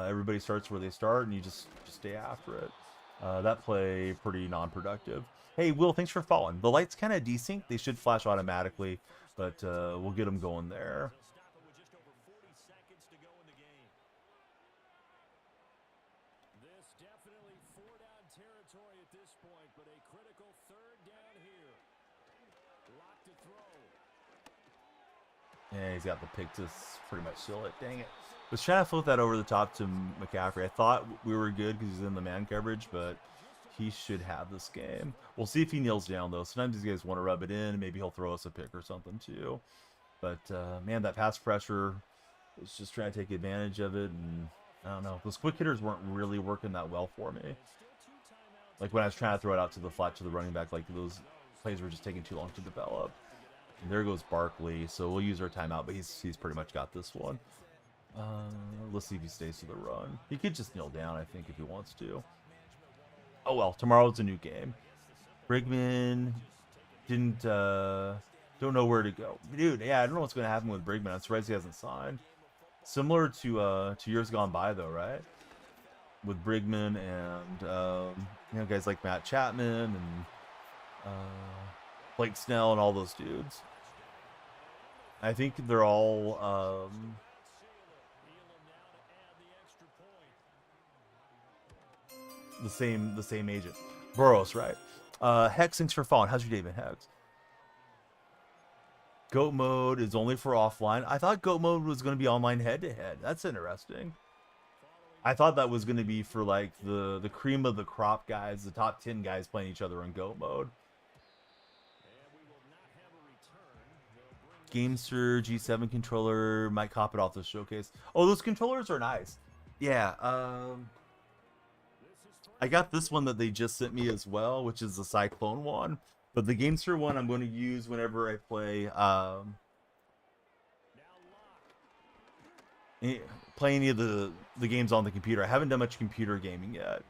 everybody starts where they start, and you just stay after it. That play pretty non-productive. Hey, Will, thanks for following. The light's kind of desync. They should flash automatically, but we'll get them going there. Yeah, he's got the pick to pretty much seal it. Dang it. Was trying to flip that over the top to McCaffrey. I thought we were good because he's in the man coverage, but he should have this game. We'll see if he kneels down, though. Sometimes these guys want to rub it in. Maybe he'll throw us a pick or something, too. But, man, that pass pressure was just trying to take advantage of it. And I don't know. Those quick hitters weren't really working that well for me. Like when I was trying to throw it out to the flat to the running back, like those plays were just taking too long to develop. And there goes Barkley. So we'll use our timeout, but he's pretty much got this one. Let's see if he stays to the run. He could just kneel down, I think, if he wants to. Oh well, tomorrow's a new game. Brigman don't know where to go. Dude, yeah, I don't know what's gonna happen with Brigman. I'm surprised he hasn't signed. Similar to years gone by though, right? With Brigman and guys like Matt Chapman and Blake Snell and all those dudes. I think they're all the same agent. Boros, right? Hex, thanks for following. How's your day been, Hex? Goat mode is only for offline. I thought goat mode was going to be online head-to-head. That's interesting. I thought that was going to be for like the cream of the crop guys, the top 10 guys playing each other in goat mode. Gamester G7 controller might cop it off the showcase. Oh, those controllers are nice. Yeah, I got this one that they just sent me as well, which is the Cyclone one. But the Gamester one I'm going to use whenever I play play any of the games on the computer. I haven't done much computer gaming yet.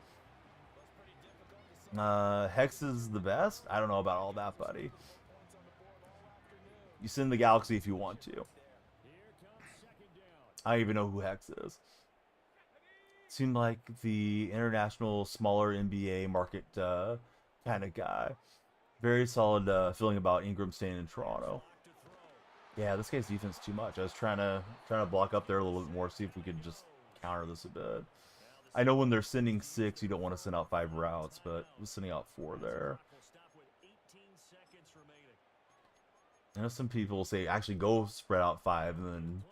Hex is the best. I don't know about all that, buddy. You send the Galaxy if you want to. I don't even know who Hex is. Seemed like the international smaller NBA market kind of guy. Very solid feeling about Ingram staying in Toronto. Yeah, this guy's defense too much. I was trying to block up there a little bit more, see if we could just counter this a bit. I know when they're sending 6, you don't want to send out 5 routes, but we're sending out 4 there. I know some people say actually go spread out 5 and then,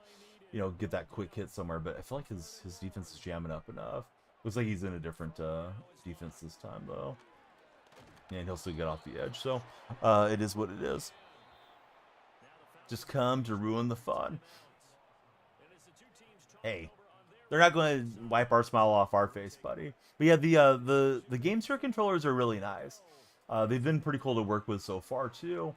you know, get that quick hit somewhere, but I feel like his defense is jamming up enough. Looks like he's in a different defense this time, though. Yeah, and he'll still get off the edge, so it is what it is. Just come to ruin the fun. Hey, they're not going to wipe our smile off our face, buddy. But yeah, the GameSphere controllers are really nice. They've been pretty cool to work with so far, too.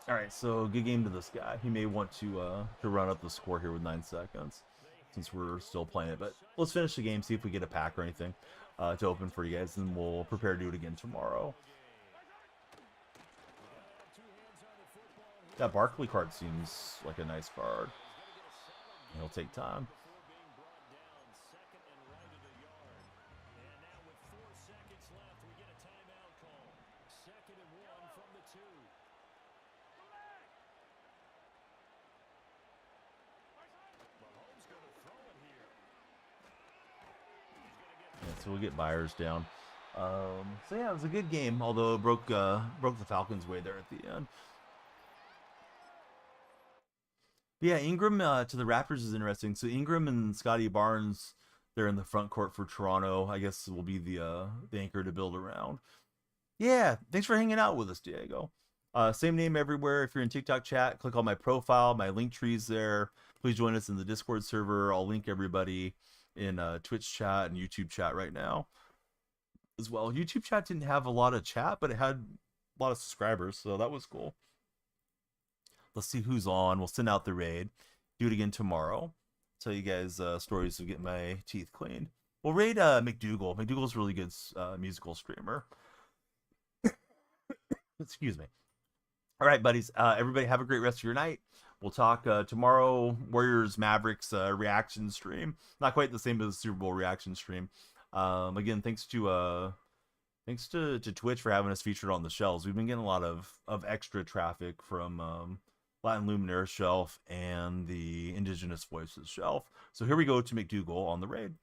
All right, so good game to this guy. He may want to run up the score here with 9 seconds, since we're still playing it. But let's finish the game, see if we get a pack or anything to open for you guys, and we'll prepare to do it again tomorrow. That Barkley card seems like a nice card. He'll take time. So we'll get Byers down. So yeah, it was a good game, although it broke the Falcons' way there at the end. But yeah, Ingram to the Raptors is interesting. So Ingram and Scotty Barnes, they're in the front court for Toronto. I guess will be the anchor to build around. Yeah, thanks for hanging out with us, Diego. Same name everywhere. If you're in TikTok chat, click on my profile. My link tree's there. Please join us in the Discord server. I'll link everybody in Twitch chat and YouTube chat right now as well. YouTube chat didn't have a lot of chat, but it had a lot of subscribers, so that was cool. Let's see who's on. We'll send out the raid. Do it again tomorrow. Tell you guys stories of getting my teeth cleaned. We'll raid McDougal. McDougal's a really good musical streamer. Excuse me. All right, buddies. Everybody have a great rest of your night. We'll talk tomorrow. Warriors Mavericks reaction stream. Not quite the same as the Super Bowl reaction stream. Again, thanks to Twitch for having us featured on the shelves. We've been getting a lot of extra traffic from Latin Luminaire shelf and the Indigenous Voices shelf. So here we go to McDougal on the raid.